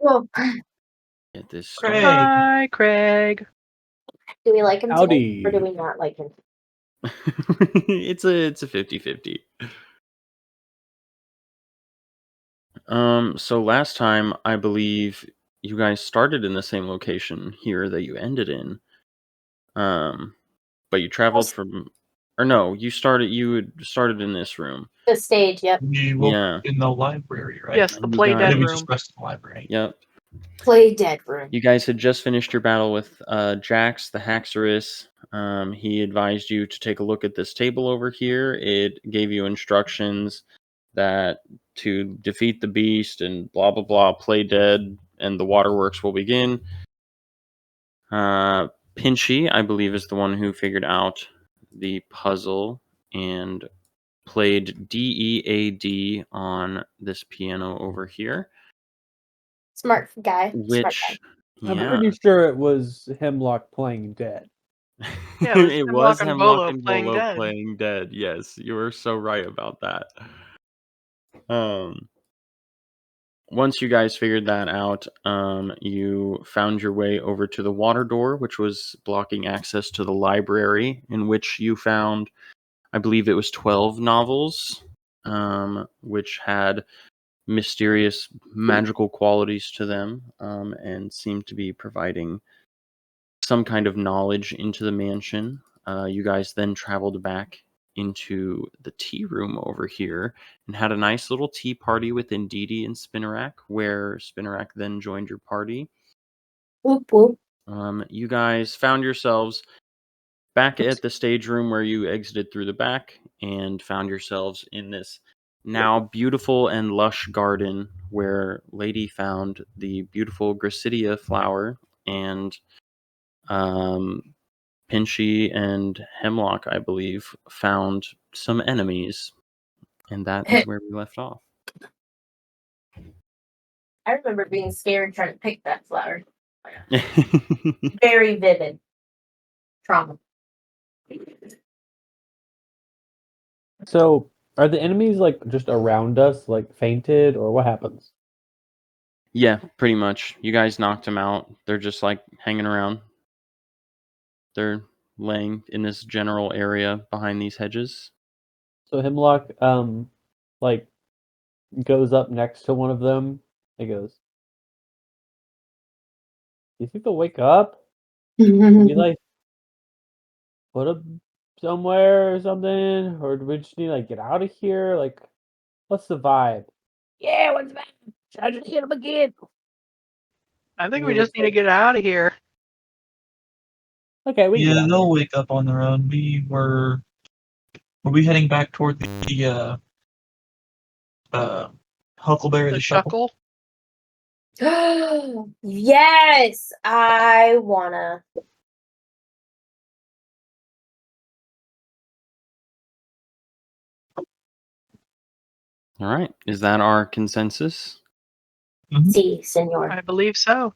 Well, Get this Craig. started. Hi, Craig. do we like him today, or do Howdy. we not like him? It's a 50-50. So last time I believe you guys started in the same location here that you ended in. But you traveled from, or no, you started in this room. The stage, yep. We woke Yeah. in the library, right? Yes, the You play guys- dead Then we room. just rested in the library. Yep. Play dead room. You guys had just finished your battle with Jax the Haxorus. He advised you to take a look at this table over here. It gave you instructions that to defeat the beast and blah blah blah, play dead, and the waterworks will begin. Pinchy, I believe, is the one who figured out the puzzle and played DEAD on this piano over here. Smart guy. Which, I'm yeah, pretty sure it was Hemlock playing dead. Yeah, it was it Hemlock was and Hemlock Bolo and playing Bolo dead. playing dead. Yes, you were so right about that. Once you guys figured that out, you found your way over to the water door, which was blocking access to the library, in which you found, I believe it was 12 novels, which had mysterious magical qualities to them, and seemed to be providing some kind of knowledge into the mansion. You guys then traveled back into the tea room over here and had a nice little tea party with Indeedee and Spinnerack, where Spinnerack then joined your party. Whoop whoop. You guys found yourselves back at the stage room where you exited through the back and found yourselves in this now beautiful and lush garden where Lady found the beautiful Gracidia flower, and Pinchy and Hemlock, I believe, found some enemies, and that is where we left off. I remember being scared trying to pick that flower. Very vivid trauma. So, are the enemies like just around us, like fainted, or what happens? Yeah, pretty much. You guys knocked them out. They're just like hanging around. They're laying in this general area behind these hedges. So Hemlock, like, goes up next to one of them. He goes, "You think they'll wake up? Maybe like put them somewhere or something, or do we just need to like get out of here? Like, what's the vibe?" Yeah, what's that? Should I just hit him again? I think Yeah, we just need to get out of here. Okay, we can get Yeah, out of they'll here. wake up on their own. Were we heading back toward the Huckleberry The the Shuckle? Shuckle? Yes, I wanna. All right. Is that our consensus? See, senor. I believe so.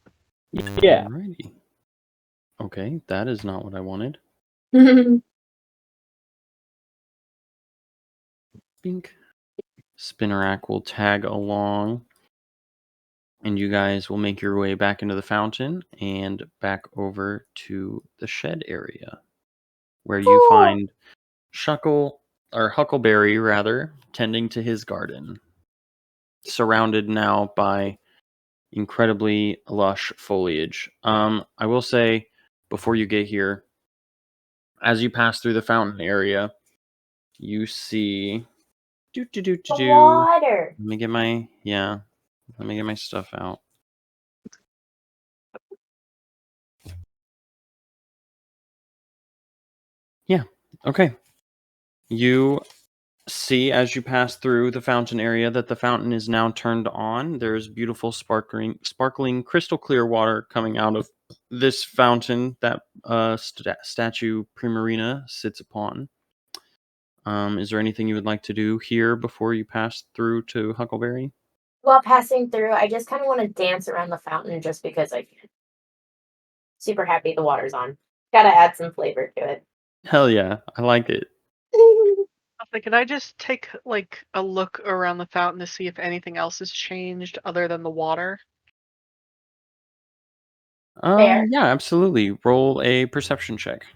Yeah. Alrighty. Okay, that is not what I wanted. Bink. Spinnerack will tag along, and you guys will make your way back into the fountain and back over to the shed area, where you Cool. find Huckleberry rather, tending to his garden, surrounded now by incredibly lush foliage. I will say, before you get here, as you pass through the fountain area, you see The water. Let me get my stuff out. Yeah. Okay. You see as you pass through the fountain area that the fountain is now turned on. There's beautiful sparkling crystal clear water coming out of this fountain that statue Primarina sits upon. Is there anything you would like to do here before you pass through to Huckleberry? While passing through, I just kind of want to dance around the fountain just because I can. Super happy the water's on. Gotta add some flavor to it. Hell yeah, I like it. I was like, could I just take like a look around the fountain to see if anything else has changed other than the water? Fair. Yeah, absolutely. Roll a perception check.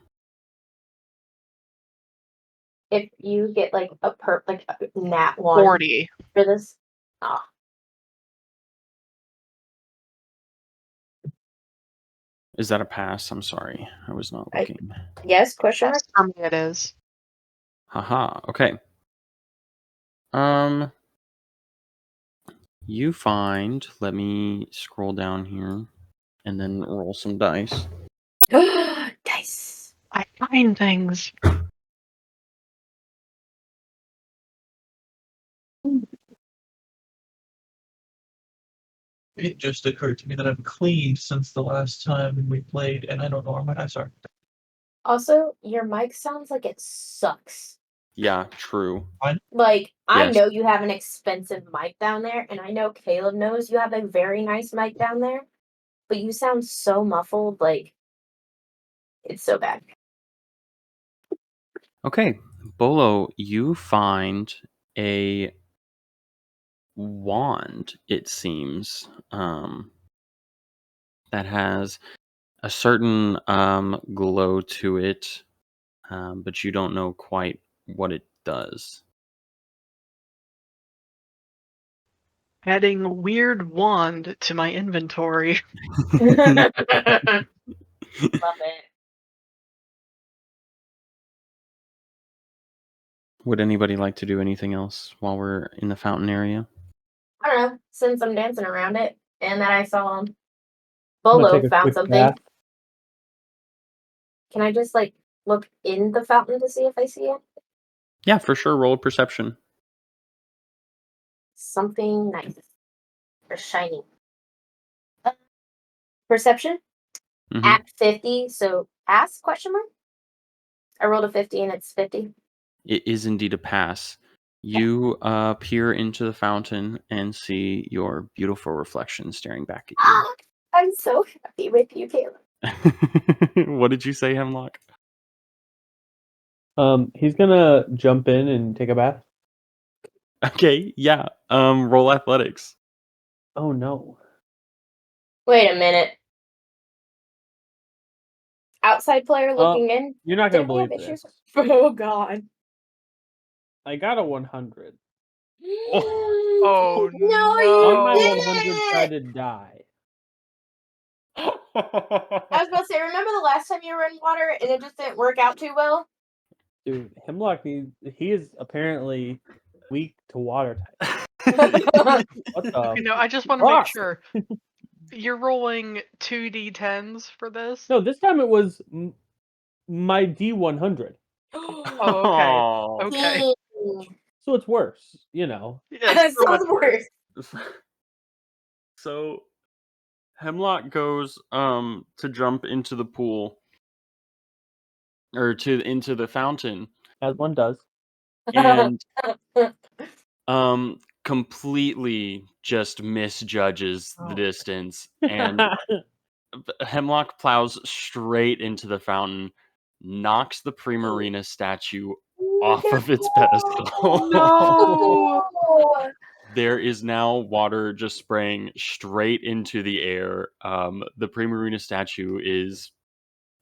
If you get like a nat 1 40. for this. Oh. Is that a pass? I'm sorry. I was not looking. Yes, question mark? Yes, for me it is. Haha. Okay. You find, let me scroll down here and then roll some dice. Dice. I find things. It just occurred to me that I've cleaned since the last time we played, and I don't know where my dice are. Also, your mic sounds like it sucks. Yeah, true. Like, I Yes. know you have an expensive mic down there, and I know Caleb knows you have a very nice mic down there, but you sound so muffled, like, it's so bad. Okay. Bolo, you find a wand, it seems, that has a certain glow to it, but you don't know quite what it does. Adding weird wand to my inventory. Love it. Would anybody like to do anything else while we're in the fountain area? I don't know, since I'm dancing around it, and that I saw I'm gonna Bolo take a found quick something. bath. Can I just, like, look in the fountain to see if I see it? Yeah, for sure. Roll a perception. Something nice. Or shiny. Perception? Mhm. At 50, so pass, question mark? I rolled a 50 and it's 50. It is indeed a pass. You peer into the fountain and see your beautiful reflection staring back at you. I'm so happy with you, Caleb. What did you say, Hemlock? He's gonna jump in and take a bath. Okay, yeah. Roll athletics. Oh no. Wait a minute. Outside player looking in? You're not gonna Didn't we have believe issues? this. Oh, God. I got a 100. Oh, no, On my you 100 didn't! sided die. I was about to say, remember the last time you were in water and it just didn't work out too well? Dude, Hemlock he is apparently weak to water type. What the You know, I just want to make fuck? sure. You're rolling 2d10s for this? No, this time it was my D100. Oh, okay. Oh. Okay. So it's worse, you know. Yeah, it's so much Sounds worse. So Hemlock goes to jump into the pool or into the fountain As one does. and completely just misjudges the Oh. distance, and Hemlock plows straight into the fountain, knocks the Primarina statue off of its pedestal. No. There is now water just spraying straight into the air. The Primarina statue is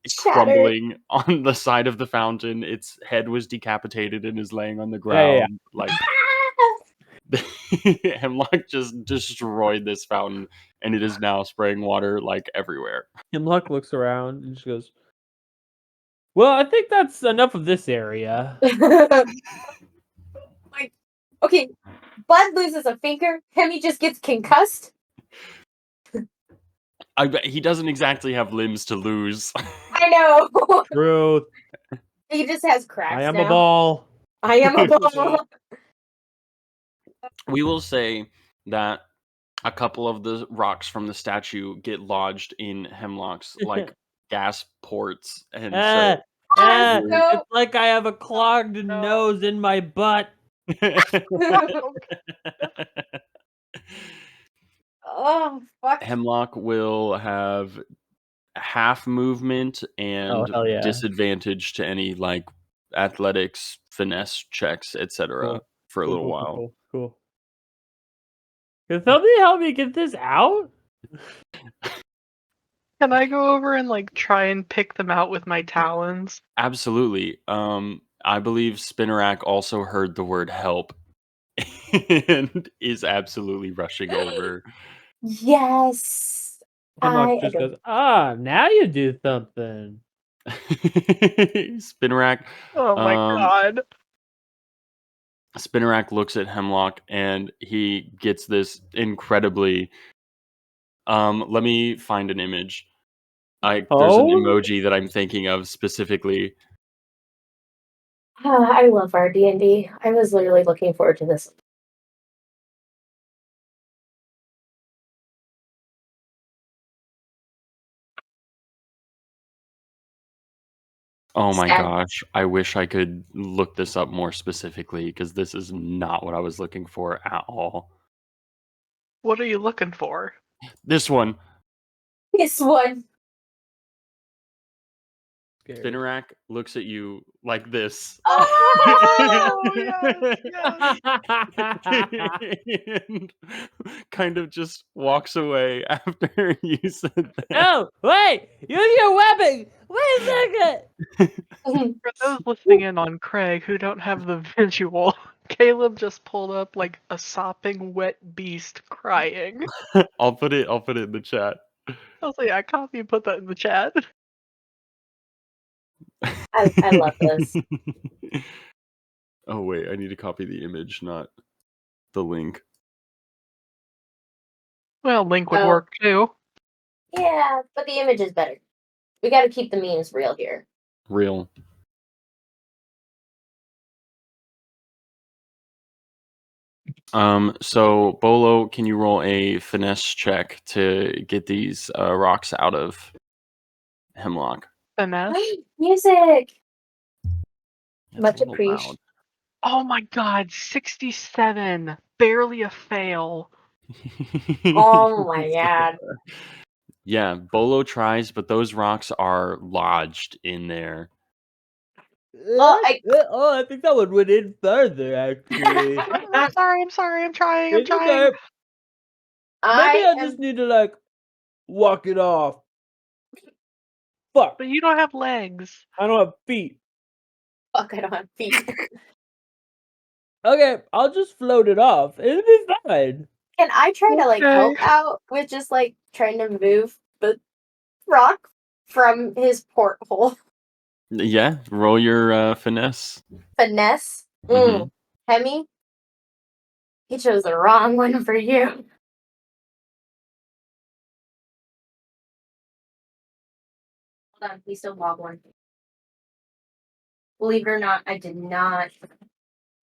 Shattered. crumbling on the side of the fountain. Its head was decapitated and is laying on the Yeah. ground. Like Hemlock just destroyed this fountain, and it is now spraying water like everywhere. Hemlock looks around and just goes, well, I think that's enough of this area. Like, okay, Bud loses a finger, Hemi just gets concussed. I bet he doesn't exactly have limbs to lose. I know. Truth. He just has cracks I am now. a ball. I am a ball. We will say that a couple of the rocks from the statue get lodged in Hemlock's like gas ports, and so It's like I have a clogged nose in my butt. Oh, fuck. Hemlock will have half movement and hell yeah. disadvantage to any like athletics, finesse checks, etc. Cool. for a little while. Cool. Can somebody help me get this out? Can I go over and like try and pick them out with my talons? Absolutely. I believe Spinnerack also heard the word help and is absolutely rushing over. Yes. Hemlock I just adore. goes, now you do something. Spinnerack, Oh my god. Spinnerack looks at Hemlock and he gets this incredibly. Let me find an image. There's an Oh? emoji that I'm thinking of specifically. I love our D&D. I was literally looking forward to this. Oh my Stab. gosh, I wish I could look this up more specifically because this is not what I was looking for at all. What are you looking for? This one, This one. Scary. Spinnerack looks at you like this. Oh, yes, And kind of just walks away after you said that. No, wait! Use your weapon! Wait a second! For those listening in on Craig who don't have the visual, Caleb just pulled up like a sopping wet beast crying. I'll put it in the chat. I was like, I copy and put that in the chat. I love this. Oh wait, I need to copy the image, not the link. Well, Link would Oh. work too. Yeah, but the image is better. We got to keep the memes real here. Real. So Bolo, can you roll a finesse check to get these rocks out of Hemlock? Finesse. Music. It's Much a little appreciated. Oh my god, 67. Barely a fail. loud. Oh my god. Yeah, Bolo tries, but those rocks are lodged in there. Well, I think that one went in further, actually. I'm sorry, I'm trying. It's okay. Maybe I just need to, like, walk it off. Fuck, But you don't have legs. I don't have feet. Fuck, I don't have feet. Okay, I'll just float it off. It'll be fine. Can I try to like Okay. help out with just like trying to move the rock from his porthole? Yeah, roll your finesse. Finesse. Mhm. Hemi. He chose the wrong one for you. Hold on, we still wobbling. Believe it or not, I did not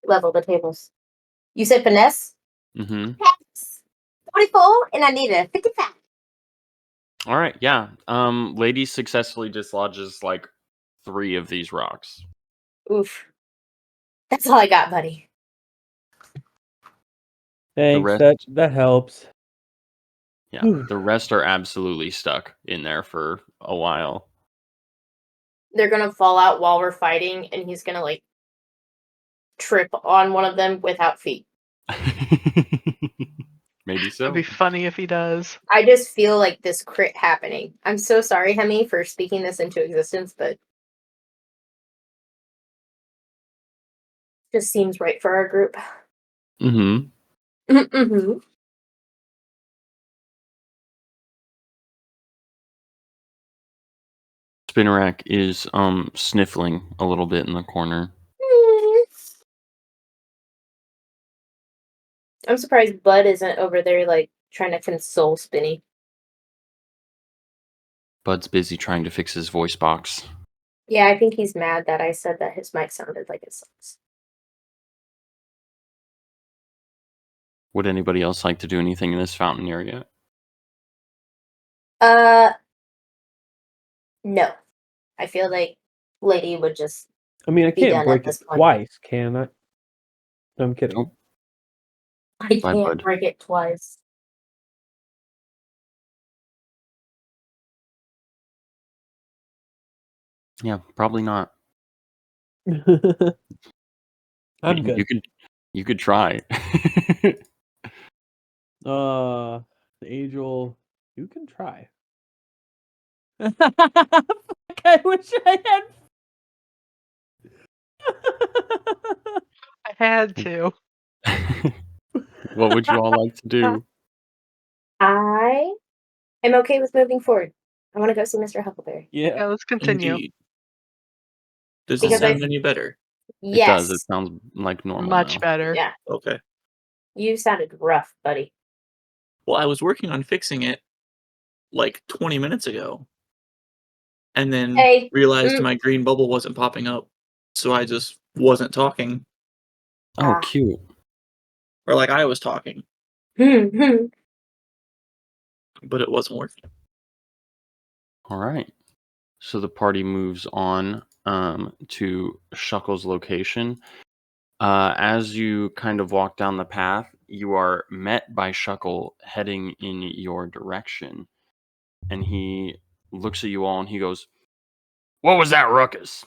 level the tables. You said finesse? Mm-hmm. Yes. 24, and I need a 55. All right, yeah. Lady successfully dislodges like 3 of these rocks. Oof. That's all I got, buddy. Thanks, rest- that helps. Yeah, Whew. the rest are absolutely stuck in there for a while. They're gonna fall out while we're fighting, and he's gonna like trip on one of them without feet. Maybe so. It'd be funny if he does. I just feel like this crit happening. I'm so sorry, Hemi, for speaking this into existence, but just seems right for our group. Mm-hmm. Mm-hmm. Spinnerack is sniffling a little bit in the corner. I'm surprised Bud isn't over there like trying to console Spinny. Bud's busy trying to fix his voice box. Yeah, I think he's mad that I said that his mic sounded like it sucks. Would anybody else like to do anything in this fountain area? No. I feel like Lady would just I mean, I Be can't done at break it this point. twice, can I? No, I'm kidding. Nope. I Bye, can't Bud. break it twice. Yeah, probably not. I'm good. You could try. The Angel, you can try. Fuck, I wish I had. I had to. What would you all like to do? I am okay with moving forward. I want to go see Mr. Huckleberry. Yeah, Yeah. let's continue. Indeed. Does Because it I- sound any better? It does. It Yes. sounds like normal Much now. better. Yeah. Okay. You sounded rough, buddy. Well, I was working on fixing it like 20 minutes ago. And then Hey. realized my green bubble wasn't popping up. So I just wasn't talking. Oh, Ah. cute. Or like I was talking, Hmm. but it wasn't working. All right. So the party moves on to Shuckle's location. As you kind of walk down the path, you are met by Shuckle heading in your direction. And he looks at you all and he goes, "What was that ruckus?"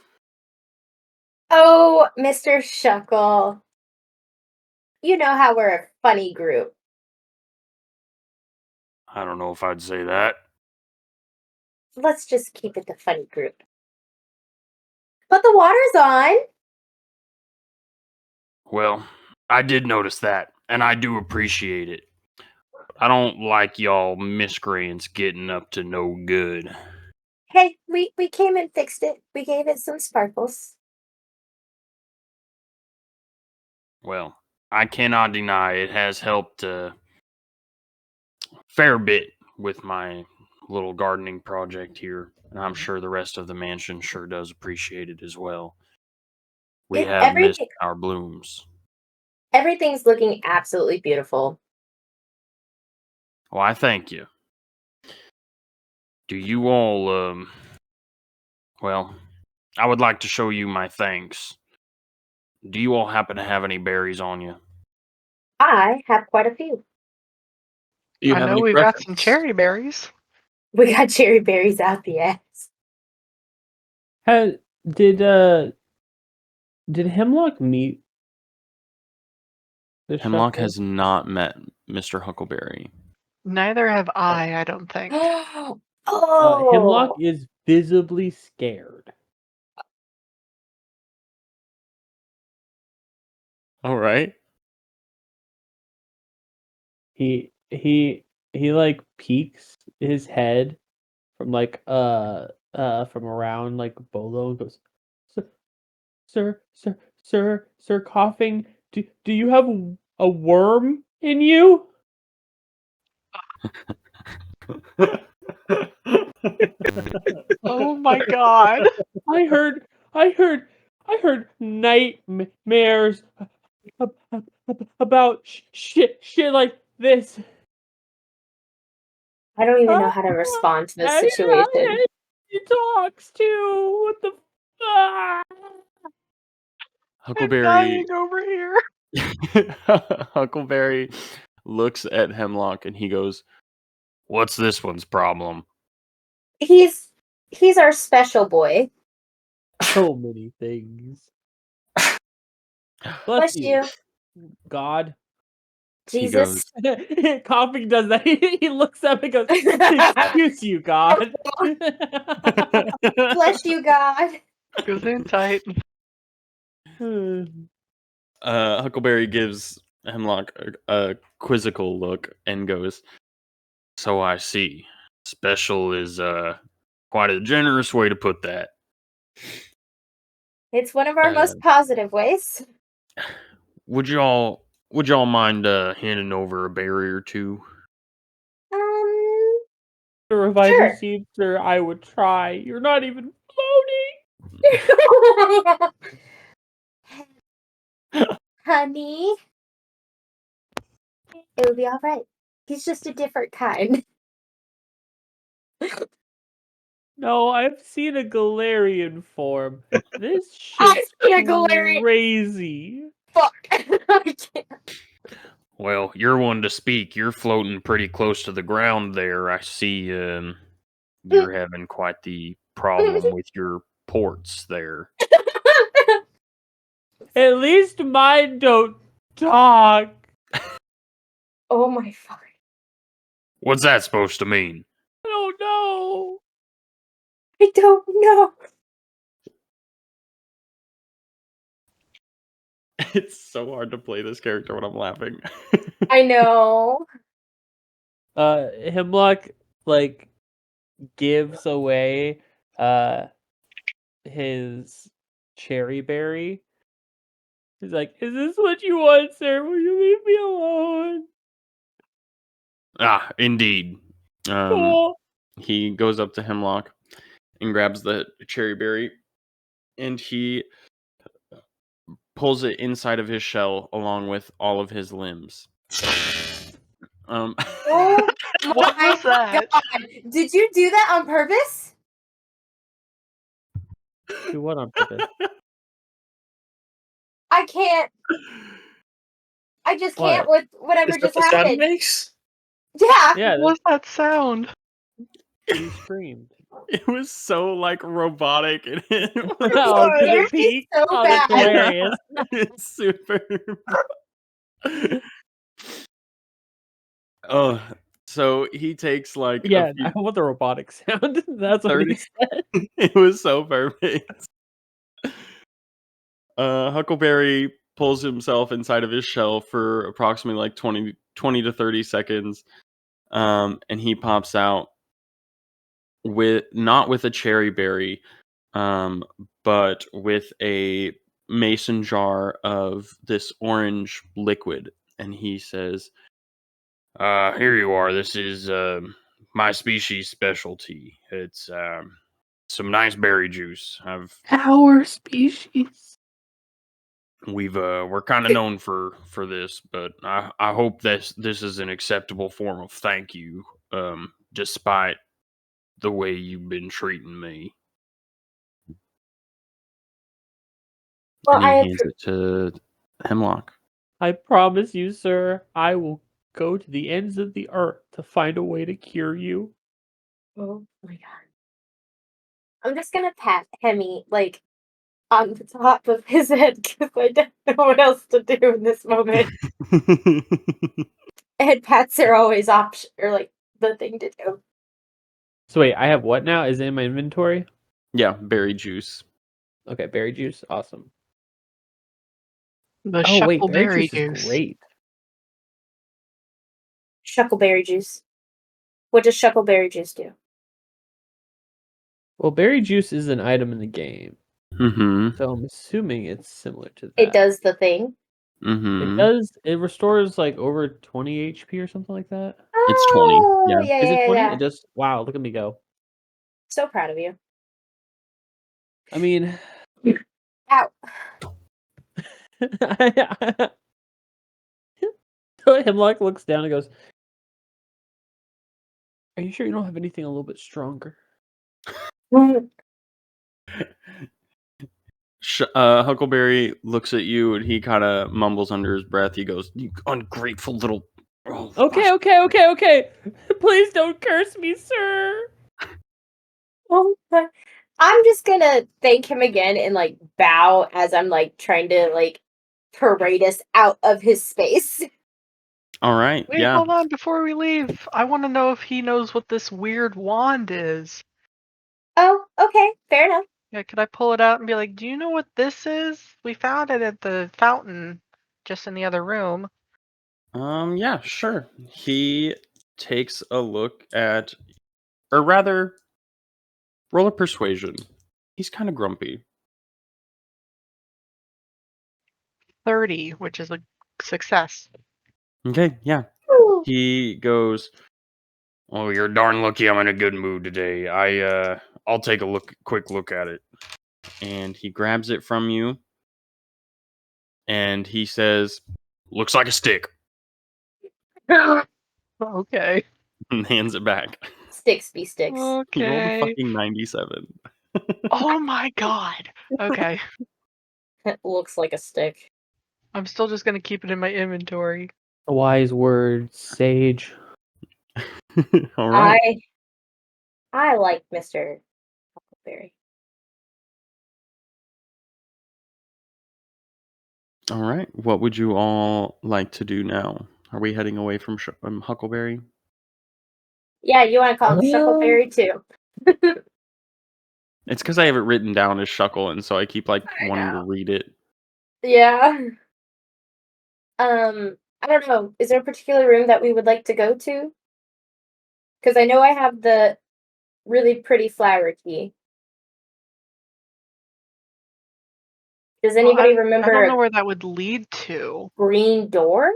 Oh, Mr. Shuckle. You know how we're a funny group. I don't know if I'd say that. Let's just keep it the funny group. But the water's on. Well, I did notice that, and I do appreciate it. I don't like y'all miscreants getting up to no good. Hey, we came and fixed it. We gave it some sparkles. Well, I cannot deny it has helped a fair bit with my little gardening project here, and I'm sure the rest of the mansion sure does appreciate it as well. We Yeah, have missed our blooms. Everything's looking absolutely beautiful. Well, I thank you. Do you all, well, I would like to show you my thanks. Do you all happen to have any berries on you? I have quite a few. Do you I have know any we've got some preference? cherry berries. We got cherry berries out the ass. Did Hemlock meet the Hemlock Shuckle? has not met Mr. Huckleberry. Neither have I don't think. Hemlock Oh, is visibly scared. All right. He like peeks his head from like from around like Bolo and goes, Sir, coughing. Do you have a worm in you? Oh my god. I heard nightmares about shit like this. I don't even know how to respond to this situation. He talks too. What the? I'm Huckleberry dying over here. Huckleberry looks at Hemlock and he goes, "What's this one's problem?" He's our special boy. So many things. Bless you, God. He Jesus. Coughing does that. He looks up and goes, "Excuse you, God." Bless you, God. Goes in tight. Huckleberry gives Hemlock a quizzical look and goes, "So I see. Special is quite a generous way to put that. It's one of our most positive ways. Would y'all mind handing over a berry or two?" The revival Sure. seed, sir, I would try. You're not even floating. Honey, it'll be all right. He's just a different kind. No, I've seen a Galarian form. This I've shit's seen a Galarian- crazy. Fuck. I can't. Well, you're one to speak. You're floating pretty close to the ground there. I see you're having quite the problem with your ports there. At least mine don't talk. Oh my fuck. What's that supposed to mean? I don't know. I don't know. It's so hard to play this character when I'm laughing. I know. Hemlock like gives away his cherry berry. He's like, "Is this what you want, sir? Will you leave me alone?" Ah, indeed. Cool. He goes up to Hemlock and grabs the cherry berry, and he pulls it inside of his shell along with all of his limbs. Oh What my was that? God. Did you do that on purpose? Do what on purpose? I can't. I just can't What? with whatever Is that just the sound it happened. makes? Yeah. Yeah, What was that sound? he screamed. It was so like robotic and it was Oh, did Yours it peak? is so Oh, that's bad. hilarious. it's super. Oh, so he takes like Yeah, a few, I want the robotic sound. That's what 30 he said. It was so perfect. Huckleberry pulls himself inside of his shell for approximately like 20 to 30 seconds. And he pops out with not with a cherry berry, but with a mason jar of this orange liquid. And he says, here you are. This is my species specialty. It's some nice berry juice. Our species. We're kind of known for this, but I hope this is an acceptable form of thank you, despite the way you've been treating me. Well, And he I hands it to Hemlock. I promise you, sir, I will go to the ends of the earth to find a way to cure you. Oh my God. I'm just gonna pat Hemi like on the top of his head because I don't know what else to do in this moment. Head pats are always option or like the thing to do. So wait, I have what now? Is it in my inventory? Yeah, berry juice. Okay, berry juice. Awesome. The Oh wait, berry shuckleberry juice is juice. great. Shuckleberry juice. What does shuckleberry juice do? Well, berry juice is an item in the game, Mm-hmm. so I'm assuming it's similar to that. It does the thing. It Mm-hmm. does. It restores like over 20 HP or something like that. It's 20. Oh, Yeah. yeah, Is it yeah, 20? yeah. It just wow, look at me go. So proud of you. I mean, Ow. Hemlock looks down and goes, "Are you sure you don't have anything a little bit stronger?" Huckleberry looks at you and he kind of mumbles under his breath. He goes, "You ungrateful little." Oh, Okay. Please don't curse me, sir. Oh, I'm just gonna thank him again and like bow as I'm like trying to like parade us out of his space. All right. Wait, Yeah. hold on, before we leave, I want to know if he knows what this weird wand is. Oh, okay, fair enough. Yeah, could I pull it out and be like, do you know what this is? We found it at the fountain, just in the other room. Yeah, sure. He takes a look at, or rather, roll a persuasion. He's kind of grumpy. 30, which is a success. Okay, yeah. Ooh. He goes, "Oh, you're darn lucky I'm in a good mood today. I'll take a quick look at it." And he grabs it from you and he says, "Looks like a stick." Okay. And hands it back. Sticks be sticks. He rolled a Okay. fucking 97. Oh my god. Okay. It looks like a stick. I'm still just gonna keep it in my inventory. Wise words, sage. All right. I like Mr. Huckleberry. All right. What would you all like to do now? Are we heading away from Huckleberry? Yeah, you want to call him Shuckleberry too. It's because I have it written down as Shuckle, and so I keep like I wanting know. to read it. Yeah. I don't know. Is there a particular room that we would like to go to? Because I know I have the really pretty flower key. Does Well, anybody I don't remember know a where that would lead to. green door?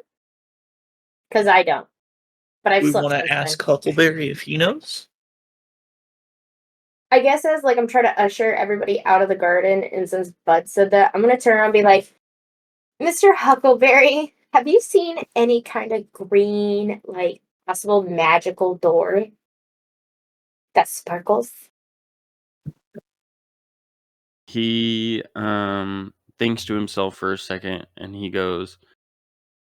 Because I don't. But I've We slept want since to ask then. Huckleberry if he knows. I guess as like I'm trying to usher everybody out of the garden, and since Bud said that, I'm gonna turn around and be like, Mr. Huckleberry, have you seen any kind of green, like possible magical door that sparkles? He thinks to himself for a second, and he goes,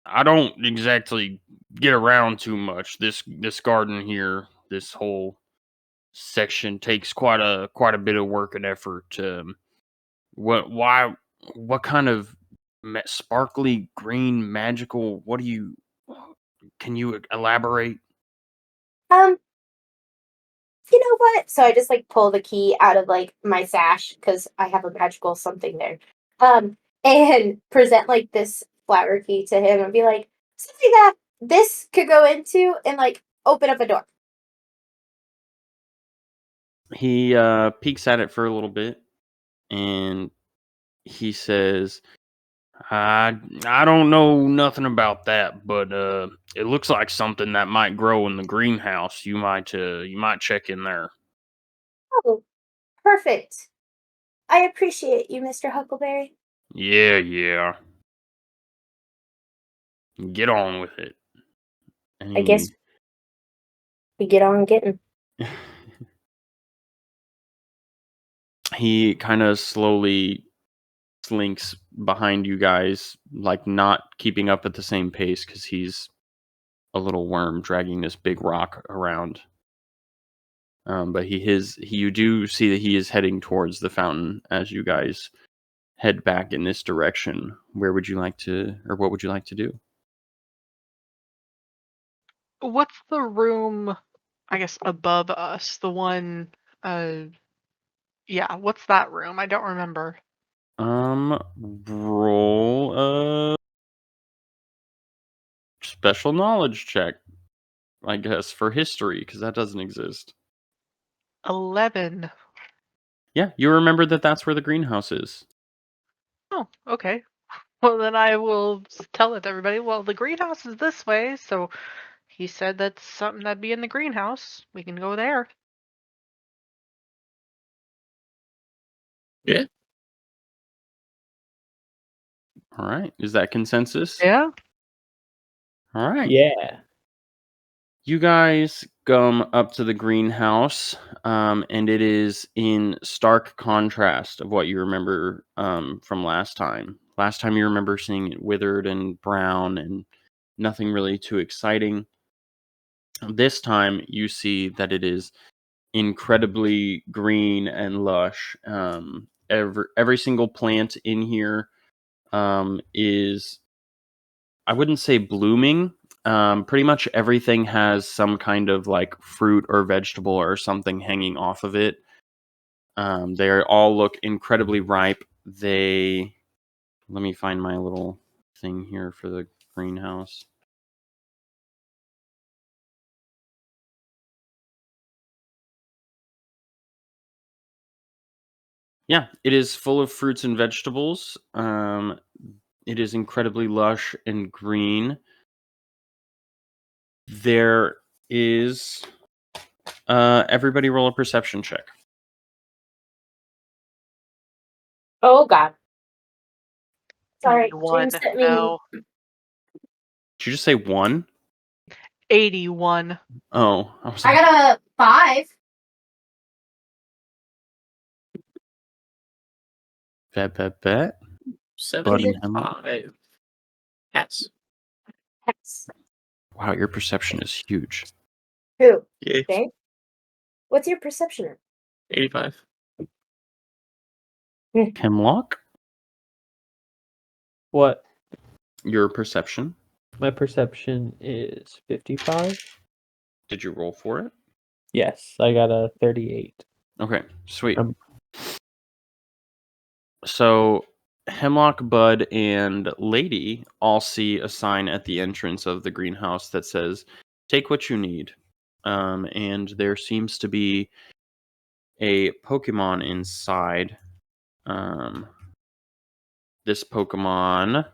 "I don't exactly get around too much. This garden here, this whole section takes quite a bit of work and effort. What kind of sparkly green magical? What do you? Can you elaborate?" You know what? So I just like pull the key out of like my sash because I have a magical something there. And present like this flower key to him and be like, something that this could go into and like open up a door. He peeks at it for a little bit, and he says, I don't know nothing about that, but it looks like something that might grow in the greenhouse. You might check in there." Oh, perfect. I appreciate you, Mr. Huckleberry. Yeah. Get on with it. And I guess we get on getting. he kind of slowly slinks behind you guys, like not keeping up at the same pace because he's a little worm dragging this big rock around. But you do see that he is heading towards the fountain as you guys head back in this direction. Where would you like to, or what would you like to do? What's the room, I guess, above us? The one, yeah, what's that room? I don't remember. Roll a special knowledge check, I guess, for history, because that doesn't exist. 11. Yeah, you remember that that's where the greenhouse is. Oh, okay. Well, then I will tell it to everybody. Well, the greenhouse is this way, so he said that's something that'd be in the greenhouse. We can go there. Yeah. All right. Is that consensus? Yeah. All right. Yeah. You guys come up to the greenhouse, and it is in stark contrast of what you remember from last time. Last time you remember seeing it withered and brown and nothing really too exciting. This time you see that it is incredibly green and lush. Every single plant in here is, I wouldn't say blooming. Pretty much everything has some kind of like fruit or vegetable or something hanging off of it. They all look incredibly ripe. Let me find my little thing here for the greenhouse. Yeah, it is full of fruits and vegetables. It is incredibly lush and green. There is everybody roll a perception check. Oh God. Sorry, 81. James sent me. No. Did you just say 1? 81. Oh, I was I like, got a 5. bet. Buddy. 75. Yes. Yes. Wow, your perception is huge. Who? Yeah. James? What's your perception? 85. Hemlock, What? your perception. My perception is 55. Did you roll for it? Yes, I got a 38. Okay, sweet. Um, So Hemlock, Bud, and Lady all see a sign at the entrance of the greenhouse that says, "Take what you need." And there seems to be a Pokemon inside. This Pokemon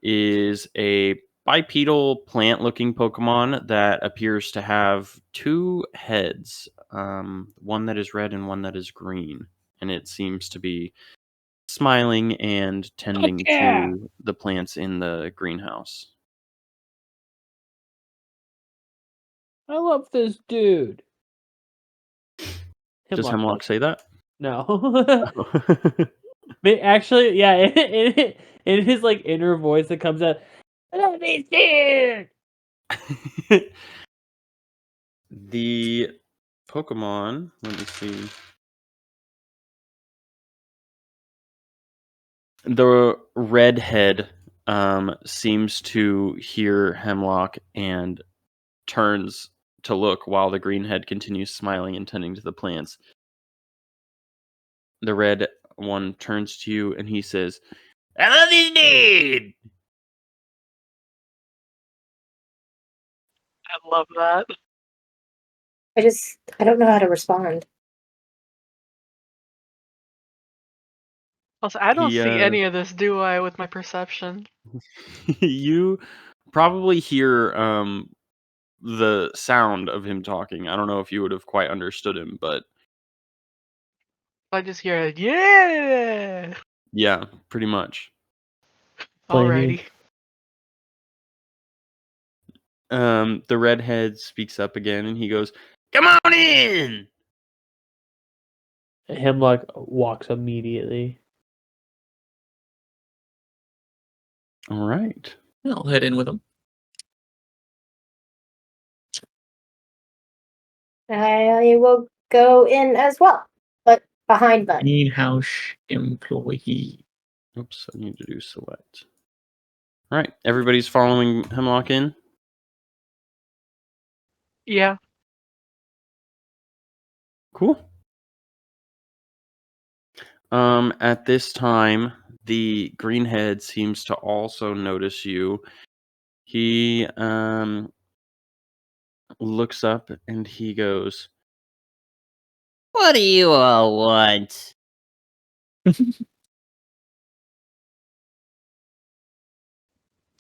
is a bipedal plant-looking Pokemon that appears to have two heads, one that is red and one that is green, and it seems to be smiling and tending yeah! to the plants in the greenhouse. I love this dude. Does Hemlock say that? No. Actually, yeah, in his like inner voice that comes out, I love this dude. The Pokemon, let me see. The redhead seems to hear Hemlock and turns to look while the greenhead continues smiling and tending to the plants. The red one turns to you and he says, "I love this dude!" I love that. I don't know how to respond. Also, I don't He, see any of this, do I, with my perception? you probably hear the sound of him talking. I don't know if you would have quite understood him, but I just hear it, yeah! yeah, pretty much. Alrighty. The redhead speaks up again and he goes, "Come on in!" Hemlock walks immediately. All right. I'll head in with him. I will go in as well, but behind Bud. Greenhouse employee. Oops, I need to do select. All right, everybody's following Hemlock in? Yeah. Cool. At this time, the greenhead seems to also notice you. He looks up and he goes, "What do you all want?"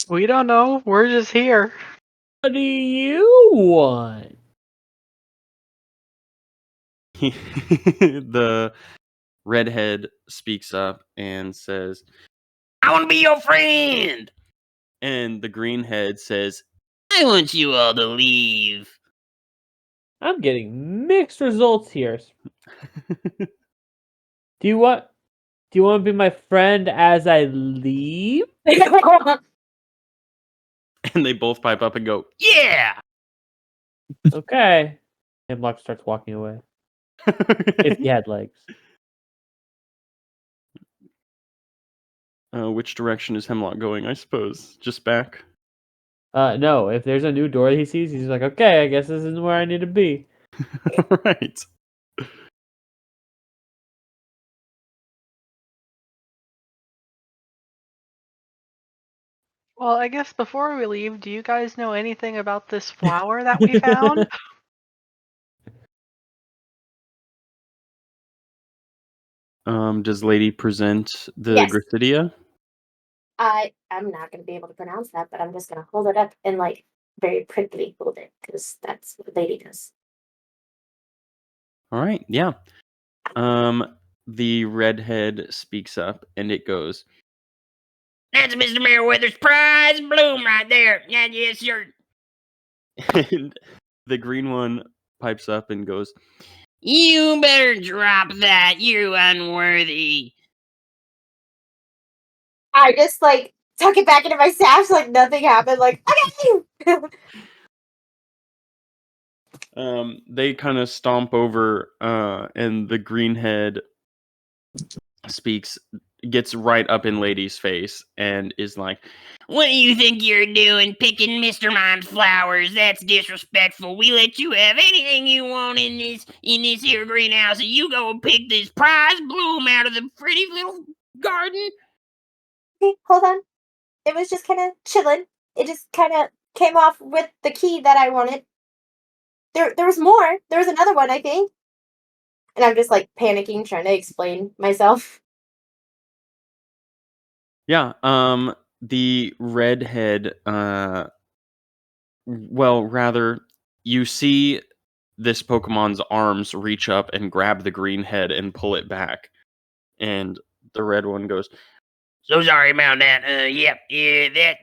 We don't know. We're just here. What do you want? The redhead speaks up and says, "I want to be your friend." And the greenhead says, "I want you all to leave." I'm getting mixed results here. Do you want to be my friend as I leave? And they both pipe up and go, "Yeah." Okay. Hemlock starts walking away. If he had legs. Which direction is Hemlock going, I suppose? Just back? No, if there's a new door he sees, he's like, okay, I guess this is where I need to be. Right. Well, I guess before we leave, do you guys know anything about this flower that we found? Does Lady present the Yes. Gracidia? I'm not going to be able to pronounce that, but I'm just going to hold it up and like very prettily hold it because that's what Lady does. All right, yeah. The redhead speaks up and it goes, "That's Mr. Merriweather's prize bloom right there. Yeah, yes, sir." And the green one pipes up and goes, "You better drop that, you unworthy." I just like tuck it back into my sash like nothing happened. Like, okay. They kind of stomp over, and the greenhead speaks gets right up in Lady's face and is like, What do you think you're doing picking Mr. Mime's flowers? That's disrespectful. We let you have anything you want in this here greenhouse, and you go and pick this prize bloom out of the pretty little garden? Hey, hold on. It was just kind of chilling. It just kind of came off with the key that I wanted. There was more. There was another one, I think. And I'm just like panicking, trying to explain myself. yeah, the redhead, well, rather, you see this Pokemon's arms reach up and grab the green head and pull it back. And the red one goes, So sorry about that. Yeah,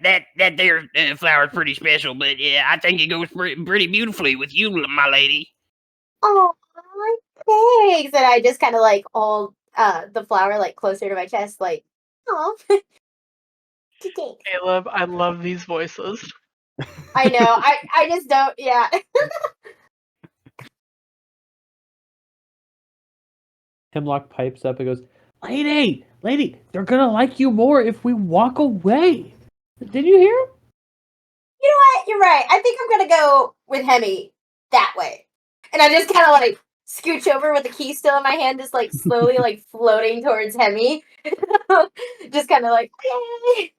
that there flower's pretty special, but yeah, I think it goes pretty beautifully with you, my lady. Oh, thanks. And I just kind of like hold the flower like closer to my chest, like, oh, thanks. Caleb, I love these voices. I know. I just don't. Yeah. Hemlock pipes up and goes, Lady, they're gonna like you more if we walk away. Did you hear him? You know what? You're right. I think I'm gonna go with Hemi that way. And I just kind of like scooch over with the key still in my hand, just like slowly like floating towards Hemi. Just kind of like, yay.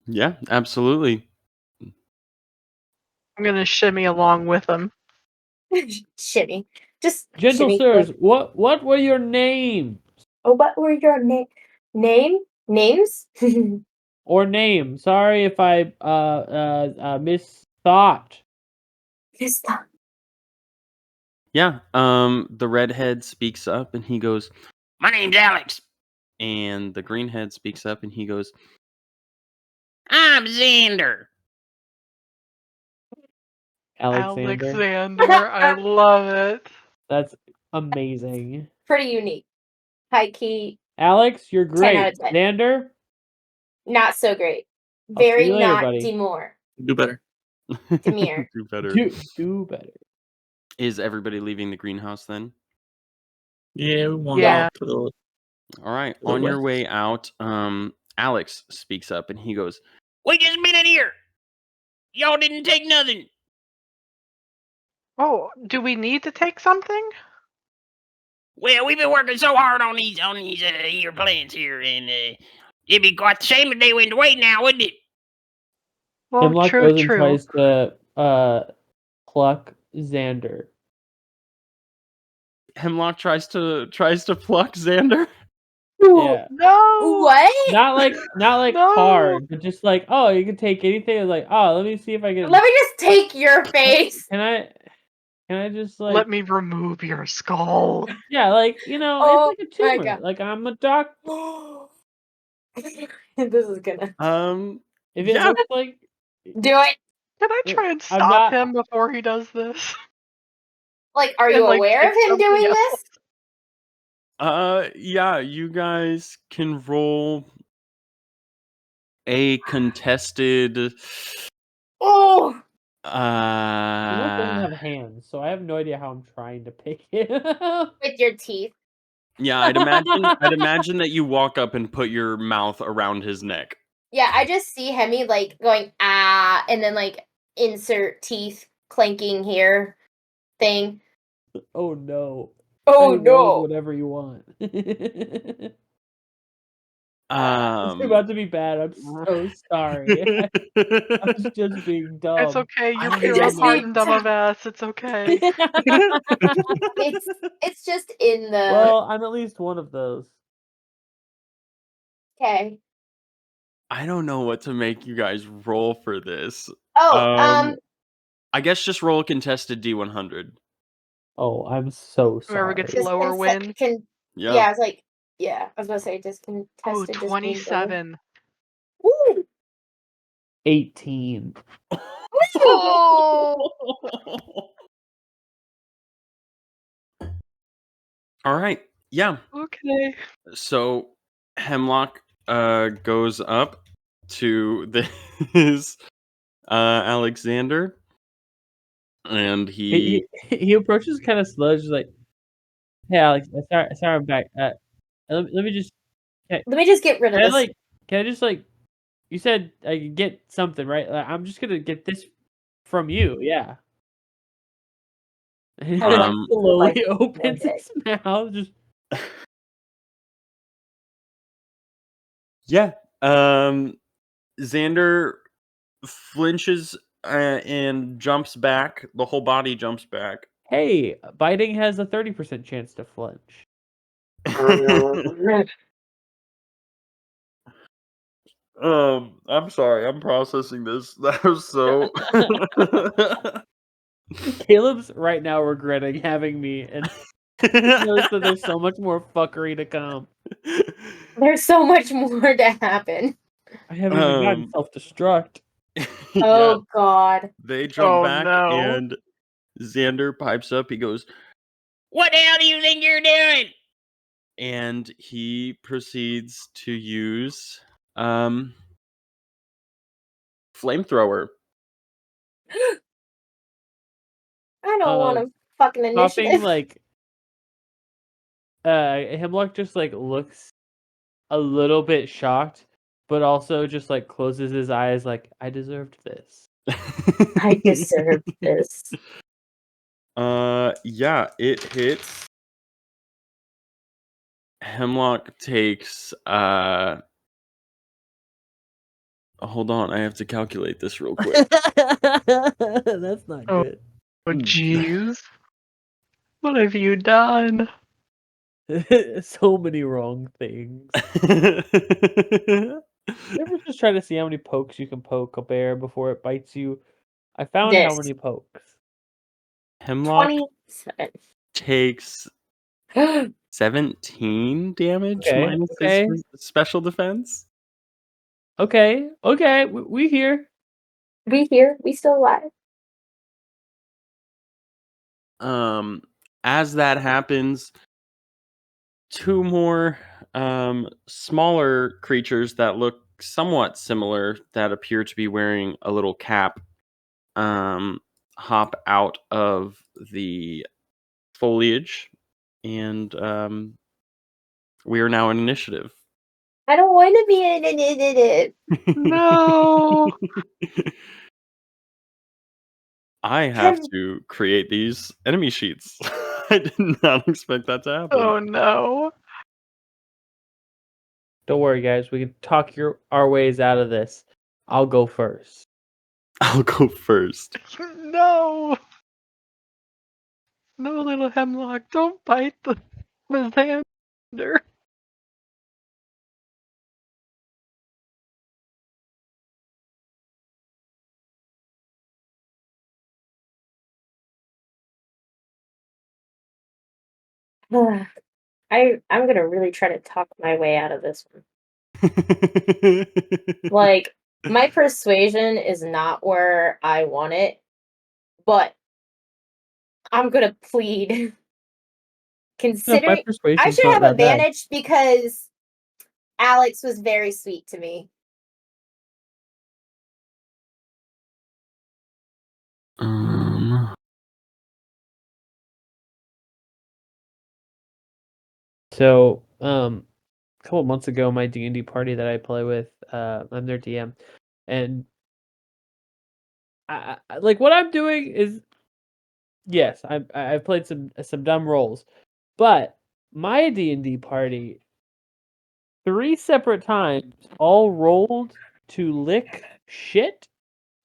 yeah, absolutely. I'm gonna shimmy along with them. Shimmy. Just Gentle shimmy. sirs, what were your names? Oh, what were your names? Or name? Sorry if I misthought. Yeah, the redhead speaks up and he goes, My name's Alex. and the greenhead speaks up and he goes, I'm Xander. Alexander. I love it. That's amazing. Pretty unique. High key, Alex, you're 10 great. out of 10. Xander, not so great. I'll see Very you later, not buddy. Demore. Do better. Demure. do better. Do better. Is everybody leaving the greenhouse then? Yeah, we want Yeah. out to the All right. To the On your west. way out, Alex speaks up and he goes, We just been in here. Y'all didn't take nothing. Oh, do we need to take something? Well, we've been working so hard on these here plans here, and it'd be quite the shame if they went away now, wouldn't it? Well, Hemlock true, goes and true. tries to pluck Xander. Hemlock tries to pluck Xander. Yeah. No. What? Not like No. hard, but just like, oh, you can take anything. It's like, oh, let me see if I can. Let me just take your face. Can I just like? Let me remove your skull. Yeah, like it's Oh like a my tumor. God. Like I'm a doc. This is gonna If it Yeah. looks like do it. Can I try and I'm stop not- him before he does this? Like, are And, you like, aware of pick him something doing else. this? Yeah, you guys can roll a contested. Oh, Hemlock doesn't Uh, have hands, so I have no idea how I'm trying to pick it. with your teeth. yeah, I'd imagine that you walk up and put your mouth around his neck. Yeah, I just see Hemi like going and then like insert teeth clanking here thing. Oh no. Oh I rolled no. whatever you want. It's Um, about to be bad. I'm so sorry. I was just being dumb. It's okay. You I hear a just pardon, need dumb to- of ass. It's okay. It's just in the Well, I'm at least one of those. okay. I don't know what to make you guys roll for this. Oh, I guess just roll a contested D100. Oh, I'm so sorry. Whoever gets just lower win. Yeah. yeah, I was like, yeah, I was gonna say just contested. Oh, just being 27. Woo! 18. Oh! All right. Yeah. Okay. So Hemlock goes up to his Alexander, and he He approaches kind of slow, just like, "Hey, Alex, sorry I'm back. Let me just Okay. Let me just get rid of Can I this. can I just you said I could get something, right? I'm just gonna get this from you, yeah. And I would it like Um, slowly like opens one its mouth. Just yeah. Xander flinches and jumps back. The whole body jumps back. hey, biting has a 30% chance to flinch. I'm sorry. I'm processing this. That was so. Caleb's right now regretting having me, and he knows that there's so much more fuckery to come. There's so much more to happen. I haven't even gotten Um, self-destruct. yeah, Oh God. they jump Oh, back, no. and Xander pipes up. He goes, What the hell do you think you're doing? and he proceeds to use flamethrower. I don't want Um, to fucking Popping initiative. Hemlock just looks a little bit shocked, but also just closes his eyes like I deserved this. I deserve this. Yeah, it hits. Hemlock takes hold on, I have to calculate this real quick. That's not Oh. good. Oh, jeez. What have you done? So many wrong things. You ever just try to see how many pokes you can poke a bear before it bites you? I found how This. many pokes. Hemlock 27. takes 17 damage Okay, minus okay. his special defense. Okay, we here. We here. We still alive. As that happens, two more smaller creatures that look somewhat similar that appear to be wearing a little cap hop out of the foliage, and we are now in initiative. I don't want to be in it. No. I have to create these enemy sheets. I did not expect that to happen. Oh, no. Don't worry, guys. We can talk our ways out of this. I'll go first. I'll go first. No. No, little Hemlock. Don't bite the Xander. I'm gonna really try to talk my way out of this one. Like, my persuasion is not where I want it, but I'm gonna plead. No, my Considering I persuasion's should not have that bad. advantage because Alex was very sweet to me. So, a couple months ago, my D&D party that I play with, I'm their DM, and I what I'm doing is, yes, I've played some dumb roles, but my D&D party 3 separate times all rolled to lick shit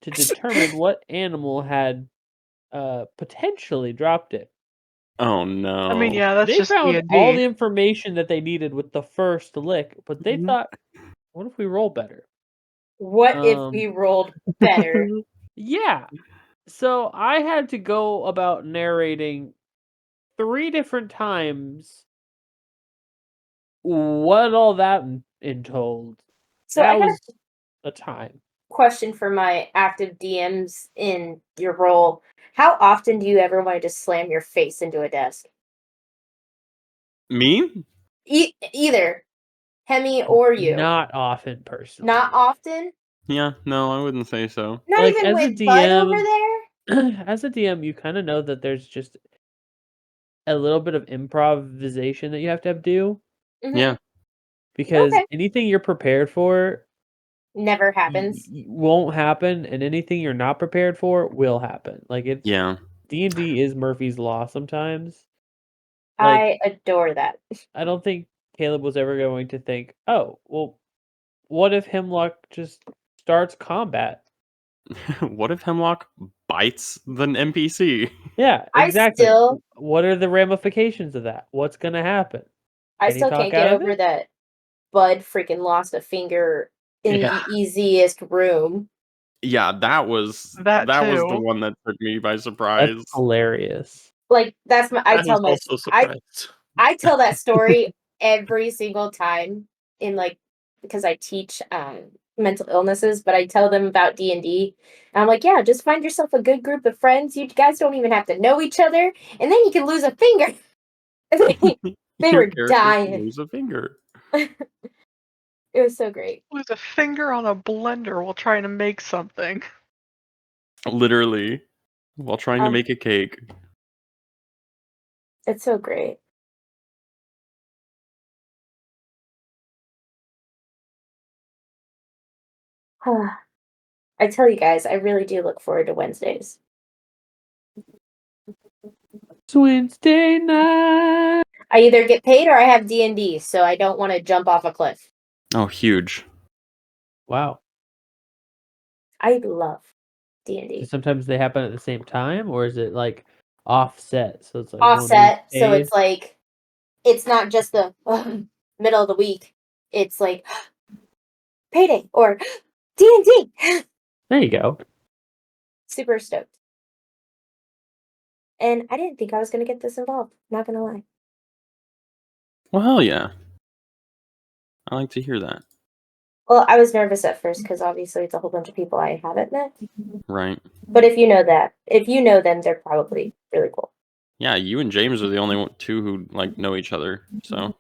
to determine what animal had potentially dropped it. Oh no. I mean, yeah, that's They just found all the D&D. information that they needed with the first lick, but they thought, what if we roll better? What if we rolled better? Yeah. So I had to go about narrating 3 different times what all that entailed. So I That got was a time. a question for my active DMs in your role. How often do you ever want to just slam your face into a desk? Me? Either Hemi or you. Not often, personally. Not often. Yeah, no, I wouldn't say so. Not Like, even as a with Bud over DM there. as a DM, you kind of know that there's just a little bit of improvisation that you have to do. Mhm. Yeah. because Okay. anything you're prepared for Never happens. won't happen, and anything you're not prepared for will happen. Like it's Yeah. D&D is Murphy's law sometimes. Like I adore that. I don't think Caleb was ever going to think, oh, well, what if Hemlock just starts combat? What if Hemlock bites the NPC? Yeah, I exactly. still- What are the ramifications of that? What's gonna happen? I Can he still talk can't out get of over it? that Bud freaking lost a finger in Yeah. the easiest room. Yeah, that was That was the too. one that took me by That's surprise. hilarious. Like that's my I was also surprised. I tell that story every single time in like because I teach mental illnesses, but I tell them about D&D. And I'm like, yeah, just find yourself a good group of friends. You guys don't even have to know each other, and then you can lose a finger. They Your were character dying. lose a finger. It was so great. Lose a finger on a blender while trying to make something. Literally. While trying to Um, make a cake. It's so great. I tell you guys, I really do look forward to Wednesdays. It's Wednesday night. I either get paid or I have D&D, so I don't want to jump off a cliff. Oh, huge. Wow. I love D&D. Sometimes they happen at the same time, or is it like offset? So it's like one week Offset, so paid? it's like it's not just the middle of the week. It's like payday or D&D. There you go. Super stoked. And I didn't think I was going to get this involved. Not going to lie. Well, hell yeah. I like to hear that. Well, I was nervous at first because obviously it's a whole bunch of people I haven't met. Right. But if you know them, they're probably really cool. Yeah, you and James are the only two who like know each other. So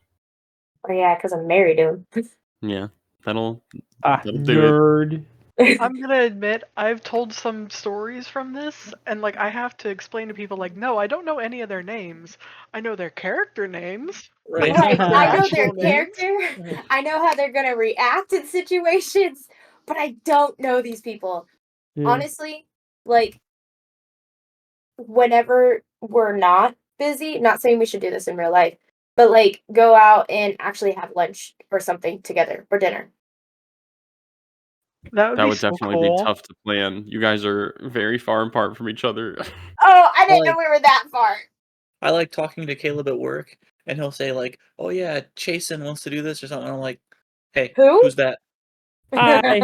Oh yeah, because I'm married to him. yeah, that'll do Nerd. I'm gonna admit I've told some stories from this, and like I have to explain to people like, no, I don't know any of their names. I know their character names. Right. Right. I know their Actual names. character. I know how they're gonna react in situations, but I don't know these people. Yeah. Honestly, like whenever we're not busy, not saying we should do this in real life, but like go out and actually have lunch or something together or dinner. That That be would so definitely cool. be tough to plan. You guys are very far apart from each other. Oh, I didn't know Like- we were that far. I like talking to Caleb at work, and he'll say like, "Oh yeah, Chasen wants to do this or something." And I'm like, "Hey, Who? who's that?" Hi.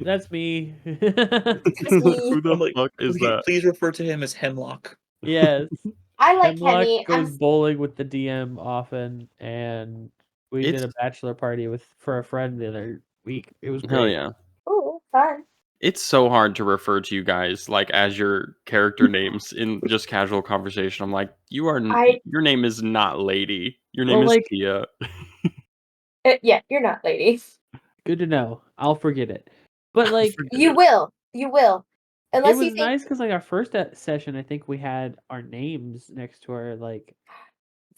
That's me. Who the I'm like, fuck is that? Please refer to him as Hemlock. Yes. I like Hemlock Henny. goes bowling with the DM often, and we did a It's- bachelor party for a friend the other week. It was great. Hell yeah. Ooh, fun. It's so hard to refer to you guys like as your character names in just casual conversation. I'm like, your name is not Lady. Your name Well, is like- Tia. Yeah, you're not lady. Good to know. I'll forget it. But like, You will. You will. it Unless was you think nice because like our first session, I think we had our names next to our like.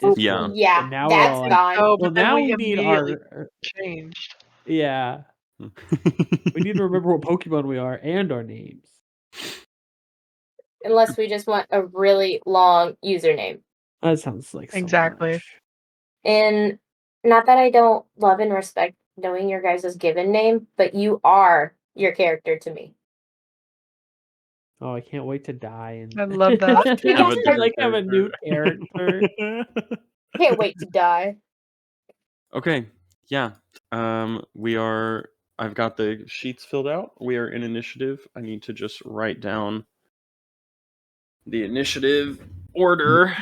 Ooh, Yeah. Discord, yeah, and now that's we're all like, gone. Oh, well, but then now we we need immediately our changed. yeah. We need to remember what Pokemon we are and our names. Unless we just want a really long username. That sounds like so Exactly. much. And not that I don't love and respect knowing your guys' given name, but you are your character to me. Oh, I can't wait to die and I love that. You Have guys a are- different like have a new character. Can't wait to die. Okay. Yeah. I've got the sheets filled out. We are in initiative. I need to just write down the initiative order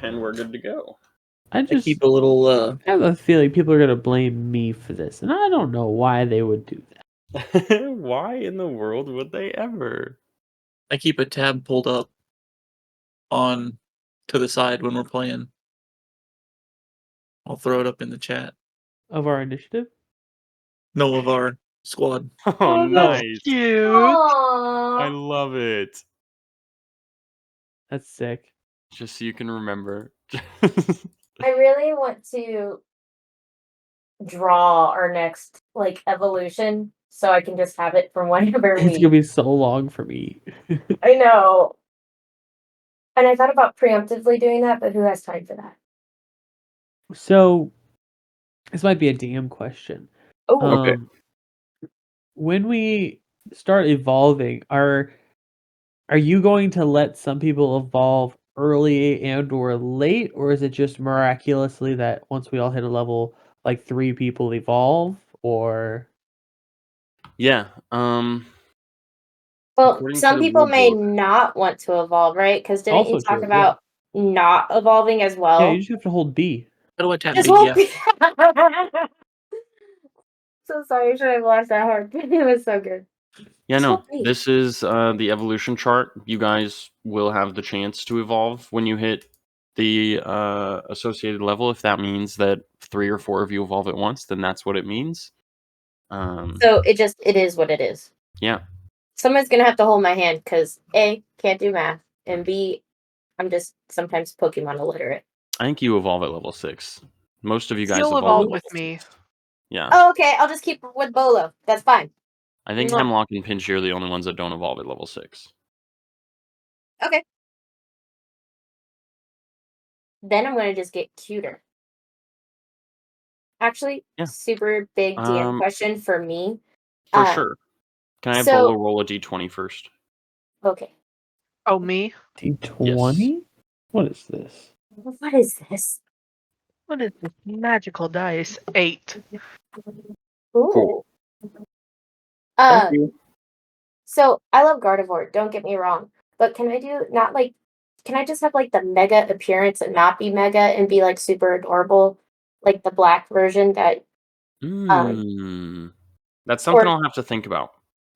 and we're good to go. I I just keep a little. I have a feeling people are gonna blame me for this, and I don't know why they would do that. Why in the world would they ever? I keep a tab pulled up on to the side when we're playing. I'll throw it up in the chat. Of our initiative. No, of our squad. Oh, that's nice. cute. I Aww. love it. That's sick. Just so you can remember. I really want to draw our next like evolution so I can just have it for whenever It's we. gonna be so long for me. I know. And I thought about preemptively doing that, but who has time for that? So this might be a DM question. Oh, Okay. When we start evolving, are you going to let some people evolve early and or late, or is it just miraculously that once we all hit a level, like 3 people evolve? Or Yeah. well, According to some the people rule may book, not want to evolve, right? Because didn't you also talk true, yeah. about not evolving as Yeah, well? you just have to hold B. How do I tap Just B? hold Yeah. me. So sorry, I should have laughed that hard. It was so good. yeah, Just no, hold me. this is the evolution chart. You guys will have the chance to evolve when you hit the associated level. If that means that 3 or 4 of you evolve at once, then that's what it means. So it is what it is. Yeah. Someone's gonna have to hold my hand because A, can't do math, and B, I'm just sometimes Pokemon illiterate. I think you evolve at level 6. Most of you guys You'll evolve evolve at with level me. 6. Yeah. Oh, okay. I'll just keep with Bolo. That's fine. I think Mwah. Hemlock and Pinchy are the only ones that don't evolve at level 6. Okay. Then I'm gonna just get cuter. Actually, Yeah. super big DM question for me. For sure. Can I have so- Bolo roll a d20 first? Okay. Oh, me? D20? What is this? What is this? What is this magical dice? 8. Ooh. Cool. Uh, you. so I love Gardevoir, don't get me wrong. But can I just have like the mega appearance and not be mega and be like super adorable? Like the black version that That's something or- I'll have to think about.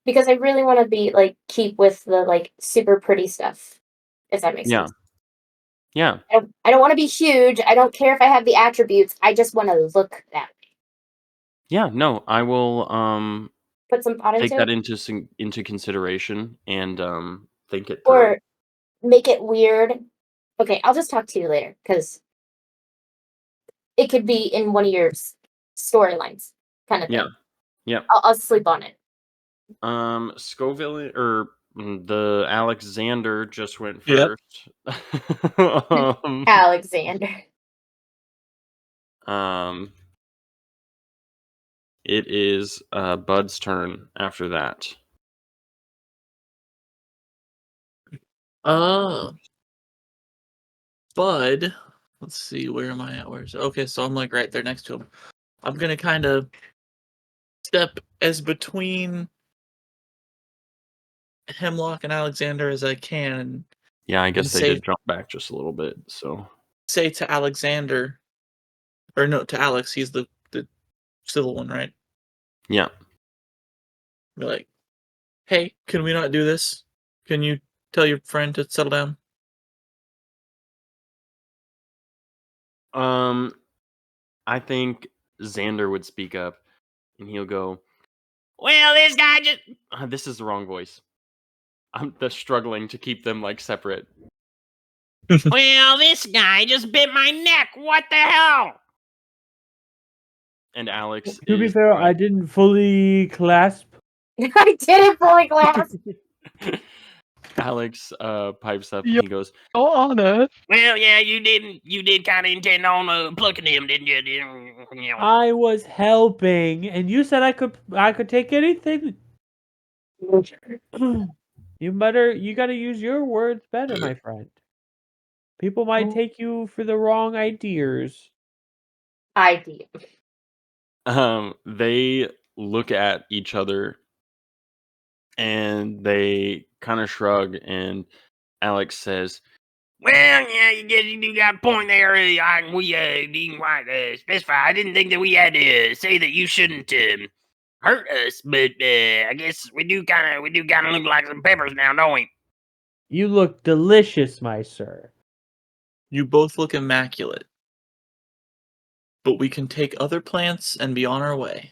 because I really want to be like keep with the like super pretty stuff. If that makes sense. Yeah. I don't want to be huge. I don't care if I have the attributes. I just want to look that way. Yeah, no, I will Put some thought take into that it. into consideration and think it through. Or make it weird. Okay, I'll just talk to you later because it could be in one of your storylines, kind of thing. Yeah. Yeah. I'll sleep on it. Scoville or the Alexander just went Yep. first. Alexander. It is Bud's turn after that. Bud. Let's see, where am I at? Okay, so I'm like right there next to him. I'm gonna kind of step as between Hemlock and Alexander as I can and Yeah, I guess they say- did jump back just a little bit. So say to Alexander, or no, to Alex, he's the civil one, right? yeah. Be like, hey, can we not do this? Can you tell your friend to settle down? I think Xander would speak up, and he'll go, Well, this guy just. this is the wrong voice. I'm just struggling to keep them like separate. Well, this guy just bit my neck. What the hell? And Alex To be is fair, trying- I didn't fully clasp. I didn't fully glass. Alex pipes up Yep. and he goes, Go on it. Well, yeah, you did kind of intend on plucking him, didn't you? You know. I was helping, and you said I could take anything. You gotta use your words better, my friend. People might take you for the wrong ideas. Idea. they look at each other and they kind of shrug, and Alex says, Well, yeah, you do got a point there. We didn't quite specify. I didn't think that we had to say that you shouldn't hurt us, but I guess we do kind of look like some peppers now, don't we? You look delicious, my sir. You both look immaculate. But we can take other plants and be on our way.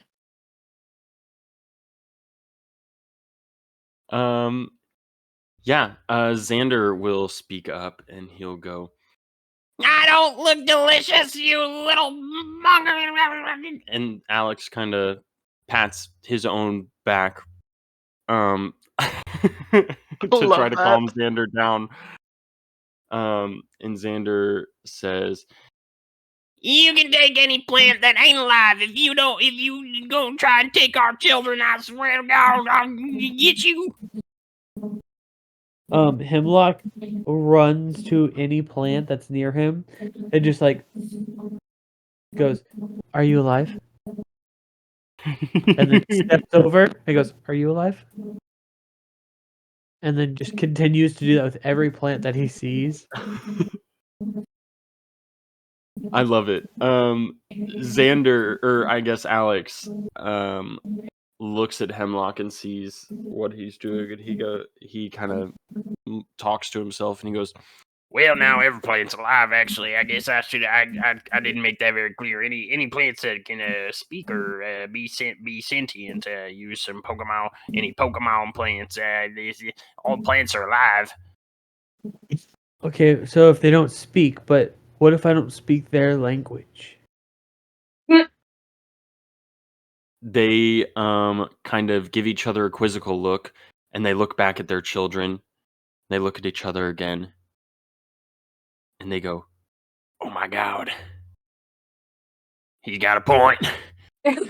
Yeah, Xander will speak up and he'll go, I don't look delicious, you little monger. And Alex kind of pats his own back to Love try to that. calm Xander down. And Xander says, You can take any plant that ain't alive. If you go try and take our children, I swear to God, I'll get you. Hemlock runs to any plant that's near him and just like goes, "Are you alive?" And then steps over and goes, "Are you alive?" And then just continues to do that with every plant that he sees. I love it. Xander, or I guess Alex, looks at Hemlock and sees what he's doing, and he kind of talks to himself, and he goes, Well, now every plant's alive. Actually, I guess I should. I didn't make that very clear. Any plants that can speak or be sentient. Use some Pokemon. Any Pokemon plants. All plants are alive. Okay, so if they don't speak, but what if I don't speak their language? they kind of give each other a quizzical look, and they look back at their children. They look at each other again, and they go, Oh my God. He's got a point.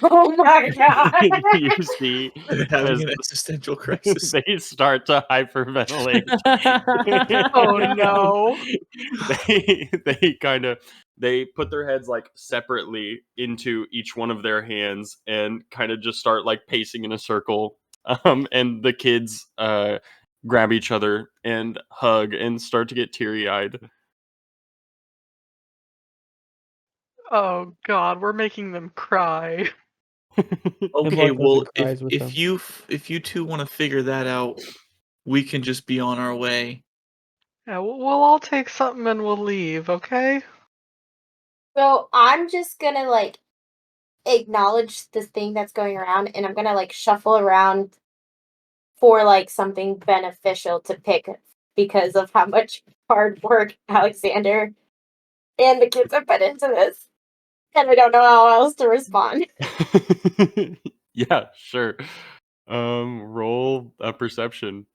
Oh my god. you see, Having as an existential crisis. they start to hyperventilate. Oh, no. They put their heads like separately into each one of their hands and kind of just start like pacing in a circle. And the kids grab each other and hug and start to get teary-eyed. Oh god, we're making them cry. Okay, Hemlock goes well, and cries with them. if you two want to figure that out, we can just be on our way. Yeah, we'll all take something and we'll leave, okay? So I'm just gonna like acknowledge this thing that's going around, and I'm gonna like shuffle around for like something beneficial to pick because of how much hard work Alexander and the kids have put into this. And I don't know how else to respond. Yeah, sure. Roll a perception.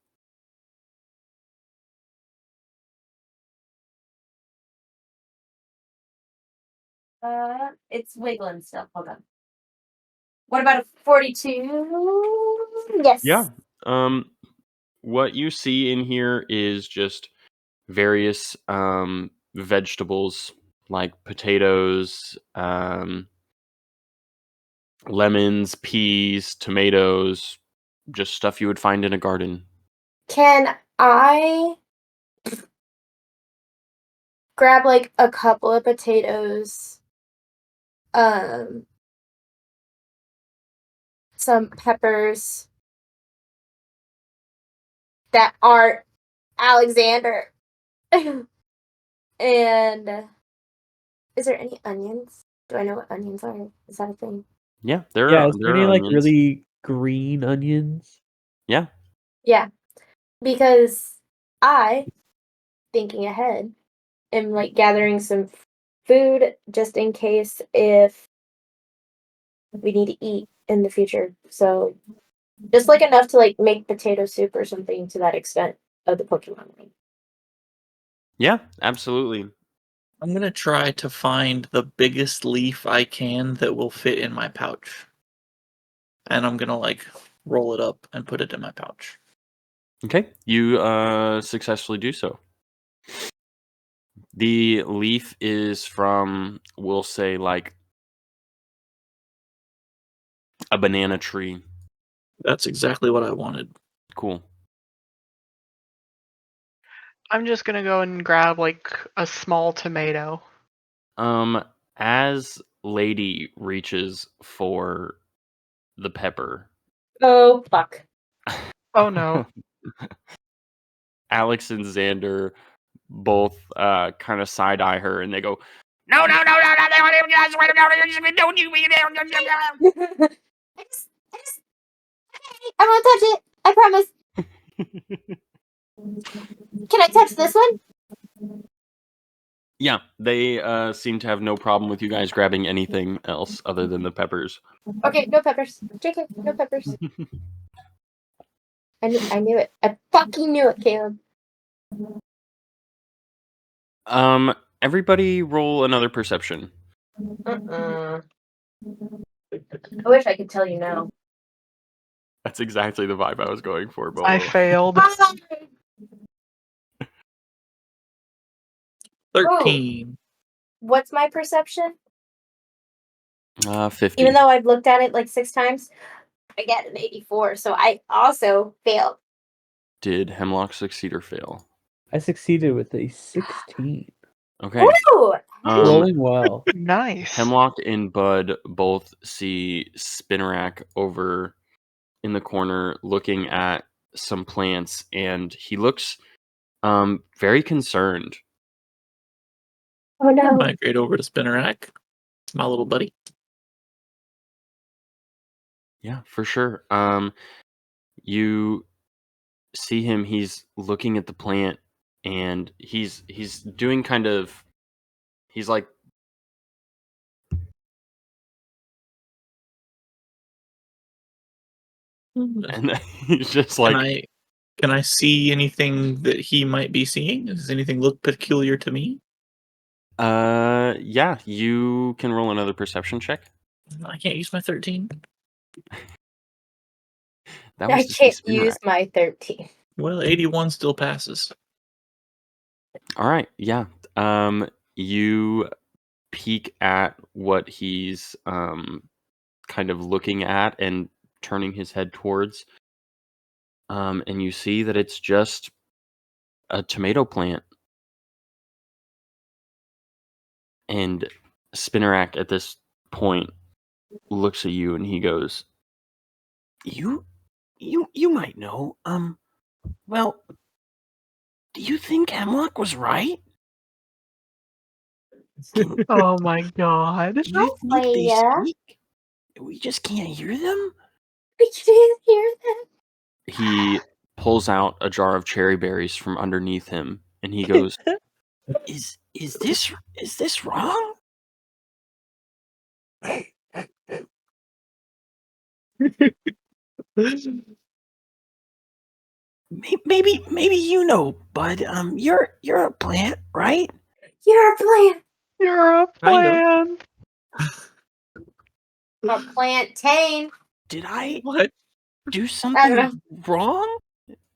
It's wiggling still. Hold on. What about a 42? Yes. Yeah. What you see in here is just various vegetables like potatoes, lemons, peas, tomatoes, just stuff you would find in a garden. Can I grab like a couple of potatoes, some peppers that aren't Alexander, and is there any onions? Do I know what onions are? Is that a thing? Yeah, there Yeah, are is there there any are like onions. really green onions? Yeah. Yeah, because I, thinking ahead, am like gathering some food just in case if we need to eat in the future. So just like enough to like make potato soup or something to that extent of the Pokemon line. Yeah, absolutely. I'm gonna try to find the biggest leaf I can that will fit in my pouch. And I'm gonna like roll it up and put it in my pouch. Okay, you successfully do so. The leaf is from, we'll say, like a banana tree. That's exactly what I wanted. Cool. I'm just gonna go and grab like a small tomato. As Lady reaches for the pepper, Oh fuck. Oh no. Alex and Xander both kind of side eye her, and they go, No, I swear to God, don't you be there. I won't touch it. I promise. Can I touch this one? Yeah, they seem to have no problem with you guys grabbing anything else other than the peppers. Okay, no peppers. JK, no peppers. I knew it. I fucking knew it, Caleb. Everybody roll another perception. I wish I could tell you no. That's exactly the vibe I was going for, Bolo. I failed. 13. What's my perception? 50. Even though I've looked at it like 6 times, I get an 84, so I also failed. Did Hemlock succeed or fail? I succeeded with a 16. Okay. Woo! Rolling well. Nice. Hemlock and Bud both see Spinnerack over in the corner looking at some plants, and he looks very concerned. Oh no. Migrate over to Spinnerack. It's my little buddy. Yeah, for sure. You see him, he's looking at the plant, and he's doing kind of, he's like, and he's just like, Can I see anything that he might be seeing? Does anything look peculiar to me? yeah, you can roll another perception check. I can't use my 13. That I was to see can't Spinnerack. use my 13. Well, 81 still passes. All right, yeah. You peek at what he's kind of looking at and turning his head towards, and you see that it's just a tomato plant. And Spinnerack at this point looks at you and he goes, "You might know. Well, do you think Hemlock was right? Oh my god. Do you think they Yeah. speak? We just can't hear them?" You didn't hear that? He pulls out a jar of cherry berries from underneath him, and he goes, "Is this wrong?" Maybe you know, Bud. You're a plant, right? You're a plant. You're a Kind plant. A plantain. Did I What? do I something don't wrong?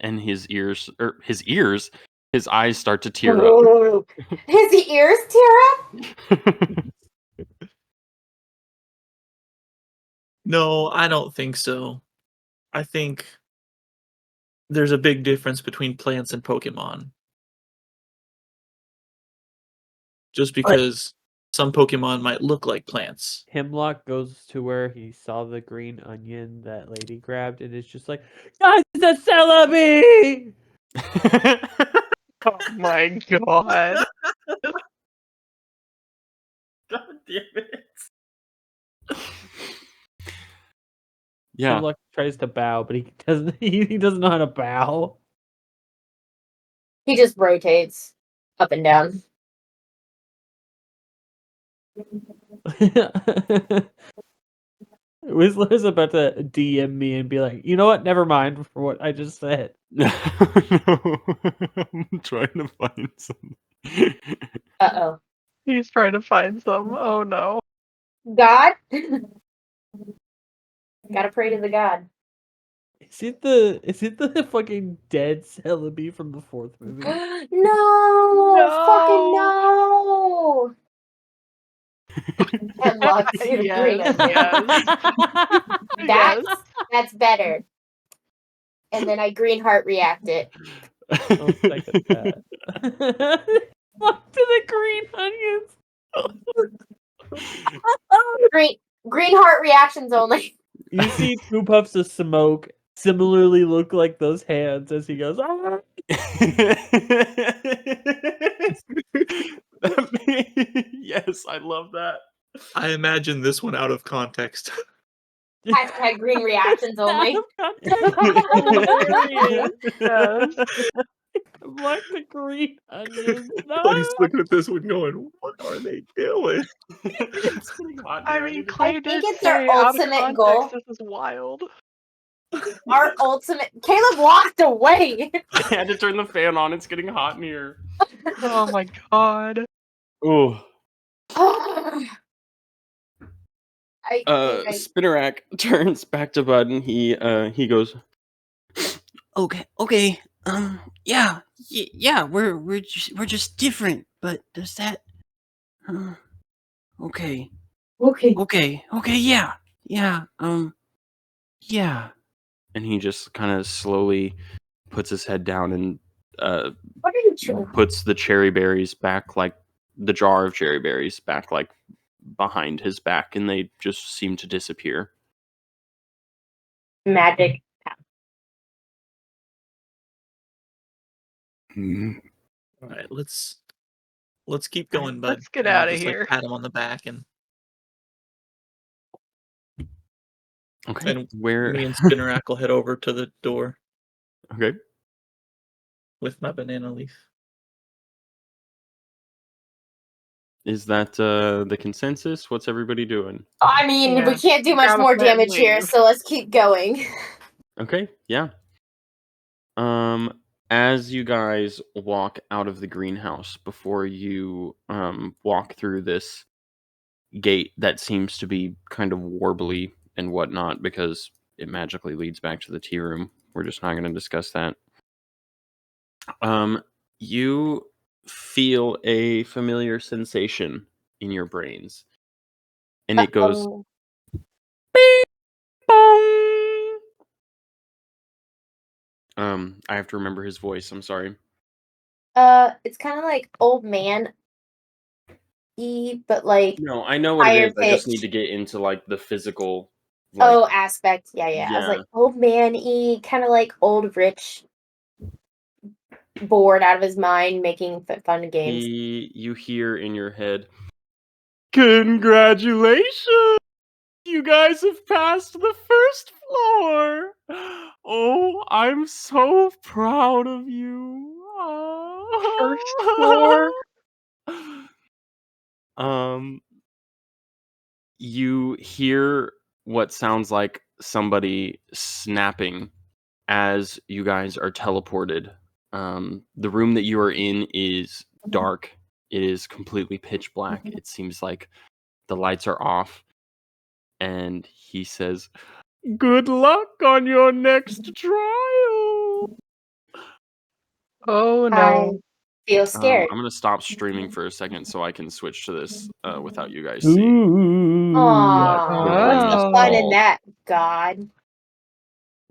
And his eyes start to tear up. His ears tear up? No, I don't think so. I think there's a big difference between plants and Pokemon. Just because some Pokemon might look like plants. Hemlock goes to where he saw the green onion that lady grabbed, and it's just like, guys, it's a Celebi! Oh my god. God damn it. Yeah. Hemlock tries to bow, but he doesn't. He doesn't know how to bow. He just rotates up and down. Whistler's about to DM me and be like, you know what? Never mind for what I just said. No, I'm trying to find something. Uh-oh. He's trying to find some. Oh no. God? Gotta pray to the god. Is it the fucking dead Celebi from the 4th movie? No! Fucking no! Hemlock's green Yes, onion. yes. That's better. And then I green heart react it. I'll second that. Fuck to the green onions. Green heart reactions only. You see 2 puffs of smoke similarly look like those hands as he goes, ah! Yes, I love that. I imagine this one out of context. Hashtag green reactions only. Yes. like the green onions. No. Clay's looking at this one going, what are they doing? It's getting hot I in here. mean, need to Clay think did it's our say out of ultimate context, goal. this is wild. Our ultimate. Caleb walked away. I had to turn the fan on. It's getting hot in here. Oh my god. Oh. I think Spinnerack turns back to Bud and he goes, Okay. Yeah. We're just different. But does that? Okay. okay. Yeah. Yeah. Yeah. and he just kind of slowly puts his head down and What are you doing? puts the cherry berries back, like the jar of cherry berries back, like behind his back, and they just seem to disappear. Magic. All right, let's keep going, bud. Let's get And I'll outta just, like, here. pat him on the back, and Okay, And where? me and Spinnerack will head over to the door Okay, with my banana leaf. is that the consensus? What's everybody doing? I mean, we Yeah. can't do much Grab a more plant and damage here, leave. so let's keep going. Okay, yeah. As you guys walk out of the greenhouse, before you walk through this gate that seems to be kind of warbly and whatnot because it magically leads back to the tea room. We're just not going to discuss that. You feel a familiar sensation in your brains, and it goes Uh-oh. I have to remember his voice. I'm sorry. It's kind of like old man but like No, I know what it higher is. I just need pitch. to get into like the physical. Like, Aspect. Yeah. I was Yeah. like old man kind of like old rich, bored out of his mind, making fun games. you hear in your head, "Congratulations! You guys have passed the first floor. Oh, I'm so proud of you." First floor? You hear what sounds like somebody snapping as you guys are teleported. The room that you are in is dark. It is completely pitch black. It seems like the lights are off. And he says, "Good luck on your next trial." Oh I no. feel scared. I'm going to stop streaming for a second so I can switch to this without you guys seeing. Ooh. Aww, what's the Oh. fun in that, God?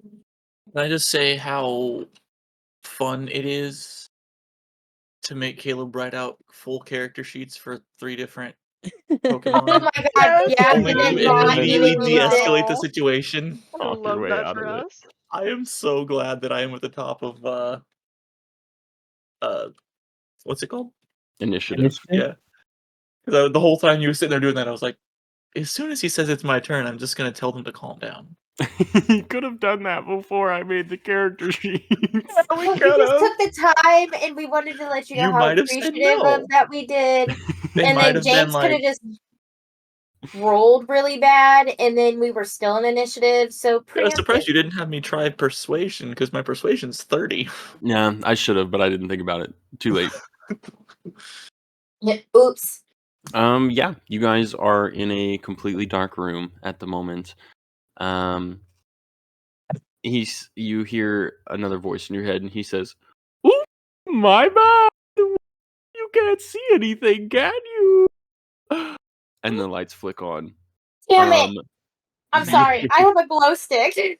Can I just say how fun it is to make Caleb write out full character sheets for 3 different Pokemon? Oh my God! Yes. Yeah, Only and then to not immediately even use it. de-escalate the situation. I Talk your love way that out for of it. us. I am so glad that I am at the top of what's it called? Initiative. Yeah. Because the whole time you were sitting there doing that, I was like, as soon as he says it's my turn, I'm just gonna tell them to calm down. He could have done that before I made the character sheets. We We could just have. took the time, and we wanted to let you know You how might have said appreciative no. of that we did. They And might then have been James could have like, just rolled really bad, and then we were still in initiative. So I was surprised preemptive. you didn't have me try persuasion because my persuasion's 30. Yeah, I should have, but I didn't think about it. Too late. Yeah, oops. Yeah, you guys are in a completely dark room at the moment. You hear another voice in your head, and he says, "Ooh, my bad. You can't see anything, can you?" And the lights flick on. Damn it! I'm you- sorry. I have a glow stick.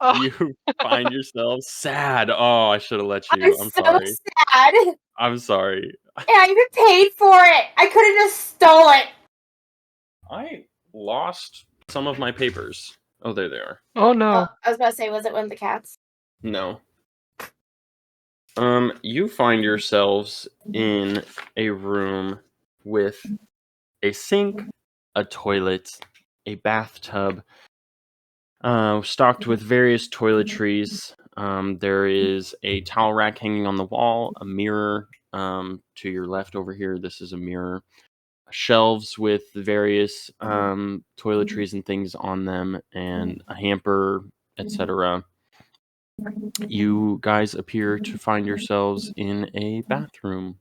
Oh, You find yourself sad. Oh, I should have let you. I'm I'm so sorry. sad. I'm sorry. And I even paid for it. I could have just stole it. I lost some of my papers. Oh, there they are. oh no. I was about to say, was it one of the cats? No. You find yourselves in a room with a sink, a toilet, a bathtub, stocked with various toiletries. There is a towel rack hanging on the wall, a mirror to your left over here. This is a mirror. Shelves with various toiletries and things on them, and a hamper, etc. You guys appear to find yourselves in a bathroom.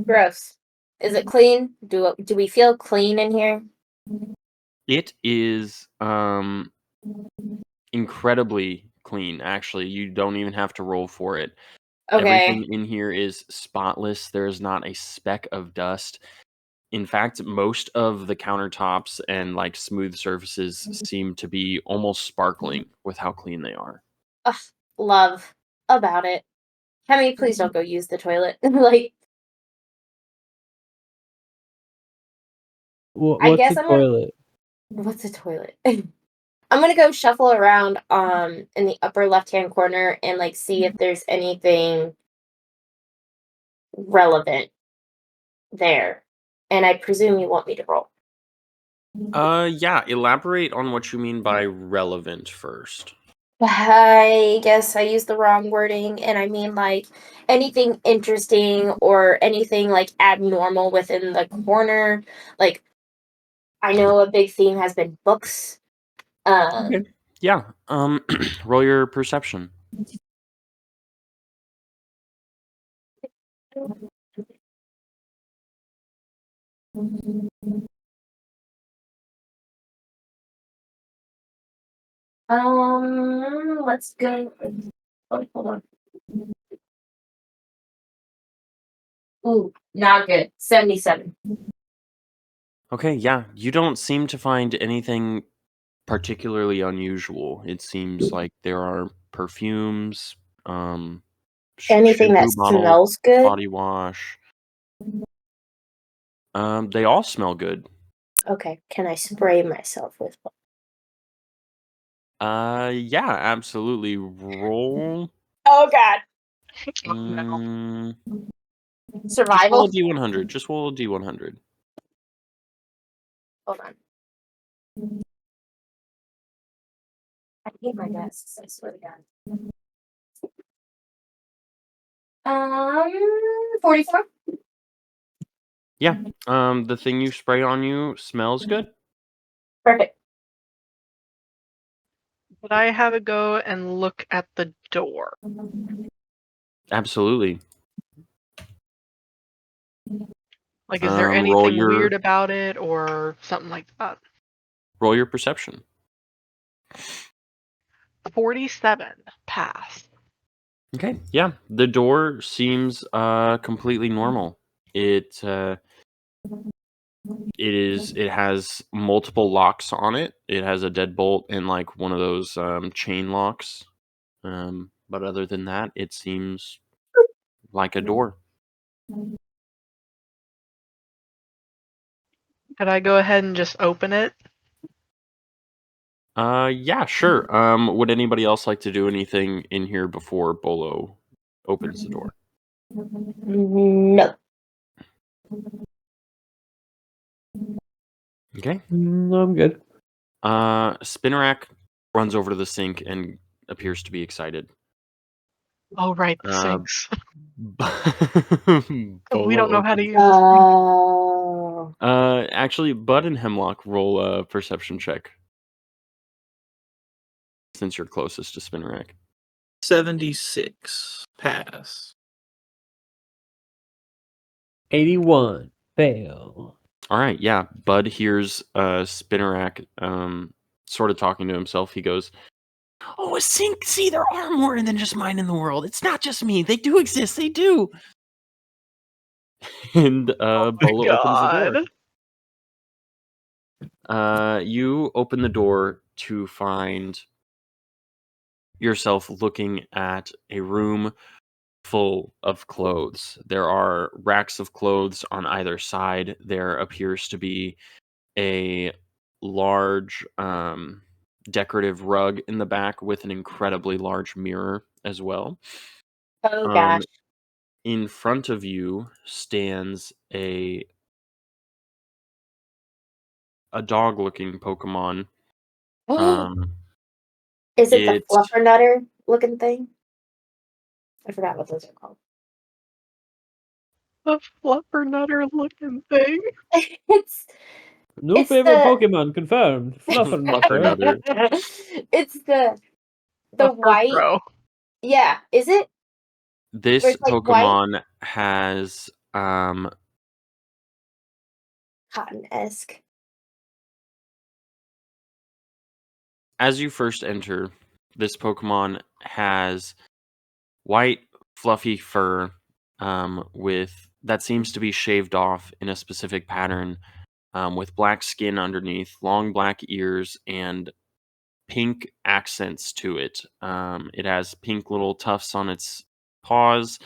Gross. Is it clean? Do we feel clean in here? It is incredibly clean, actually. You don't even have to roll for it. Okay. Everything in here is spotless. There is not a speck of dust. In fact, most of the countertops and like smooth surfaces seem to be almost sparkling with how clean they are. Ugh, love about it. Kemi, please don't go use the toilet. Like, I What's guess a I'm gonna. toilet? What's a toilet? I'm gonna go shuffle around in the upper left hand corner and like see if there's anything relevant there. And I presume you want me to roll. Yeah, elaborate on what you mean by relevant first. I guess I used the wrong wording, and I mean like anything interesting or anything like abnormal within the corner. Like, I know a big theme has been books. Okay. Yeah. Roll your perception. Let's go. Oh, hold on. Ooh, not good. 77. Okay, yeah. You don't seem to find anything particularly unusual. It seems like there are perfumes, Anything that shampoo bottles, smells good? body wash. They all smell good. Okay, can I spray myself with one? Yeah, absolutely. Roll. Oh god. Mm, Roll a Survival? D100. Just roll a D100. Hold on. I hate my desks, I swear to God. 44? Yeah. The thing you spray on you smells good. Perfect. Would I have a go and look at the door? Absolutely. Like, is there Roll anything your weird about it or something like that? roll your perception. 47. Pass. Okay. Yeah. The door seems completely normal. It has multiple locks on it. It has a deadbolt and like one of those chain locks. But other than that, it seems like a door. Could I go ahead and just open it? Yeah, sure. Would anybody else like to do anything in here before Bolo opens the door? No. Okay. I'm good. Spinnerack runs over to the sink and appears to be excited. Oh, right, the Uh, sinks. Bolo We don't know how to opens- use the sink. Oh. Actually, Bud and Hemlock roll a perception check. Since you're closest to Spinnerack. 76. Pass. 81. Fail. All right, yeah. Bud hears Spinnerack sort of talking to himself. He goes, "Oh, a sink! See, there are more than just mine in the world. It's not just me. They do exist. They do." And Bolo opens the door. You open the door to find yourself looking at a room full of clothes. There are racks of clothes on either side. There appears to be a large decorative rug in the back with an incredibly large mirror as well. Oh gosh. In front of you stands a dog-looking Pokemon Is it the it's- fluffernutter looking thing? I forgot what those are called. The fluffernutter looking thing. It's New It's favorite the- Pokemon confirmed. Fluffernutter. it's the Fluffer white. Bro. Yeah, is it? This Where it's like white? Pokemon has Cotton-esque. as you first enter, this Pokemon has white, fluffy fur with that seems to be shaved off in a specific pattern, with black skin underneath, long black ears, and pink accents to it. It has pink little tufts on its paws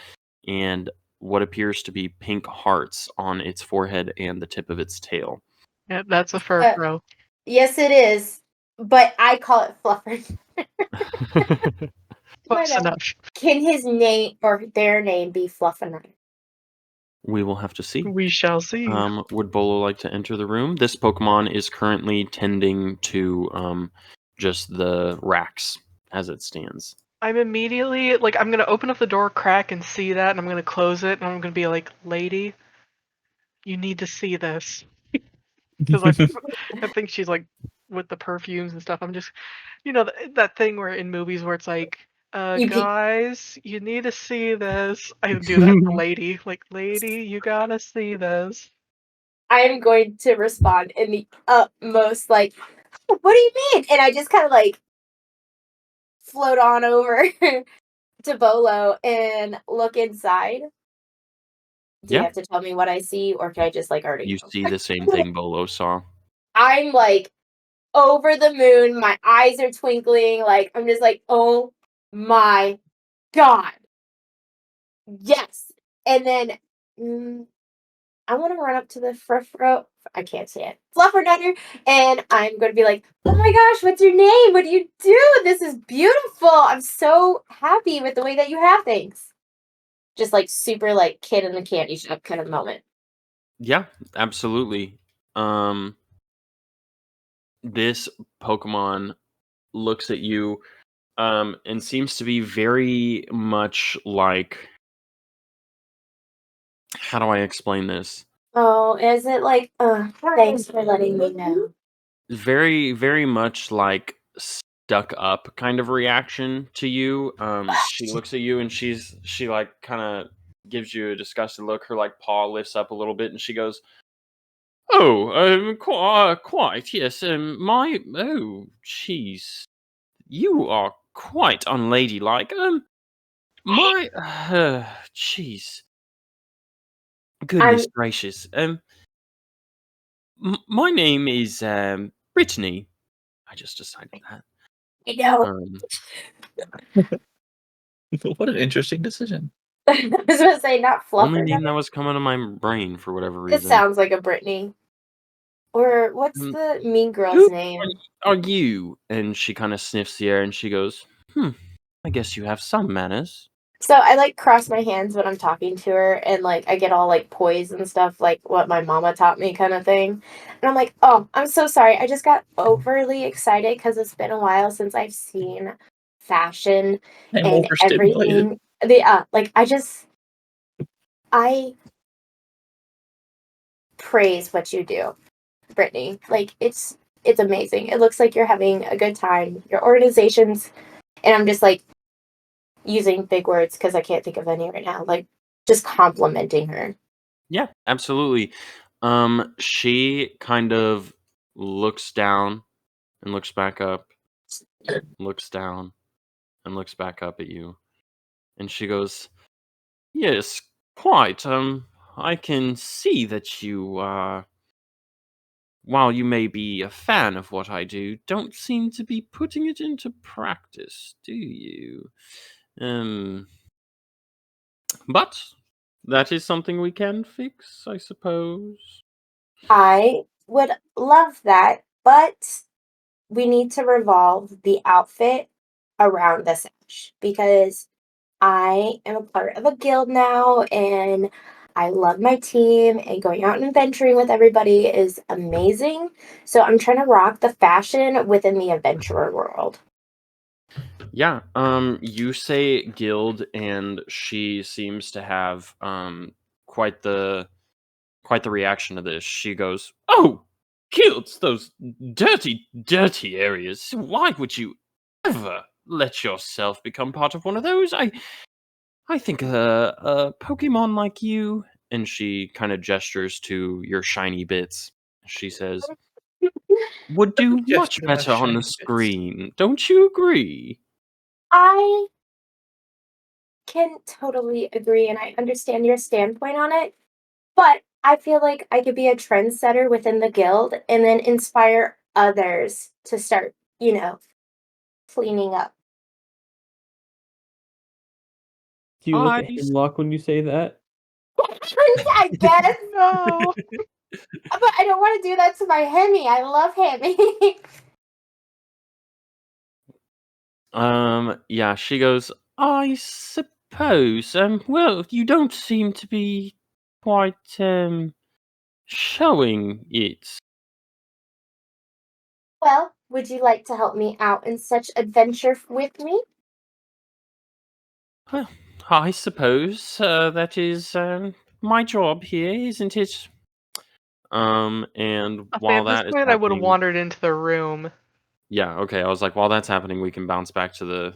and what appears to be pink hearts on its forehead and the tip of its tail. Yeah, that's a fur bro. Yes, it is. But I call it Fluffer. Close But, enough. Can his name or their name be Fluffernutter? We will have to see. We shall see. Would Bolo like to enter the room? This Pokemon is currently tending to just the racks as it stands. I'm immediately like I'm gonna open up the door crack and see that, and I'm gonna close it, and I'm gonna be like, "Lady, you need to see this," because I think she's like with the perfumes and stuff. I'm just, that thing where in movies where it's like, You keep- guys, you need to see this. I do that to Lady, like, Lady, you gotta see this. I am going to respond in the utmost, like, what do you mean? And I just kind of like float on over to Bolo and look inside. Do you Yeah. have to tell me what I see, or can I just like already You know? see the same thing Bolo saw. I'm like over the moon. My eyes are twinkling. Like, I'm just like, oh my God. Yes. And then I want to run up to the I can't say it. Fluffernutter. And I'm going to be like, oh my gosh, what's your name? What do you do? This is beautiful. I'm so happy with the way that you have things. Just like super like kid in the candy shop kind of moment. Yeah, absolutely. This Pokemon looks at you and seems to be very much like, how do I explain this? Oh, is it like, thanks for letting me know. Very, very much like stuck up kind of reaction to you. She looks at you and she like kind of gives you a disgusted look. Her like paw lifts up a little bit and she goes, "Oh, quite, yes. Jeez, you are quite unladylike. Jeez, goodness gracious. My name is Brittany. I just decided that. You know, What an interesting decision. I was going to say not Only name Fluffernutter. that was coming to my brain for whatever It reason. sounds like a Brittany. Or what's Um, the mean girl's who name? Are you? And she kind of sniffs the air and she goes, I guess you have some manners. So I like cross my hands when I'm talking to her and like I get all like poised and stuff like what my mama taught me kind of thing. And I'm like, oh, I'm so sorry. I just got overly excited because it's been a while since I've seen fashion I'm and overstimulated. everything. I praise what you do, Brittany. Like it's amazing. It looks like you're having a good time. Your organizations, and I'm just like using big words because I can't think of any right now. Like just complimenting her. Yeah, absolutely. She kind of looks down and looks back up, looks down and looks back up at you. And she goes, "Yes, quite. I can see that you, while you may be a fan of what I do, don't seem to be putting it into practice, do you? But that is something we can fix, I suppose." I would love that, but we need to revolve the outfit around the sash because I am a part of a guild now and I love my team, and going out and adventuring with everybody is amazing. So I'm trying to rock the fashion within the adventurer world. Yeah. You say guild, and she seems to have quite the reaction to this. She goes, "Oh, guilds, those dirty, dirty areas. Why would you ever let yourself become part of one of those? I think a Pokemon like you," and she kind of gestures to your shiny bits. She says, "would do much Gesture my better on shiny the bits. screen. Don't you agree?" I can totally agree, and I understand your standpoint on it, but I feel like I could be a trendsetter within the guild and then inspire others to start, cleaning up. Do you look at I Hemlock when you say that? I guess, No. but I don't want to do that to my Hemi. I love Hemi. Yeah, she goes, "I suppose, well, you don't seem to be quite, showing it." Well, would you like to help me out in such adventure with me? Well, I suppose, that is, my job here, isn't it? And Okay, while at this that is point, I would have happening, wandered into the room. yeah, okay, I was like, while that's happening, we can bounce back to the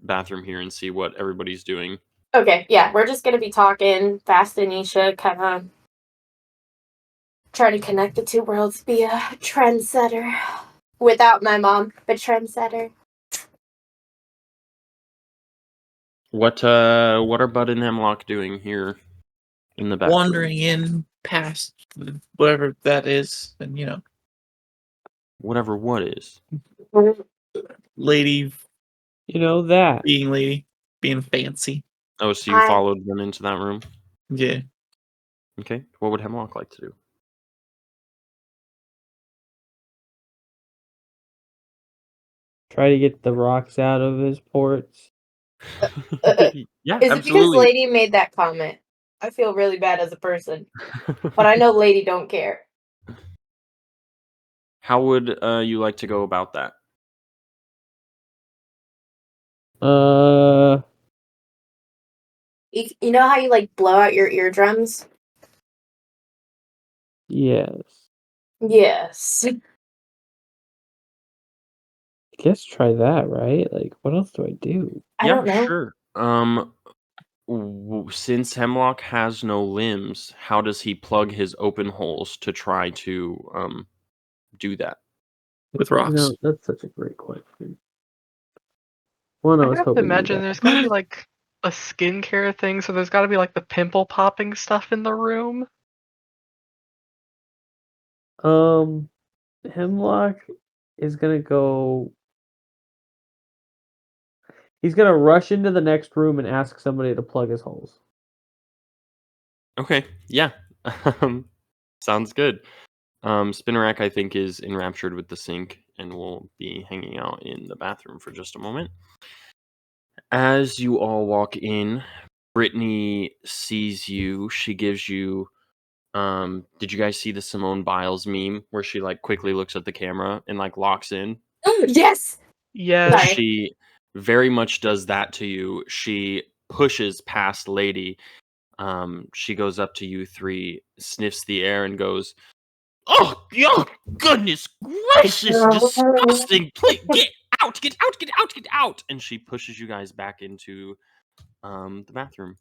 bathroom here and see what everybody's doing. Okay, yeah, we're just gonna be talking fast, Anisha, kind of trying to connect the two worlds, be a trendsetter. Without my mom, but trendsetter. What are Bud and Hemlock doing here in the bathroom? Wandering in past whatever that is, and Whatever what is. lady You know that. being fancy. Oh, so you I- followed them into that room? Yeah. Okay. What would Hemlock like to do? Try to get the rocks out of his ports. Yeah, Is it because absolutely. Lady made that comment? I feel really bad as a person, but I know Lady don't care. How would you like to go about that? You know how you like blow out your eardrums? Yes. Yes. I guess try that, right? Like, what else do I do? I Yeah, don't know. sure. Since Hemlock has no limbs, how does he plug his open holes to try to do that? With rocks. You know, that's such a great question. One, I I was have to hoping you'd imagine ask. there's got to be like a skincare thing, so there's got to be like the pimple popping stuff in the room. Hemlock is gonna go. He's gonna rush into the next room and ask somebody to plug his holes. Okay, yeah. Sounds good. Spinnerack, I think, is enraptured with the sink and will be hanging out in the bathroom for just a moment. As you all walk in, Brittany sees you. She gives you. Did you guys see the Simone Biles meme where she like quickly looks at the camera and like locks in? Yes. Yes. Sorry. She very much does that to you. She pushes past Lady. She goes up to you three, sniffs the air, and goes, "Oh, goodness gracious, disgusting! Please get out, get out, get out, get out!" And she pushes you guys back into the bathroom.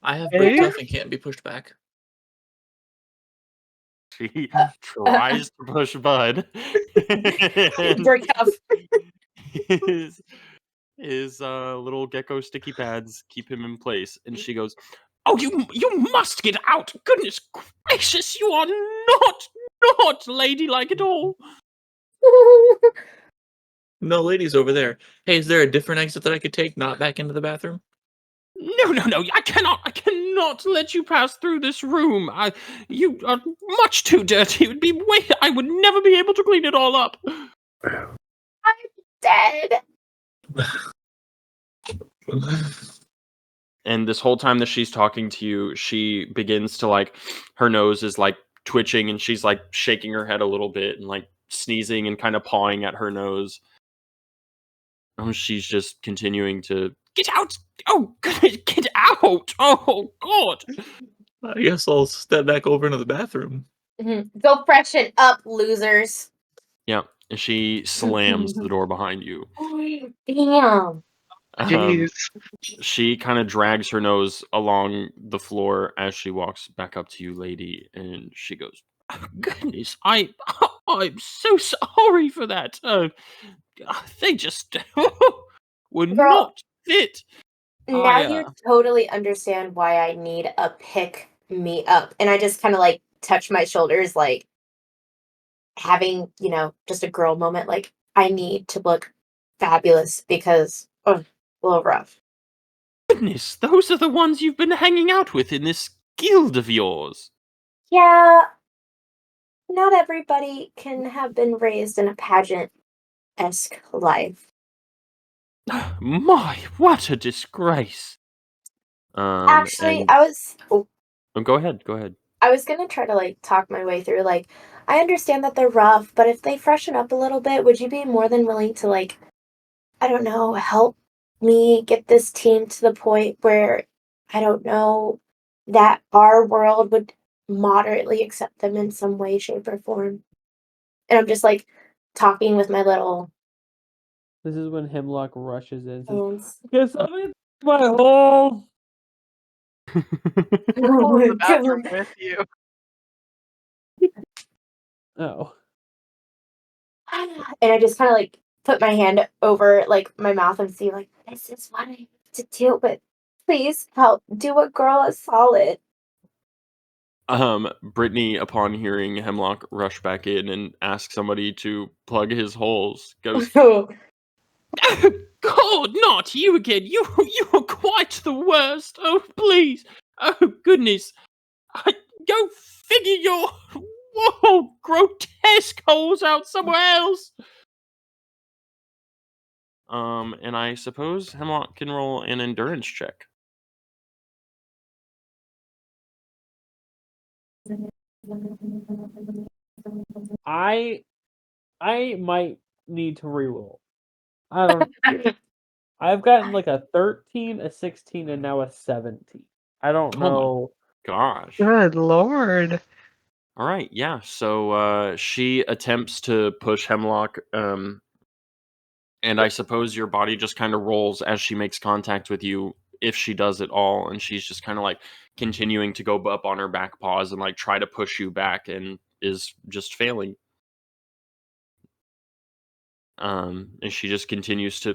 I have Hey? break tough and can't be pushed back. She tries to push Bud. And Break up. his little gecko sticky pads keep him in place, and she goes, "Oh, you must get out! Goodness gracious, you are not ladylike at all." No, ladies over there. Hey, is there a different exit that I could take, not back into the bathroom? No, I cannot let you pass through this room. You are much too dirty. It would be I would never be able to clean it all up. Dead. And this whole time that she's talking to you, she begins to like, her nose is like twitching and she's like shaking her head a little bit and like sneezing and kind of pawing at her nose. She's just continuing to get out. Oh, goodness, get out. Oh, God. I guess I'll step back over into the bathroom. Go freshen up, losers. Yeah. And she slams the door behind you. Damn. Jeez. She kind of drags her nose along the floor as she walks back up to you, lady, and she goes, "Oh, goodness, I'm so sorry for that. They just were Girl, not fit." now you totally understand why I need a pick me up. And I just kind of like touch my shoulders, like having, just a girl moment. Like, I need to look fabulous because, a little rough. Goodness, those are the ones you've been hanging out with in this guild of yours. Yeah, not everybody can have been raised in a pageant-esque life. My, what a disgrace. Actually, and- I was Oh, go ahead. I was gonna try to like talk my way through, like, I understand that they're rough, but if they freshen up a little bit, would you be more than willing to, like, I don't know, help me get this team to the point where, I don't know, that our world would moderately accept them in some way, shape, or form? And I'm just like talking with my little This is when Hemlock rushes in. Says, phones. "Guess I'm in my hole." Go in the bathroom with you. Oh. And I just kind of like put my hand over like my mouth and see like, this is what I need to do, but please help do a girl a solid. Brittany, upon hearing Hemlock rush back in and ask somebody to plug his holes, goes, "Oh, God, not you again! You are quite the worst! Oh, please! Oh, goodness! Go figure your grotesque holes out somewhere else!" And I suppose Hemlock can roll an endurance check. I might need to reroll. I don't. I've gotten like a 13, a 16, and now a 17. I don't Oh my know. gosh. Good lord. All right, yeah. So she attempts to push Hemlock, and I suppose your body just kind of rolls as she makes contact with you, if she does at all, and she's just kind of like continuing to go up on her back paws and like try to push you back, and is just failing. And she just continues to.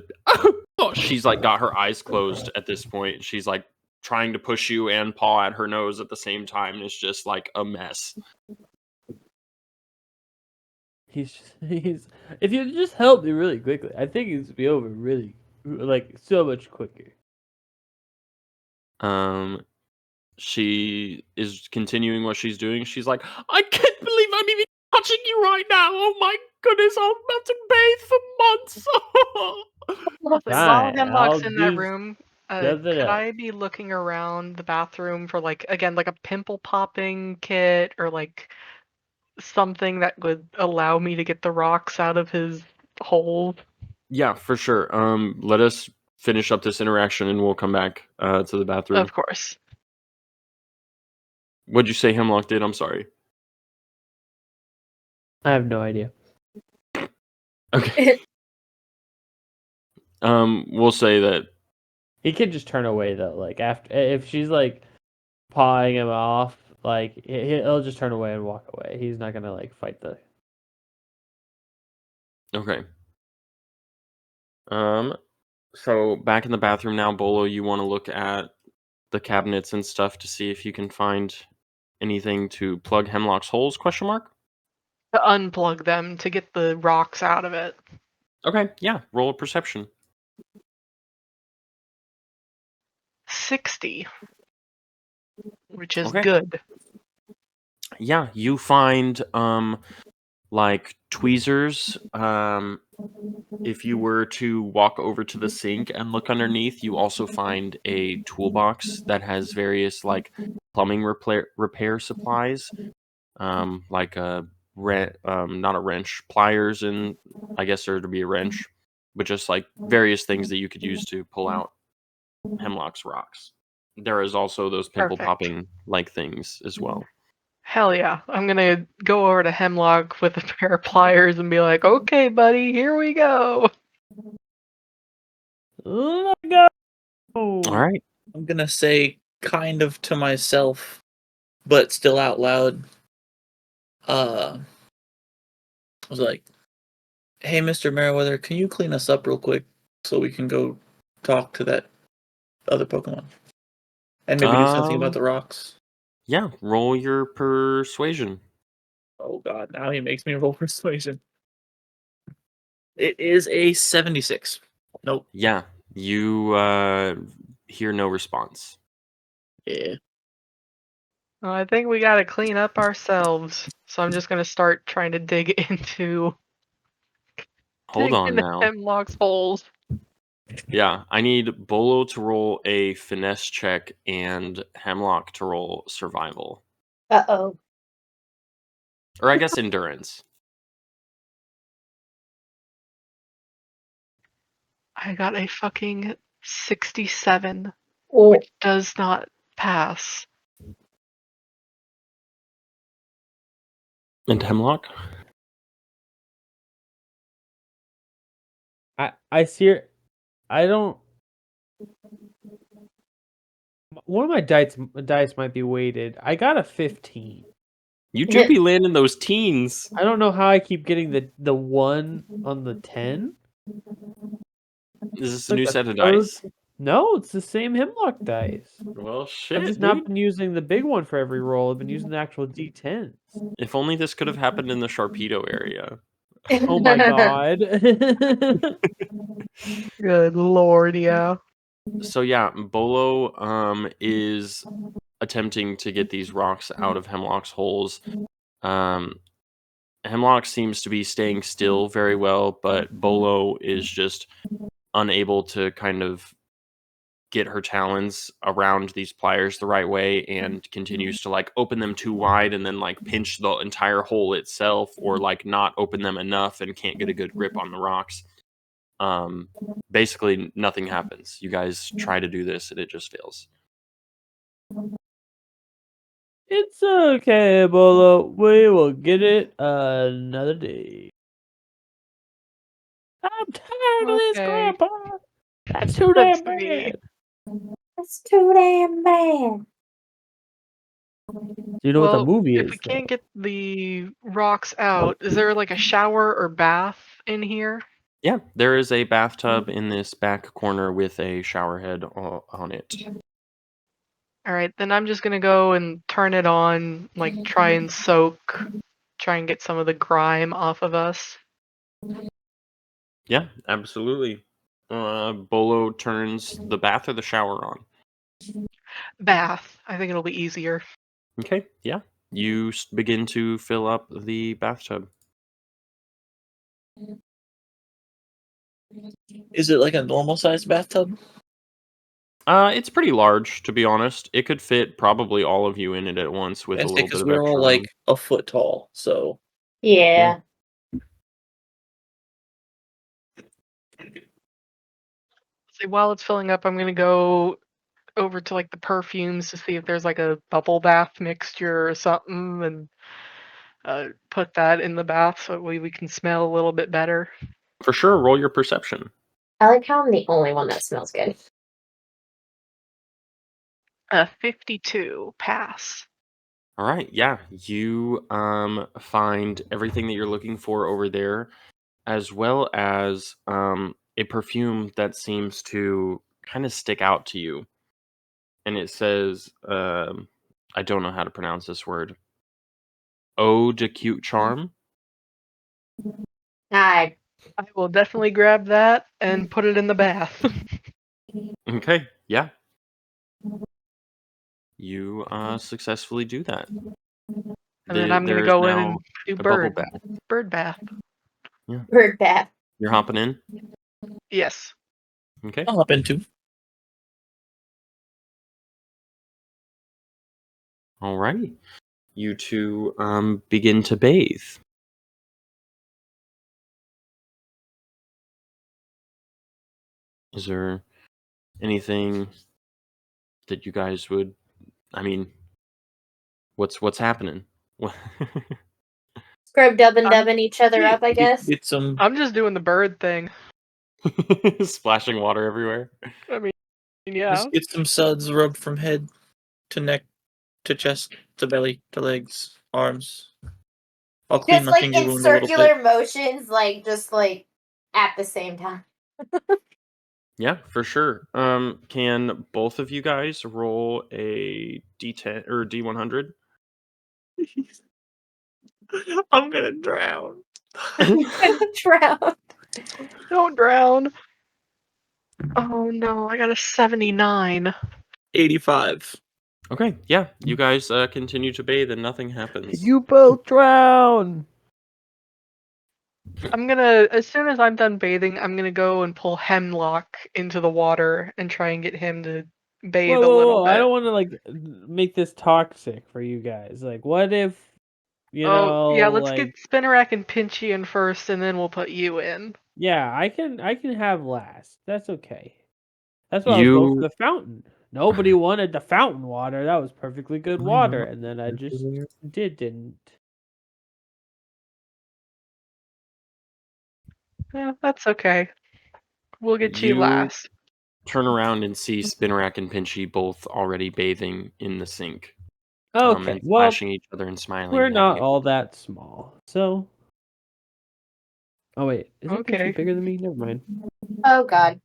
Oh, she's like got her eyes closed at this point. She's like trying to push you and paw at her nose at the same time. And it's just like a mess. He's if you just help me really quickly, I think it's be over really like so much quicker. She is continuing what she's doing. She's like, "I can't believe I'm even touching you right now. Oh my goodness, I'll have to bathe for months." While Fine, Hemlock's I'll in that just room, shut it could up. I be looking around the bathroom for like a pimple popping kit or like something that would allow me to get the rocks out of his hole? Yeah, for sure. Let us finish up this interaction and we'll come back to the bathroom. Of course. What'd you say Hemlock did? I'm sorry. I have no idea. Okay. We'll say that. He can just turn away though. Like after if she's like pawing him off, like he'll just turn away and walk away. He's not gonna like fight the. Okay. So back in the bathroom now, Bolo, you want to look at the cabinets and stuff to see if you can find anything to plug Hemlock's holes, question mark? To unplug them to get the rocks out of it. Okay, yeah, roll a perception. 60. Which is Okay. good. Yeah, you find like tweezers. If you were to walk over to the sink and look underneath, you also find a toolbox that has various like plumbing repair supplies, like a not a wrench, pliers, and I guess there to be a wrench, but just like various things that you could use to pull out Hemlock's rocks. There is also those pimple Perfect. popping like things as well. Hell yeah. I'm gonna go over to Hemlock with a pair of pliers and be like, okay, buddy, here we go. Let's go. All right. I'm gonna say kind of to myself, but still out loud. I was like, "Hey, Mr. Meriwether, can you clean us up real quick so we can go talk to that other Pokemon and maybe do something about the rocks?" Yeah, roll your persuasion. Oh God! Now he makes me roll persuasion. It is a 76. Nope. Yeah, you hear no response. Yeah. I think we gotta clean up ourselves. So I'm just gonna start trying to dig into Hold on now. Hemlock's holes. Yeah, I need Bolo to roll a finesse check and Hemlock to roll survival. Uh-oh. Or I guess endurance. I got a fucking 67, Oh, which does not pass. And Hemlock? I see. I don't. One of my dice might be weighted. I got a 15. You do be landing those teens. I don't know how I keep getting the 1 on the 10. Is this a Like new a set of third- dice? No, it's the same Hemlock dice. Well, shit, I've just dude. not been using the big one for every roll. I've been using the actual D10s. If only this could have happened in the Sharpedo area. Oh my god. Good lord, yeah. So yeah, Bolo is attempting to get these rocks out of Hemlock's holes. Hemlock seems to be staying still very well, but Bolo is just unable to kind of get her talons around these pliers the right way and continues to like open them too wide and then like pinch the entire hole itself, or like not open them enough and can't get a good grip on the rocks. Basically nothing happens. You guys try to do this and it just fails. It's okay, Bolo. We will get it another day. I'm tired of this, Okay. Grandpa. That's too Let's damn see. bad. that's too damn bad. Do you know what the movie if is? we can't get the rocks out, is there like a shower or bath in here? Yeah, there is a bathtub in this back corner with a shower head on it. All right, then I'm just gonna go and turn it on, like try and try and get some of the grime off of us. Yeah, absolutely. Bolo turns the bath or the shower on. Bath. I think it'll be easier. Okay, yeah. You begin to fill up the bathtub. Is it like a normal sized bathtub? It's pretty large, to be honest. It could fit probably all of you in it at once with a little bit Because of we're extra all room. like a foot tall, so Yeah. So while it's filling up, I'm gonna go over to like the perfumes to see if there's like a bubble bath mixture or something, and put that in the bath so we can smell a little bit better. For sure, roll your perception. I like how I'm the only one that smells good. 52 pass. All right, yeah. You find everything that you're looking for over there, as well as a perfume that seems to kind of stick out to you. And it says, I don't know how to pronounce this word. Eau de Cute Charm. I I will definitely grab that and put it in the bath. Okay, yeah. You successfully do that. And then I'm gonna there's go in now and do a bubble bath. bird bath. Bird bath. You're hopping in. Yes. Okay. I'll hop into. Alrighty. You two begin to bathe. Is there anything that you guys would? I mean, what's happening? What- Scrub dubbing each other up, I guess. Get some. I'm just doing the bird thing. Splashing water everywhere. I mean, yeah. Just get some suds rubbed from head to neck to chest to belly to legs, arms. I'll clean Just my like finger in wound a little bit. circular motions, like just like at the same time. Yeah, for sure. Can both of you guys roll a D10 or D100? I'm gonna drown. Drown. Don't drown. Oh no, I got a 79. 85. Okay, yeah. You guys continue to bathe and nothing happens. You both drown. I'm gonna, as soon as I'm done bathing, I'm gonna go and pull Hemlock into the water and try and get him to bathe Whoa, a little bit. I don't want to like make this toxic for you guys. Like, what if you Oh, know? yeah, let's like, get Spinnerack and Pinchy in first, and then we'll put you in. yeah, I can have last. That's okay. That's why I was going for You the fountain. Nobody wanted the fountain water. That was perfectly good water, and then I just didn't. Yeah, that's okay. We'll get you You- last. turn around and see Spinnerack and Pinchy both already bathing in the sink. Okay, And well, splashing each other and smiling. we're and not having a all good time. that small, so. Oh wait, isn't Okay. Pinchy bigger than me? Never mind. Oh god.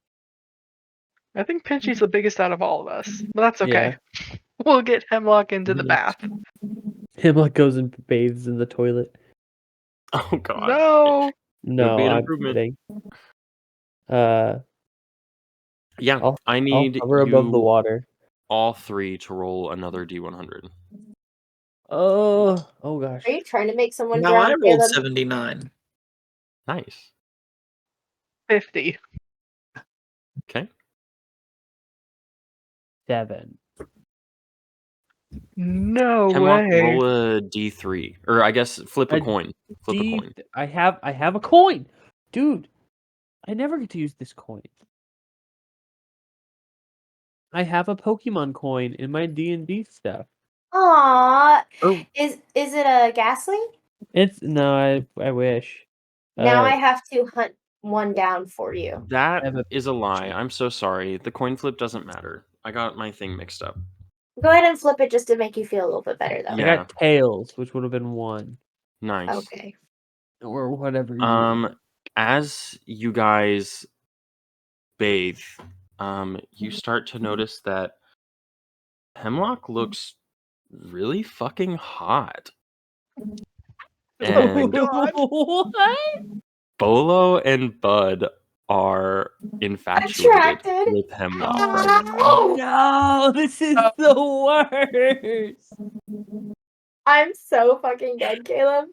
I think Pinchy's the biggest out of all of us, but that's okay. Yeah. We'll get Hemlock into the bath. Hemlock goes and bathes in the toilet. Oh god. No! No, be an I'm improvement. kidding. Yeah, I'll need hover above the you water. all three to roll another D100. Oh gosh. Are you trying to make someone Now I drown, rolled Caleb? 79. Nice. 50. Okay. 7. No Hemlock, way. roll a D3. Or I guess flip a A coin. Flip a coin. I have a coin, dude. I never get to use this coin. I have a Pokemon coin in my D&D stuff. Aww. Oh. Is it a Ghastly? It's no, I wish. Now I have to hunt one down for you. That I have a- is a lie. I'm so sorry. The coin flip doesn't matter. I got my thing mixed up. Go ahead and flip it just to make you feel a little bit better, though. I Yeah. got Tails, which would have been 1 Nice. Okay. or whatever. You As you guys bathe, you start to notice that Hemlock looks really fucking hot. And God. What? Bolo and Bud are infatuated Attracted? with Hemlock. Oh, No, this is the worst. I'm so fucking dead, Caleb.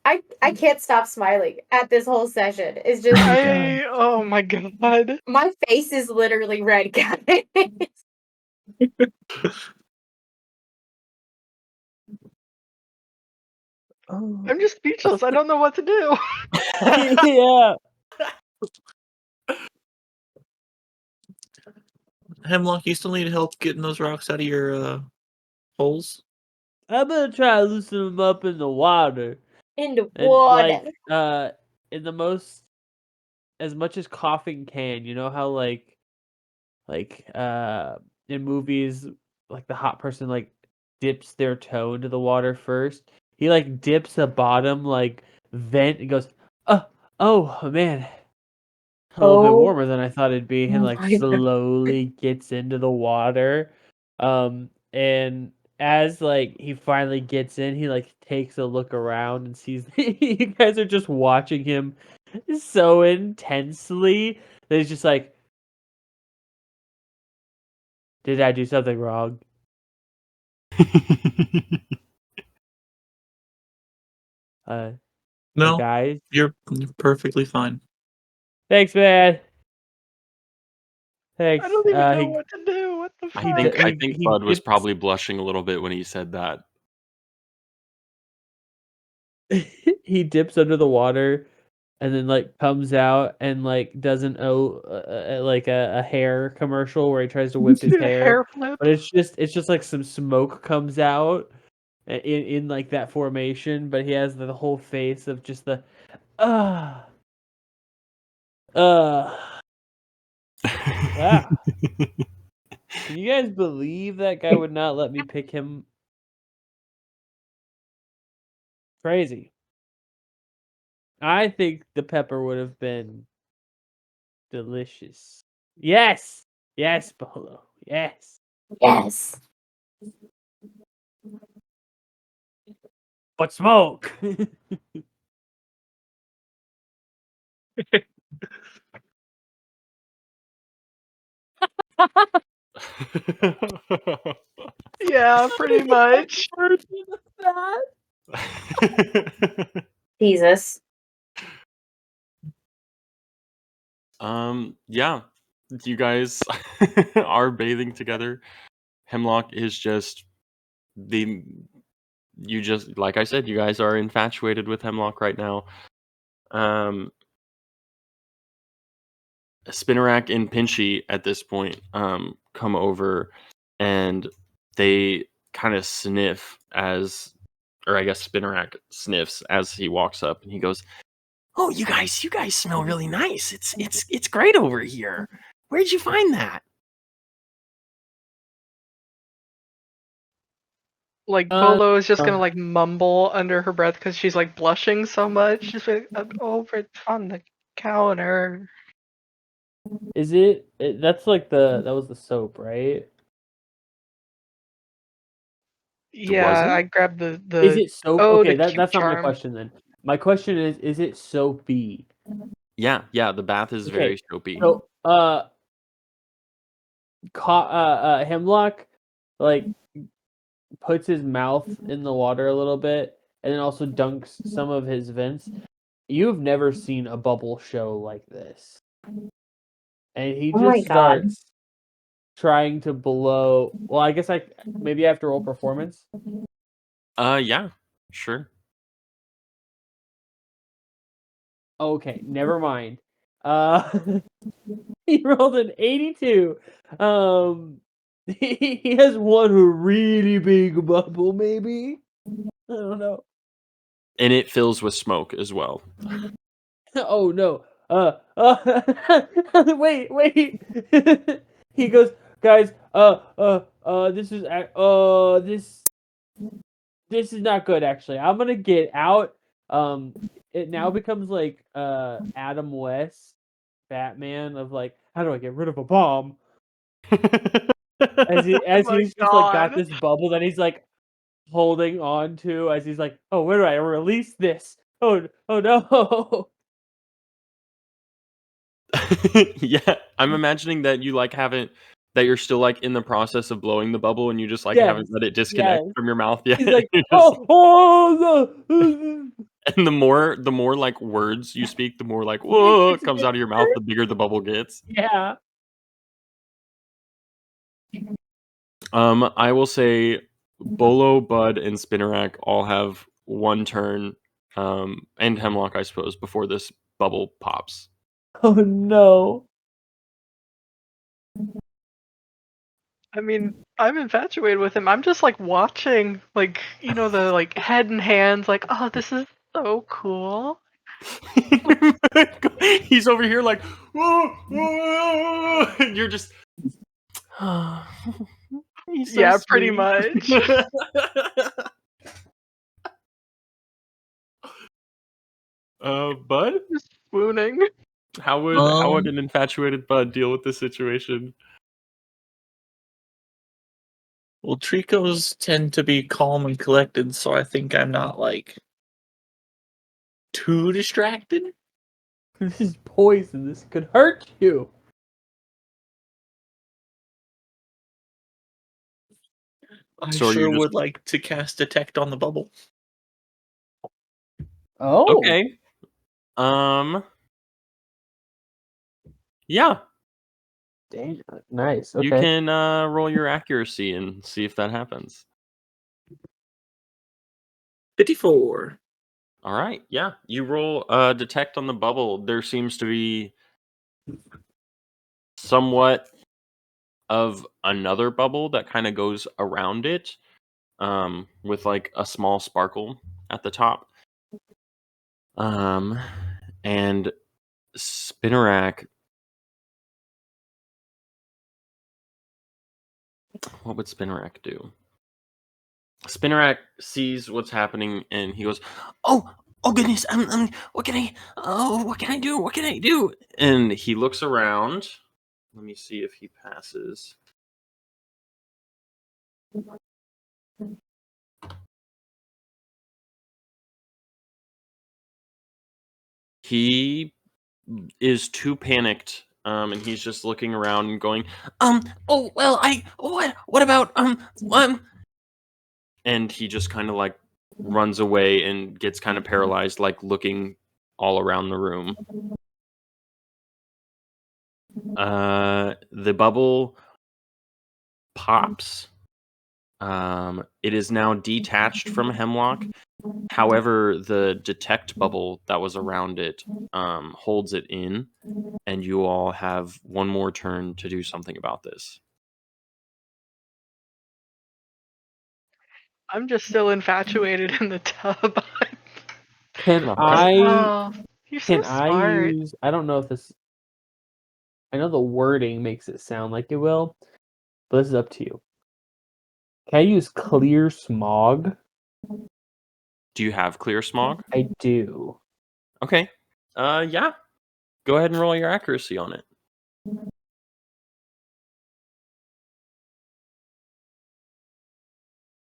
I can't stop smiling at this whole session. It's just Oh my god. my face is literally red, guys. Oh. I'm just speechless. I don't know what to do. Yeah. Hemlock, you still need help getting those rocks out of your holes? I'm gonna try to loosen them up in the water. In the And water. like in the most as much as coughing can, you know how like in movies like the hot person like dips their toe into the water first. He like dips the bottom like vent and goes, oh man. A little bit Oh. warmer than I thought it'd be, and Oh like my God. slowly gets into the water. And as like he finally gets in, he like takes a look around and sees you guys are just watching him so intensely that he's just like, did I do something wrong? No, guys. you're perfectly fine. Thanks, man. Thanks. I don't even know He, what to do. What the fuck? He I d- think he Bud was dips- probably blushing a little bit when he said that. he dips under the water and then like comes out and like doesn't owe like a hair commercial where he tries to whip his Dude, a hair, hair flip. but it's just like some smoke comes out in like that formation, but he has the whole face of just the uh uh ah. Can you guys believe that guy would not let me pick him? Crazy. I think the pepper would have been delicious. Yes. Yes, Bolo. Yes. Yes. But smoke. Yeah, pretty much. Version of that. Jesus. Yeah. You guys are bathing together. Hemlock is just you just like I said, you guys are infatuated with Hemlock right now. Spinnerack and Pinchy at this point come over and they kind of sniff or I guess Spinnerack sniffs as he walks up and he goes, Oh, you guys smell really nice. It's great over here. Where'd you find that? Like Bolo is just gonna like mumble under her breath because she's like blushing so much. She's like, over on the counter. Is it? That's like that was the soap, right? Yeah, it? I grabbed Is the it soap? oh, Okay, the cute that's not my charm. question then. My question is it soapy? Yeah, the bath is Okay, very soapy. So, Hemlock, like, puts his mouth in the water a little bit, and then also dunks some of his vents. You've never seen a bubble show like this, and he Oh my just God. starts trying to blow. Well, I guess maybe I have to roll performance. Yeah, sure. Okay, never mind. He rolled an 82. He has one really big bubble, maybe. I don't know. And it fills with smoke as well. Oh no. Wait. He goes, guys. This is not good. Actually, I'm gonna get out. It now becomes like Adam West, Batman of like, how do I get rid of a bomb? As my he's just like got God. this bubble that he's like holding on to as he's like, oh, where do I release this? Oh no. Yeah, I'm imagining that you like haven't that you're still like in the process of blowing the bubble and you just like Yes, haven't let it disconnect yes. from your mouth yet. He's like, You're just- no. and the more like words you speak, the more like whoa comes out of your mouth, the bigger the bubble gets. Yeah. I will say Bolo, Bud, and Spinnerack all have one turn, and Hemlock, I suppose, before this bubble pops. Oh no. I mean, I'm infatuated with him. I'm just like watching, like, you know, the like head and hands, like, oh, this is so cool. He's over here like, whoa, whoa, and you're just, he's so Yeah, pretty sweet. much. Bud, Just swooning. how would an infatuated Bud deal with this situation? Well, Tricos tend to be calm and collected, so I think I'm not like too distracted. This is poison. This could hurt you. I So are you sure just- would like to cast Detect on the bubble. Oh, Okay. Yeah, nice. you Okay. can roll your accuracy and see if that happens. 54. All right. Yeah, you roll detect on the bubble. There seems to be somewhat of another bubble that kind of goes around it, with like a small sparkle at the top. And Spinnerack, what would Spinnerack do? Spinnerack sees what's happening and he goes, "Oh, oh goodness! what can I? Oh, what can I do? What can I do?" And he looks around. Let me see if he passes. He is too panicked, and he's just looking around and going, oh well, what about and he just kind of like runs away and gets kind of paralyzed, like looking all around the room. The bubble pops. It is now detached from Hemlock. However, the detect bubble that was around it holds it in, and you all have one more turn to do something about this. I'm just still infatuated in the tub. Can Okay. I? Oh, you're so Can I smart. use? I don't know if this. I know the wording makes it sound like it will, but this is up to you. Can I use clear smog? Do you have clear smog? I do. Okay. Yeah. Go ahead and roll your accuracy on it.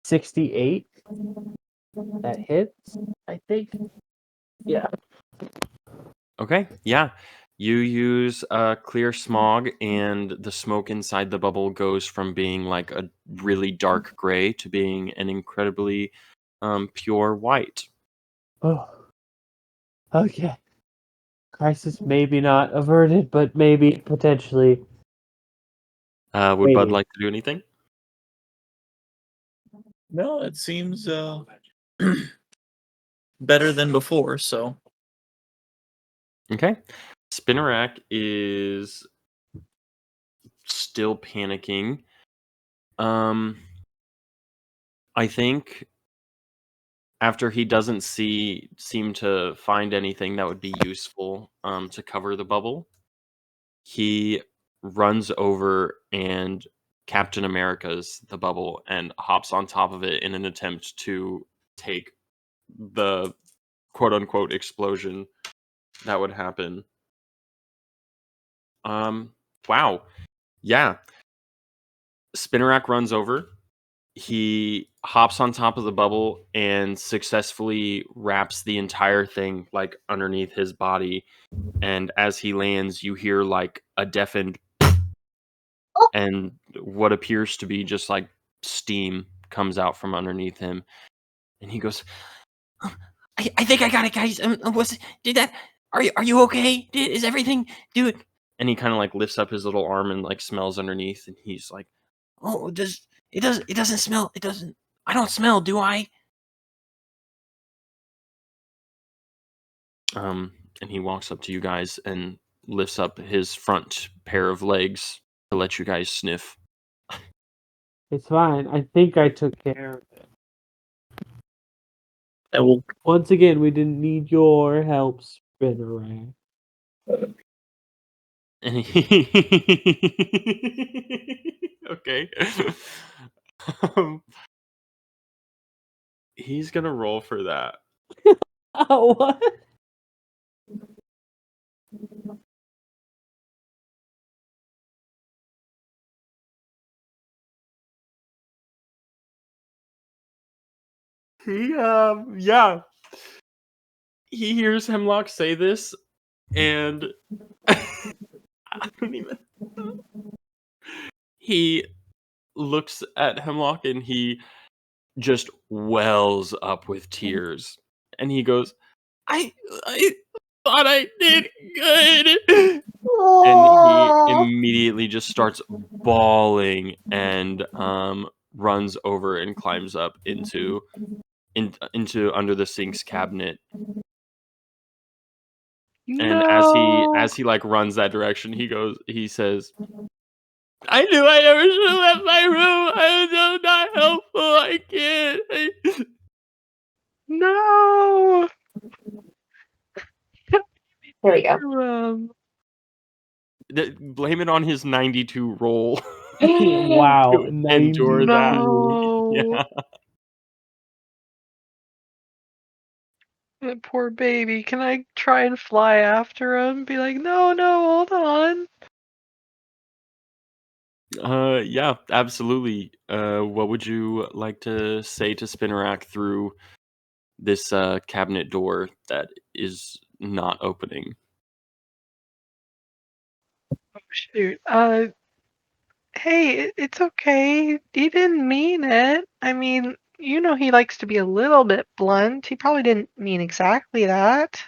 68. That hits, I think. Yeah. Okay. Yeah. You use clear smog, and the smoke inside the bubble goes from being like a really dark gray to being an incredibly pure white. Oh. Okay. Crisis maybe not averted, but maybe potentially. Would Bud Maybe. like to do anything? No, it seems better than before, so Okay. Spinnerack is still panicking. I think after he doesn't seem to find anything that would be useful to cover the bubble, he runs over and Captain America's the bubble and hops on top of it in an attempt to take the quote unquote explosion that would happen. Wow. Yeah. Spinnerack runs over. He hops on top of the bubble and successfully wraps the entire thing like underneath his body. And as he lands, you hear like a deafened and what appears to be just like steam comes out from underneath him. And he goes, I think I got it, guys. Did that? Are you okay? Is everything do it? And he kind of like lifts up his little arm and like smells underneath, and he's like, "Oh, it doesn't smell. It doesn't. I don't smell, do I?" And he walks up to you guys and lifts up his front pair of legs to let you guys sniff. It's fine. I think I took care of it. I will. Once again, we didn't need your help, Spinnerack. And okay. Um, he's gonna roll for that. Oh, what? Yeah. He hears Hemlock say this, and I don't even. He looks at Hemlock and he just wells up with tears, and he goes, I thought I did good. And Aw. he immediately just starts bawling and runs over and climbs up into under the sink's cabinet. And No. as he like runs that direction, he says, I knew I never should have left my room. I was so not helpful. I can't. No. There we go. Blame it on his 92 roll. Wow. To endure that. No. Yeah. That poor baby. Can I try and fly after him? Be like, no, hold on. Yeah, absolutely. What would you like to say to Spinarak through this cabinet door that is not opening? Oh, shoot. Hey, it's okay. He didn't mean it. I mean, you know he likes to be a little bit blunt. He probably didn't mean exactly that.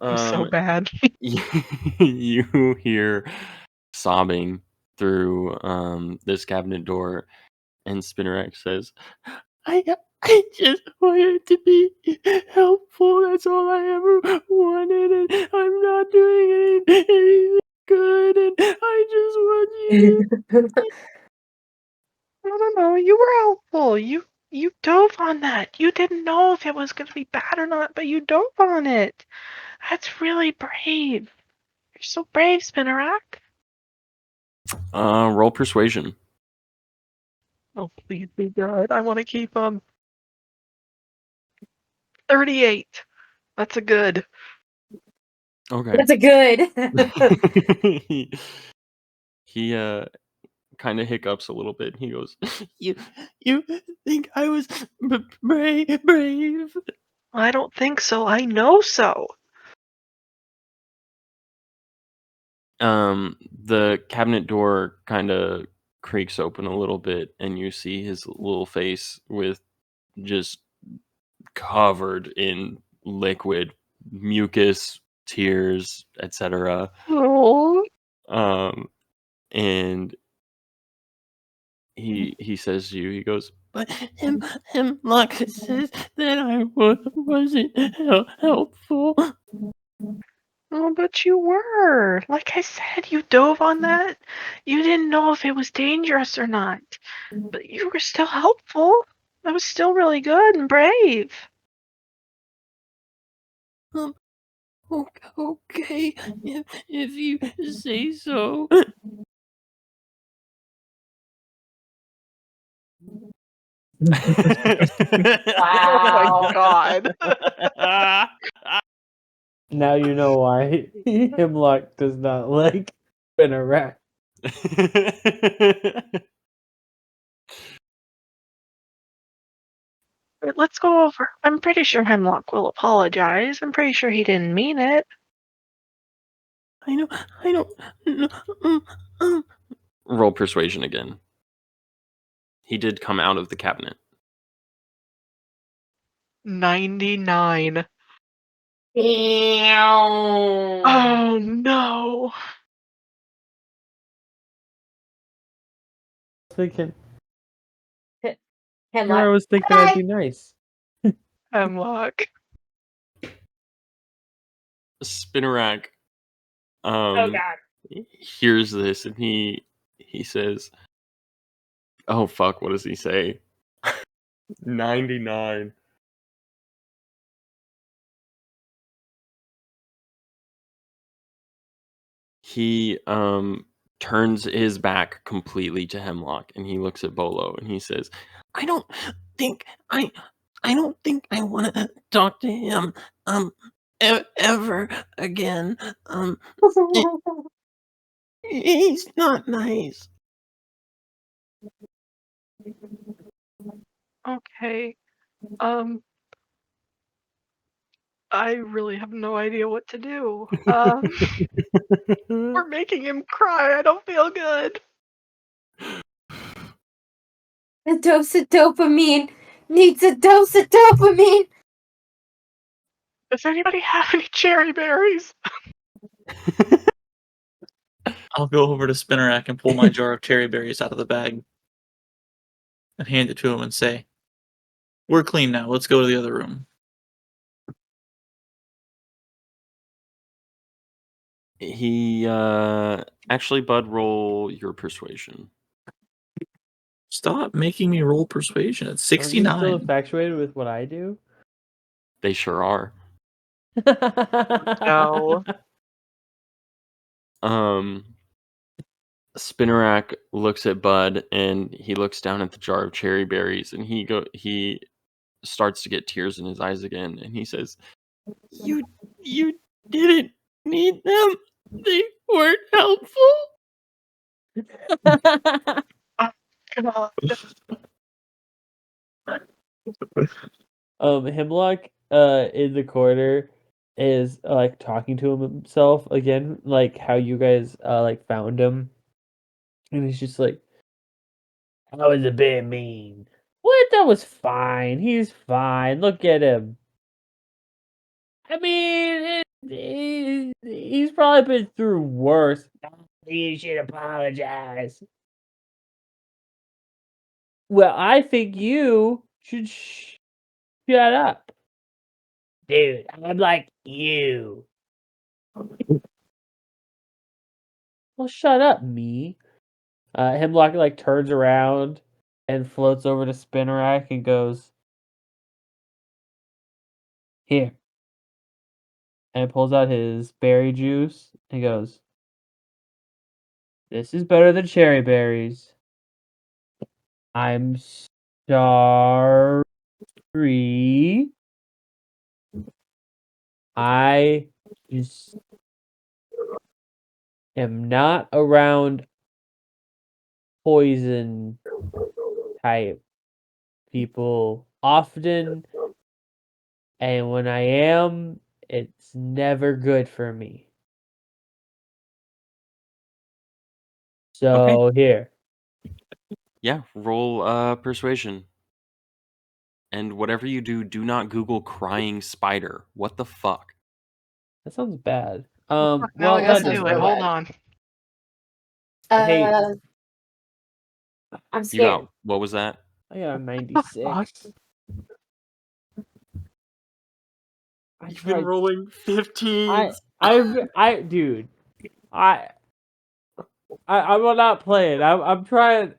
I'm so bad. You hear sobbing through this cabinet door, and Spinarak says, I just wanted to be helpful. That's all I ever wanted, and I'm not doing anything good, and I just want you. No. You were helpful. You dove on that. You didn't know if it was gonna be bad or not, but you dove on it. That's really brave. You're so brave, Spinarak. Roll persuasion. Oh, please be good. I want to keep him. 38. That's a good. Okay. That's a good. He kind of hiccups a little bit. He goes, "You think I was brave?" I don't think so. I know so. The cabinet door kind of creaks open a little bit, and you see his little face with just covered in liquid, mucus, tears, etc. Oh. And he says to you, he goes, but Hemlock says that I wasn't helpful. Oh, but you were. Like I said, you dove on that. You didn't know if it was dangerous or not. But you were still helpful. That was still really good and brave. Okay, if you say so. Oh my god. Now you know why Hemlock does not like Spinarak. Let's go over. I'm pretty sure Hemlock will apologize. I'm pretty sure he didn't mean it. I don't. Roll persuasion again. He did come out of the cabinet. 99. Damn. Oh no. Thinking, Hemlock. I was thinking I'd be nice. Hemlock. Spinarak Oh god. hears this, and he says, oh fuck, what does he say? 99. He turns his back completely to Hemlock, and he looks at Bolo, and he says, I don't think I want to talk to him ever again. He's not nice. Okay. I really have no idea what to do. We're making him cry. I don't feel good. The dose of dopamine needs a dose of dopamine. Does anybody have any cherry berries? I'll go over to Spinnerack and pull my jar of cherry berries out of the bag and hand it to him and say, "We're clean now. Let's go to the other room." He actually, Bud, roll your persuasion. Stop making me roll persuasion. It's Aren't you still 69. infatuated with what I do? They sure are. No. Spinnerack looks at Bud and he looks down at the jar of cherry berries and he starts to get tears in his eyes again and he says, You didn't need them. They weren't helpful. God. Hemlock in the corner is like talking to himself again, like how you guys like found him. And he's just like, I was a bit mean. What? That was fine. He's fine. Look at him. I mean, he's probably been through worse. You should apologize. Well, I think you should shut up. Dude, I'm like you. Well, shut up, me. Hemlock like turns around and floats over to Spinnerack and goes, Here. And pulls out his berry juice and goes, This is better than cherry berries. I'm sorry. I just am not around poison type people often, and when I am, it's never good for me. So here. Yeah, roll persuasion. And whatever you do, do not Google crying spider. What the fuck? That sounds bad. Now well, I that gotta sounds do real it. Hold bad. on. Hey. I'm You scared. got, what was that? I got a Fuck. 96. You've been rolling 15s. Dude, I will not play it. I'm trying.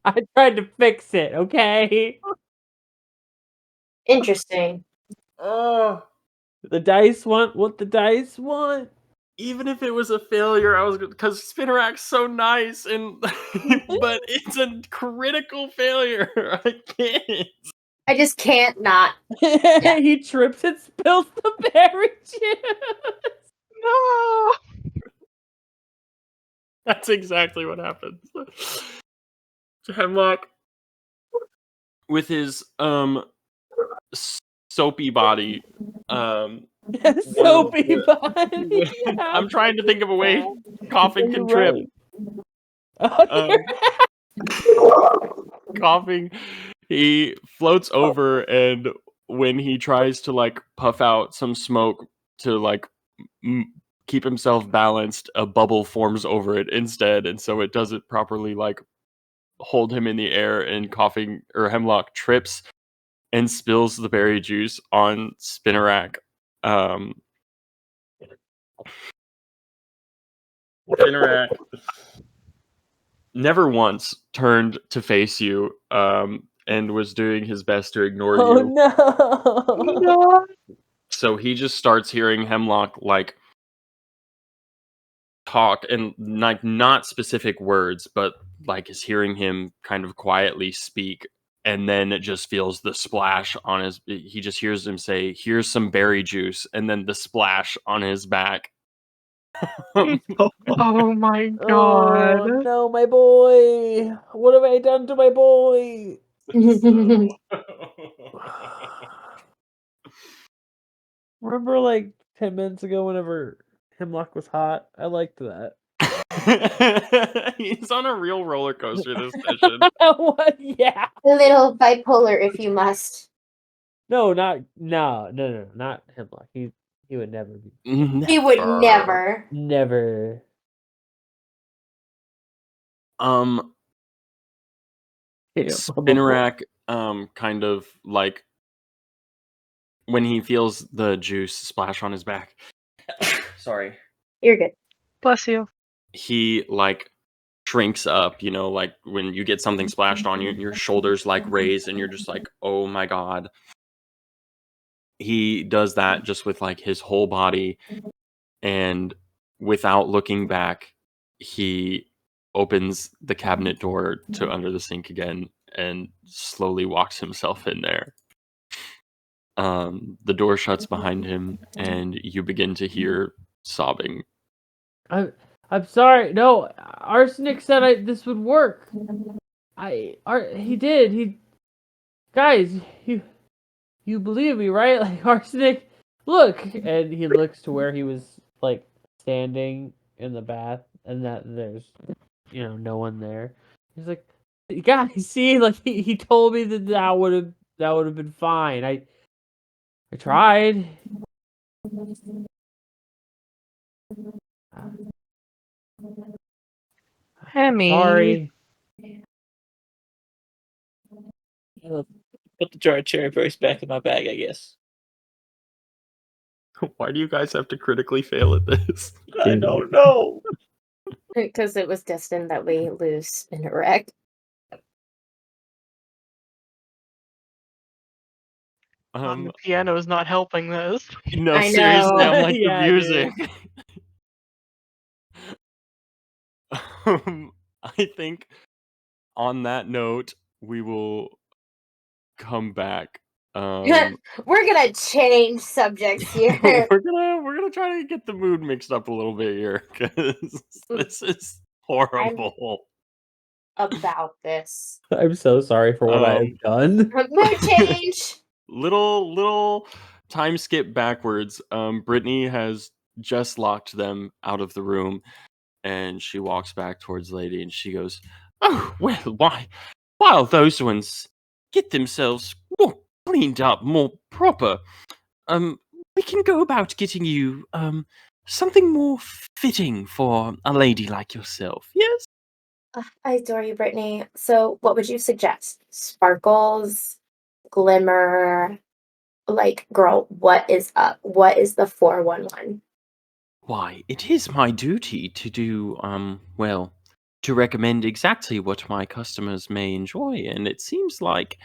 I tried to fix it. Okay. Interesting. Oh, The dice want what the dice want. even if it was a failure, I was because Spinnerack's so nice, and but it's a critical failure. I can't. I just can't not. He trips and spills the berry juice. No. That's exactly what happens. Hemlock, with his soapy body, Soapy body. I'm trying to think of a way coughing can trip. Oh, Coughing, he floats over, and when he tries to like puff out some smoke to like keep himself balanced, a bubble forms over it instead, and so it doesn't properly like hold him in the air, and coughing or Hemlock trips and spills the berry juice on Spinnerack. Spinnerack never once turned to face you, and was doing his best to ignore you. no. No. So he just starts hearing Hemlock like talk and like not specific words, but like is hearing him kind of quietly speak, and then it just feels the splash on his. He just hears him say, "Here's some berry juice," and then the splash on his back. Oh my Oh, god. no, my boy. What have I done to my boy? Remember like 10 minutes ago whenever Hemlock was hot? I liked that. He's on a real roller coaster this session. What? Yeah. A little bipolar, if you must. No, not Hemlock. He would never be. He would never. Never. Spinarak, kind of like when he feels the juice splash on his back. Sorry. You're good. Bless you. He like shrinks up, you know, like when you get something splashed on you, your shoulders like raise, and you're just like, oh my god. He does that just with like his whole body, and without looking back, he opens the cabinet door to under the sink again and slowly walks himself in there. The door shuts behind him, and you begin to hear sobbing. I'm sorry. No, Arsenic said this would work. He did. Guys, you believe me, right? Like Arsenic, look, and he looks to where he was like standing in the bath, and that there's no one there. He's like, guys, see, like he told me that would have been fine. I tried. Hemi. Sorry. I'll put the jar of cherry berries back in my bag, I guess. Why do you guys have to critically fail at this? I don't know. Because it was destined that we lose in a wreck. The piano is not helping this. No, I seriously, know. I'm like Yeah, the dude. music. I think on that note, we will come back. We're gonna change subjects here. we're gonna try to get the mood mixed up a little bit here, because this is horrible. About this. I'm so sorry for what I have done. Mood change. Little time skip backwards. Brittany has just locked them out of the room, and she walks back towards Lady, and she goes, "Oh well, while those ones get themselves more cleaned up, more proper, we can go about getting you something more fitting for a lady like yourself. Yes." I adore you, Brittany. So, what would you suggest? Sparkles, glimmer, like, girl, what is up? What is the 411? Why, it is my duty to do, well, to recommend exactly what my customers may enjoy, and it seems like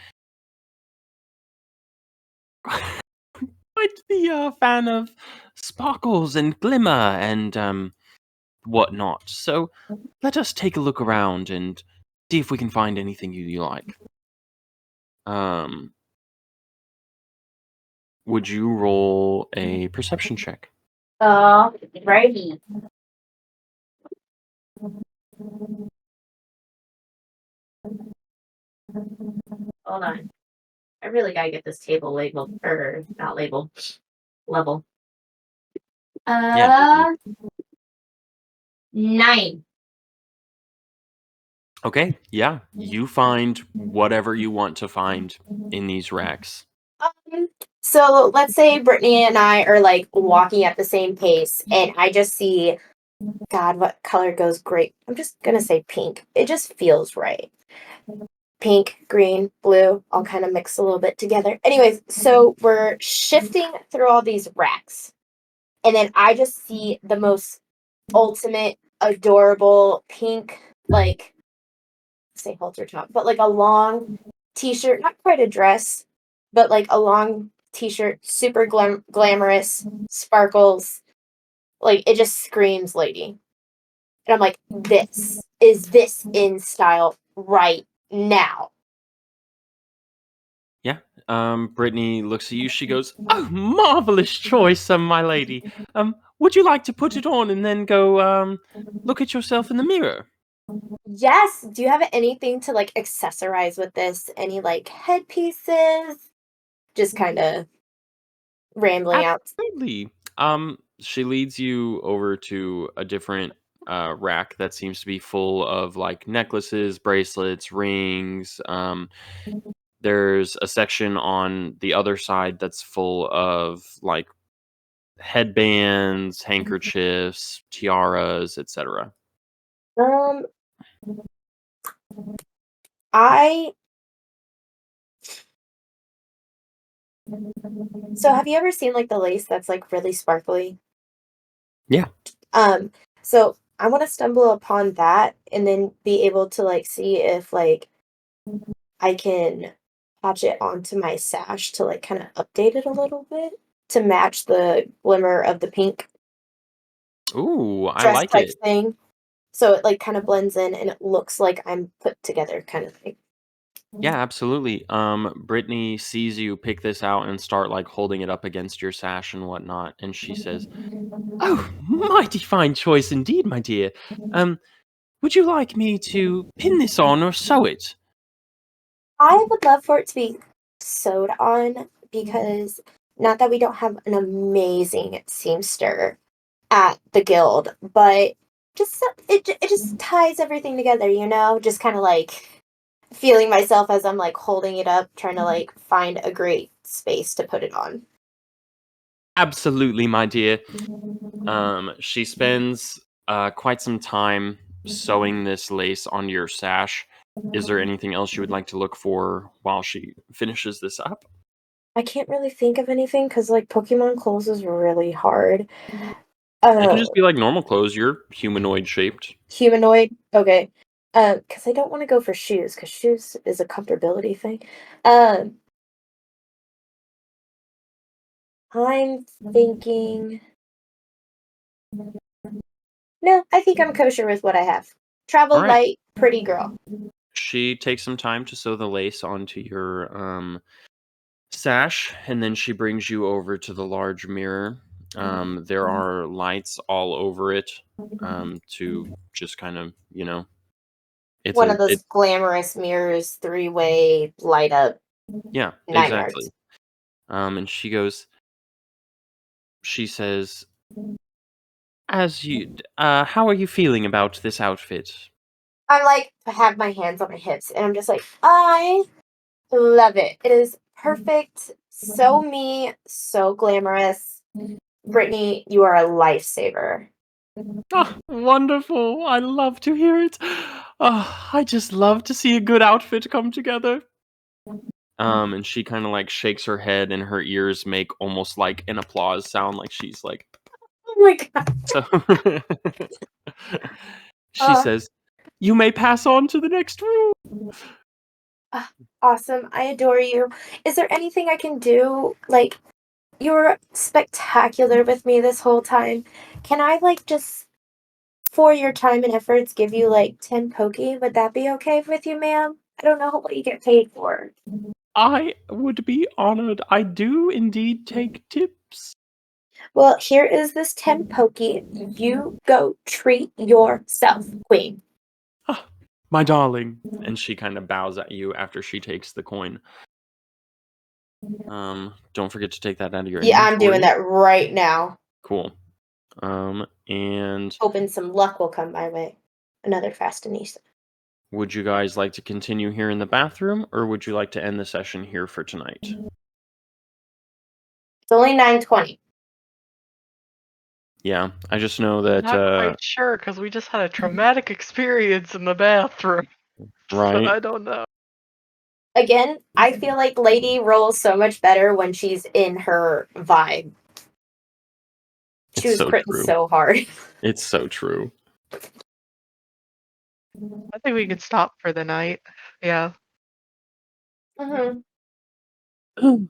quite the fan of sparkles and glimmer and whatnot. So let us take a look around and see if we can find anything you like. Would you roll a perception check? Righty. Hold on. I really gotta get this table labeled, or not labeled, level. Yeah. 9. Okay, yeah. You find whatever you want to find in these racks. So let's say Brittany and I are like walking at the same pace, and I just see, God, what color goes great? I'm just gonna say pink. It just feels right. Pink, green, blue, all kind of mixed a little bit together. Anyways, so we're shifting through all these racks, and then I just see the most ultimate, adorable pink, like, say halter top, but like a long t-shirt, not quite a dress, but like a long t-shirt, super glamorous, sparkles, like it just screams lady. And I'm like, this in style right now. Yeah. Brittany looks at you. She goes, "Oh, marvelous choice, my lady. Would you like to put it on and then go look at yourself in the mirror?" Yes. Do you have anything to like accessorize with this? Any like headpieces? Just kind of rambling out. Absolutely. She leads you over to a different rack that seems to be full of like necklaces, bracelets, rings. There's a section on the other side that's full of like headbands, handkerchiefs, tiaras, etc. Um, I. So have you ever seen like the lace that's like really sparkly? Yeah. So I want to stumble upon that and then be able to like see if like I can patch it onto my sash to like kind of update it a little bit to match the glimmer of the pink Ooh, I dress like type it. thing. So it like kind of blends in and it looks like I'm put together kind of thing. Yeah, absolutely. Brittany sees you pick this out and start like holding it up against your sash and whatnot, and she says, "Oh, mighty fine choice indeed, my dear. Would you like me to pin this on or sew it?" I would love for it to be sewed on because not that we don't have an amazing seamster at the guild, but just it just ties everything together, you know? Just kind of like feeling myself as I'm like holding it up, trying to like find a great space to put it on. Absolutely, my dear. She spends quite some time sewing this lace onto your sash. Is there anything else you would like to look for while she finishes this up? I can't really think of anything because like Pokemon clothes is really hard. It can just be like normal clothes. You're humanoid shaped. Humanoid. Okay. Because I don't want to go for shoes because shoes is a comfortability thing. Um, I'm thinking. No, I think I'm kosher with what I have. Travel All right. light, pretty girl. She takes some time to sew the lace onto your sash, and then she brings you over to the large mirror. There are lights all over it to just kind of, it's One of a those it glamorous mirrors, three-way light up yeah, nine exactly. yards. And she says, how are you feeling about this outfit? I'm like, I have my hands on my hips, and I'm just like, I love it. It is perfect. So me, so glamorous. Brittany, you are a lifesaver. Oh, wonderful. I love to hear it. Oh, I just love to see a good outfit come together. And she kind of like shakes her head and her ears make almost like an applause sound, like she's like, Oh my god. so. She Uh, says, "You may pass on to the next room." awesome. I adore you. Is there anything I can do? Like, you were spectacular with me this whole time. Can I, like, just, for your time and efforts, give you, like, 10 pokey? Would that be okay with you, ma'am? I don't know what you get paid for. I would be honored. I do indeed take tips. Well, here is this 10 pokey. You go treat yourself, queen. Ah, my darling. And she kind of bows at you after she takes the coin. Don't forget to take that out of your Yeah, I'm doing inventory. that right now. Cool. And Hoping some luck will come my way. Another Fastanisa. would you guys like to continue here in the bathroom, or would you like to end the session here for tonight? It's only 9:20. Yeah, I just know that, Not quite sure because we just had a traumatic experience in the bathroom. So right? I don't know. Again, I feel like Lady rolls so much better when she's in her vibe. She It's was so critting true. so hard. It's so true. I think we could stop for the night. Yeah. Mhm.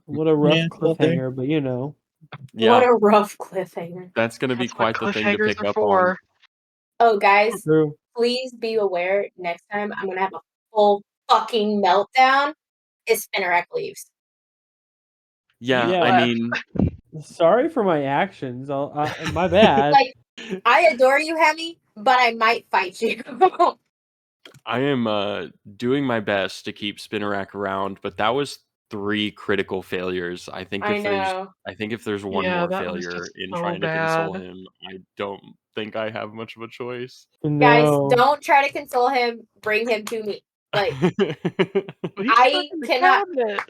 What a rough Yeah, well, there. cliffhanger, but you know. Yeah, What a rough cliffhanger. that's gonna be That's what quite the thing to cliffhangers pick are up on. for. Oh, guys, True. please be aware next time I'm going to have a full fucking meltdown if Spinnerack leaves. Yeah, Yeah. I Left. mean, Sorry for my actions. My bad. Like, I adore you, Hemi, but I might fight you. I am doing my best to keep Spinnerack around, but that was 3 critical failures. I think I if there's know. if there's one Yeah, more that was failure just in so trying to console bad. him, I don't think I have much of a choice. Guys, No. don't try to console him. Bring him to me. Like, He's I stuck in the cannot cabinet.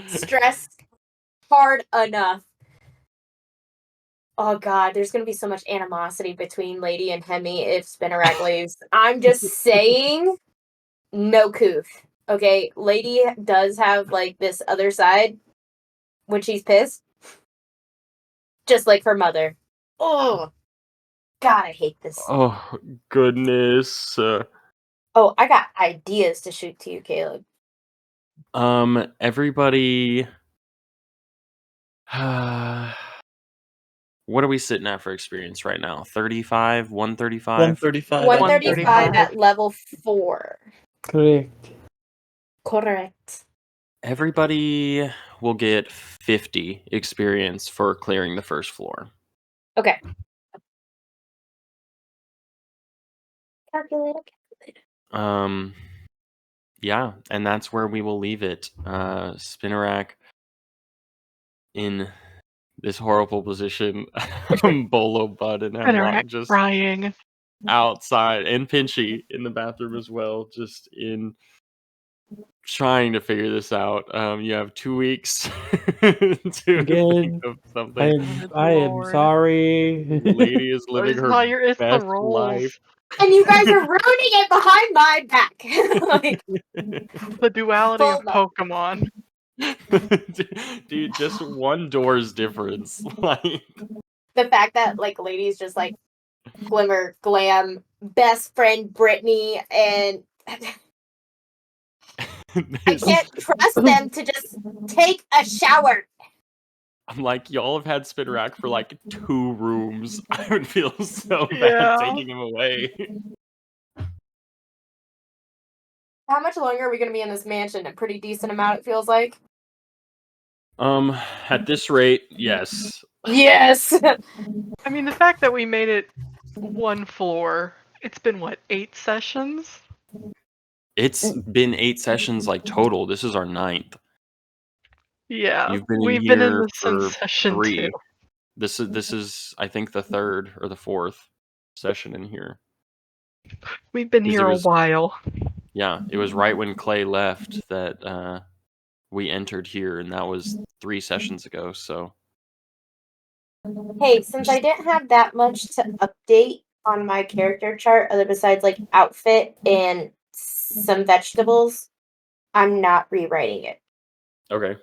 stress hard enough. Oh god, there's gonna be so much animosity between Lady and Hemi if Spinnerack leaves. I'm just saying, no couth. Okay, Lady does have like this other side when she's pissed, just like her mother. Oh, God, I hate this. Oh goodness. Oh, I got ideas to shoot to you, Caleb. Everybody. What are we sitting at for experience right now? 35, 135? 135. 135 at level 4. Correct. Correct. Everybody will get 50 experience for clearing the first floor. Okay. Calculator. Yeah, and that's where we will leave it. Spinnerack in this horrible position. Bolo, Bud, and Hemlock Spinnerack just crying. outside, and Pinchy in the bathroom as well, just in trying to figure this out. You have 2 weeks to Again, think of something. Good I am lord. sorry. Lady is living It's her not your, it's the best rolls. life. And you guys are ruining it behind my back. Like, The duality of Hold up. Pokemon. Dude, just one door's difference. Like the fact that like Lady's just like Glimmer, Glam, best friend Brittany, and I can't trust them to just take a shower. I'm like, y'all have had Spinnerack for like 2 rooms. I would feel so bad Yeah. taking him away. How much longer are we going to be in this mansion? A pretty decent amount, it feels like. At this rate, yes. Yes. I mean, the fact that we made it 1 floor, it's been what, 8 sessions? It's been 8 sessions like total. This is our 9th. Yeah, You've been in we've been in here this for since session 3. 2. This is I think the 3rd or the 4th session in here. We've been 'Cause it here a was- while. Yeah, it was right when Clay left that we entered here, and that was 3 sessions ago. So Hey, since I didn't have that much to update on my character chart, other besides like outfit and some vegetables, I'm not rewriting it. okay,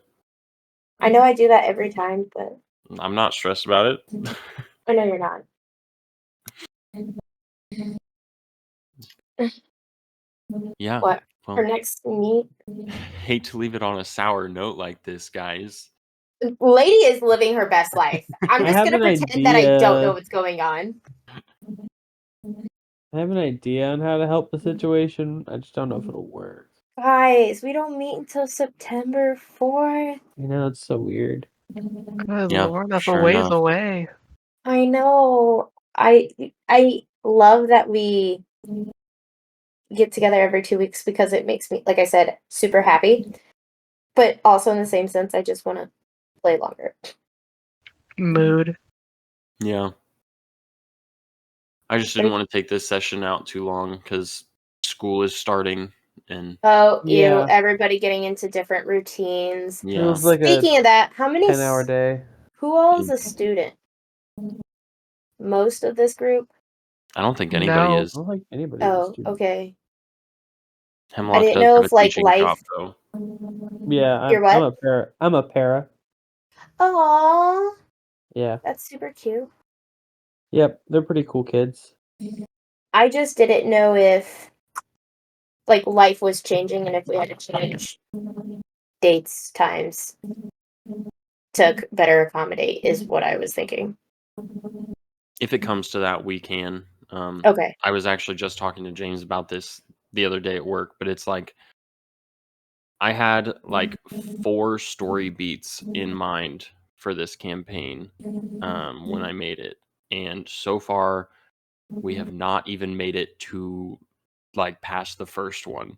I know I do that every time, but I'm not stressed about it. I know you're not. Yeah. What? Well, For next meet, hate to leave it on a sour note like this, guys. Lady is living her best life. I'm I just have gonna an pretend that I don't know idea. what's going on. I have an idea on how to help the situation. I just don't know if it'll work. Guys, we don't meet until September 4th. You know, it's so weird. Good Yeah, lord, that's sure a ways enough. away. I know. I love that we get together every 2 weeks because it makes me, like I said, super happy. But also in the same sense, I just want to play longer. Mood. Yeah. I just didn't want to take this session out too long because school is starting, and Oh, Yeah. everybody getting into different routines. yeah, Feels like Speaking of that, how many 10-hour day. who all is a student? Most of this group? I don't think anybody No. is. I don't think anybody. Oh, okay. Hemlock didn't does know have if, a like, teaching life- job, though. Yeah, You're I'm what? a para. I'm a para. Aww, Yeah. that's super cute. Yep. They're pretty cool kids. I just didn't know if like life was changing and if we had to change dates, times to better accommodate is what I was thinking. If it comes to that, we can. Okay. I was actually just talking to James about this the other day at work, but it's like I had like 4 story beats in mind for this campaign when I made it, and so far we have not even made it to like past the first one.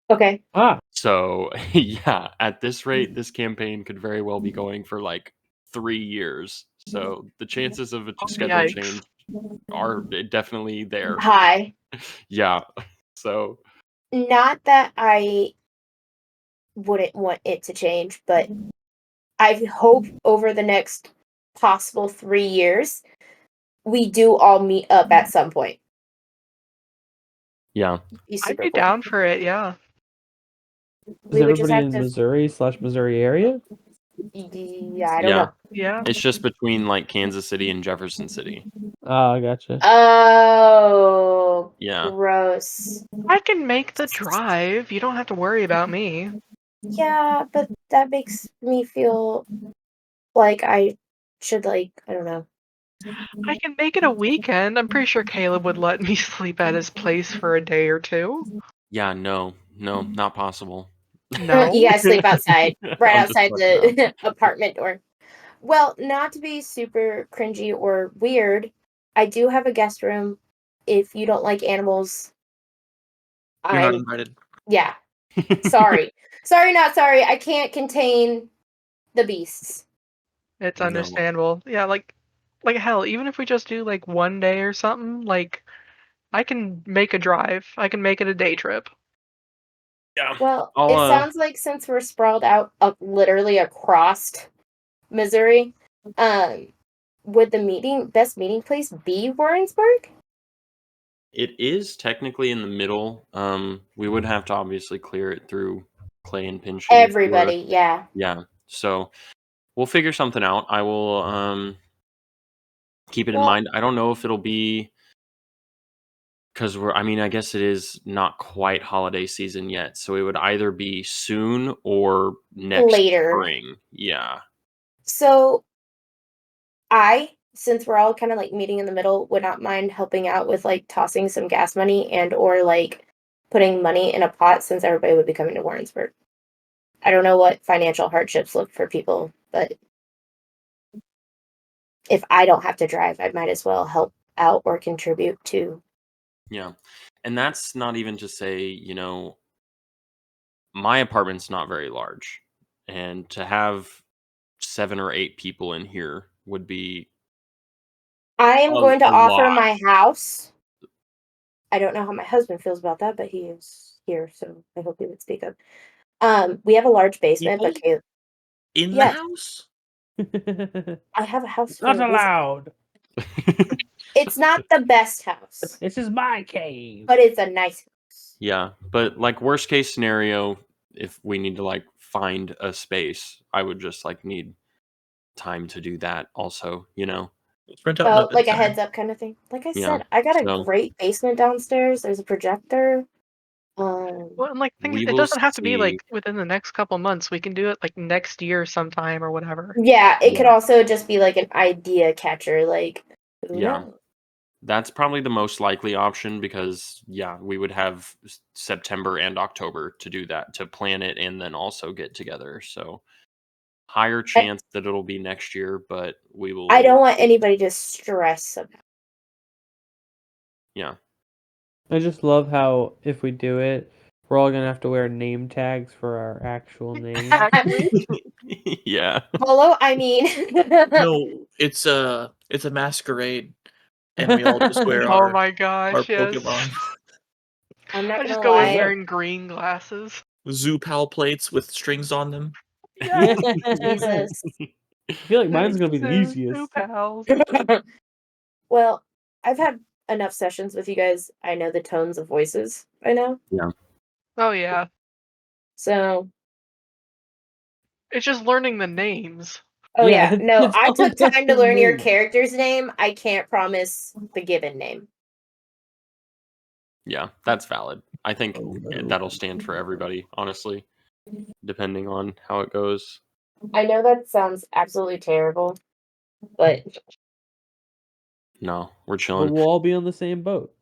Okay. Ah. So yeah, at this rate, this campaign could very well be going for like 3 years. So the chances of a schedule Yikes. change are definitely there. Hi. Yeah. So Not that I wouldn't want it to change, but I hope over the next possible 3 years, we do all meet up at some point. yeah. Be I'd super be cool. down for it, yeah. Is We would just everybody have in to. Missouri/Missouri area? Yeah, I don't Yeah. know. Yeah. It's just between like Kansas City and Jefferson City. Oh, I gotcha. Oh, Yeah. gross. I can make the drive. You don't have to worry about me. Yeah, but that makes me feel like I should, like, I don't know. I can make it a weekend. I'm pretty sure Caleb would let me sleep at his place for a day or two. Yeah, no, not possible. No. You guys sleep outside, right I'm just outside fucking the apartment door. Well, not to be super cringy or weird, I do have a guest room. If you don't like animals, You're not I'm invited. yeah. Sorry, not sorry. I can't contain the beasts. It's No. understandable. Yeah, like hell, even if we just do like one day or something, like I can make a drive. I can make it a day trip. Yeah. Well, I'll, it sounds like since we're sprawled out literally across Missouri, would the best meeting place be Warrensburg? It is technically in the middle. We would have to obviously clear it through Clay and Pinchy. Everybody, yeah. Yeah. So we'll figure something out. I will keep it in Well- mind. I don't know if it'll be because I guess it is not quite holiday season yet. So it would either be soon or next Later. spring. Yeah. So since we're all kind of like meeting in the middle, would not mind helping out with like tossing some gas money and or like putting money in a pot since everybody would be coming to Warrensburg. I don't know what financial hardships look for people, but if I don't have to drive, I might as well help out or contribute to. Yeah. And that's not even to say, my apartment's not very large. And to have 7 or 8 people in here would be I am A- going to a offer lot. my house. I don't know how my husband feels about that, but he is here, so I hope he would speak up. We have a large basement, but People? In Yes. the house? I have a house. Not for a reason. allowed. It's not the best house, This is my cave. but it's a nice house. Yeah, but like worst case scenario, if we need to like find a space, I would just like need time to do that also, Let's rent out Well, an like a event heads up kind of thing. Like I Yeah, said, I got a so- great basement downstairs. There's a projector. Well, and like We it will doesn't have to be see. like within the next couple months. We can do it like next year sometime or whatever. Yeah, it could Yeah. also just be like an idea catcher. Like, who Yeah. knows? That's probably the most likely option because we would have September and October to do that, to plan it and then also get together. So higher chance that it'll be next year, but we will. I don't want anybody to stress about. Yeah. I just love how if we do it, we're all gonna have to wear name tags for our actual name. Actually, Yeah. Polo, I mean. No, it's a masquerade, and we all just wear oh our my gosh, yes. Pokemon I'm not I just gonna go in lie. wearing green glasses. Zoo Pal plates with strings on them. Jesus. I feel like mine's gonna be the Two easiest. pals. Well, I've had enough sessions with you guys. I know the tones of voices by now. Oh yeah, So, it's just learning the names. oh yeah, Yeah, no, it's I all took just time to the learn your name. character's name. I can't promise the given name. Yeah, that's valid. I think Oh, no. that'll stand for everybody, honestly, depending on how it goes. I know that sounds absolutely terrible, but No, we're But chilling. we'll all be on the same boat.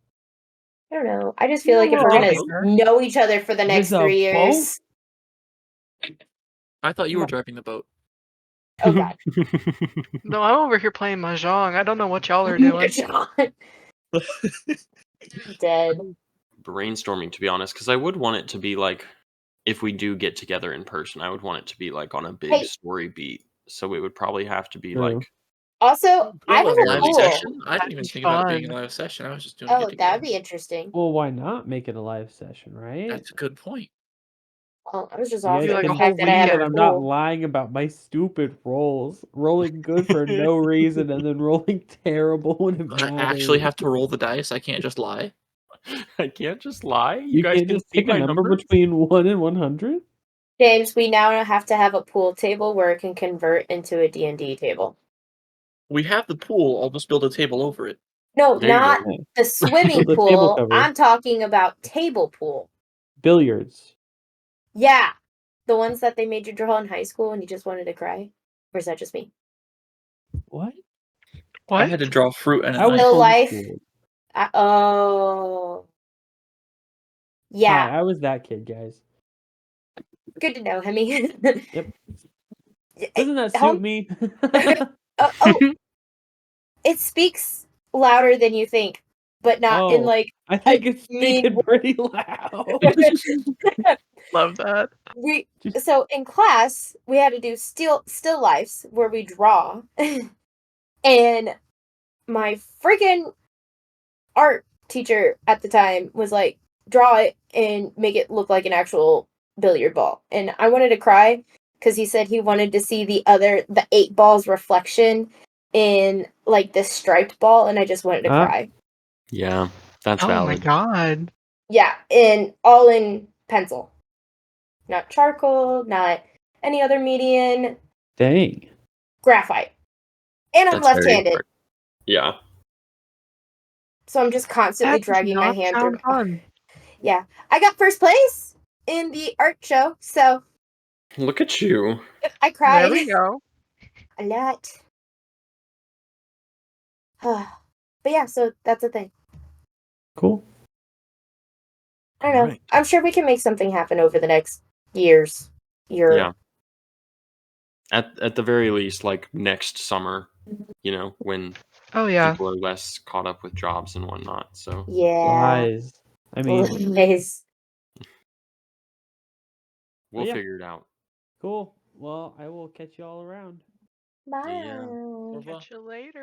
I don't know. I just feel like if we're we're all gonna here. know each other for the next There's a 3 years. I thought you were No. driving the boat. Oh god. No, I'm over here playing mahjong. I don't know what y'all are doing. Dead. Brainstorming, to be honest, because I would want it to be like if we do get together in person, I would want it to be like on a big Hey. story beat. So it would probably have to be True. like Also, I Have have a a live pool. session? I That'd didn't even be think about it being a fun. live session. I was just doing a Oh, get that'd together. be interesting. Well, why not make it a live session, right? That's a good point. Oh, I was just You guys offering like the a can whole fact that I see have that a I'm not pool. lying about my stupid rolls. Rolling good for no reason and then rolling terrible when it I matters. actually have to roll the dice. I can't just lie. I can't just lie. You guys can't can just see pick a my number numbers? between 1 and 100? James, we now have to have a pool table where it can convert into a D&D table. We have the pool. I'll just build a table over it. No, There you not go. the swimming Build a table pool. cover. I'm talking about table pool. Billiards. Yeah. The ones that they made you draw in high school and you just wanted to cry? Or is that just me? What? What? I had to draw fruit and a I was knife. Real life. homeschooled. Oh. Yeah. Hi, I was that kid, guys. Good to know, Hemi. Yep. Doesn't that suit Home- me? It speaks louder than you think, but not in Oh, like I think it's mean speaking pretty loud. Love that. So in class we had to do still lifes where we draw, and my freaking art teacher at the time was like, draw it and make it look like an actual billiard ball, and I wanted to cry because he said he wanted to see the 8 balls reflection in like this striped ball, and I just wanted to Huh? cry. Yeah, that's Oh my valid. god. Yeah, all in pencil. Not charcoal, not any other medium, Dang. graphite. And I'm That's very left-handed, Yeah. so I'm just constantly That does dragging my not hand sound through. fun. Yeah, I got first place in the art show, so Look at you. I cried There we go. a lot. But yeah, so that's a thing. Cool. I don't know. Alright. I'm sure we can make something happen over the next year. Yeah. At the very least, like next summer, when Oh yeah. people are less caught up with jobs and whatnot. So Yeah. Lies. I mean, Lies. we'll yeah. figure it out. cool. Well, I will catch you all around. Bye. Yeah. Au revoir. Catch you later.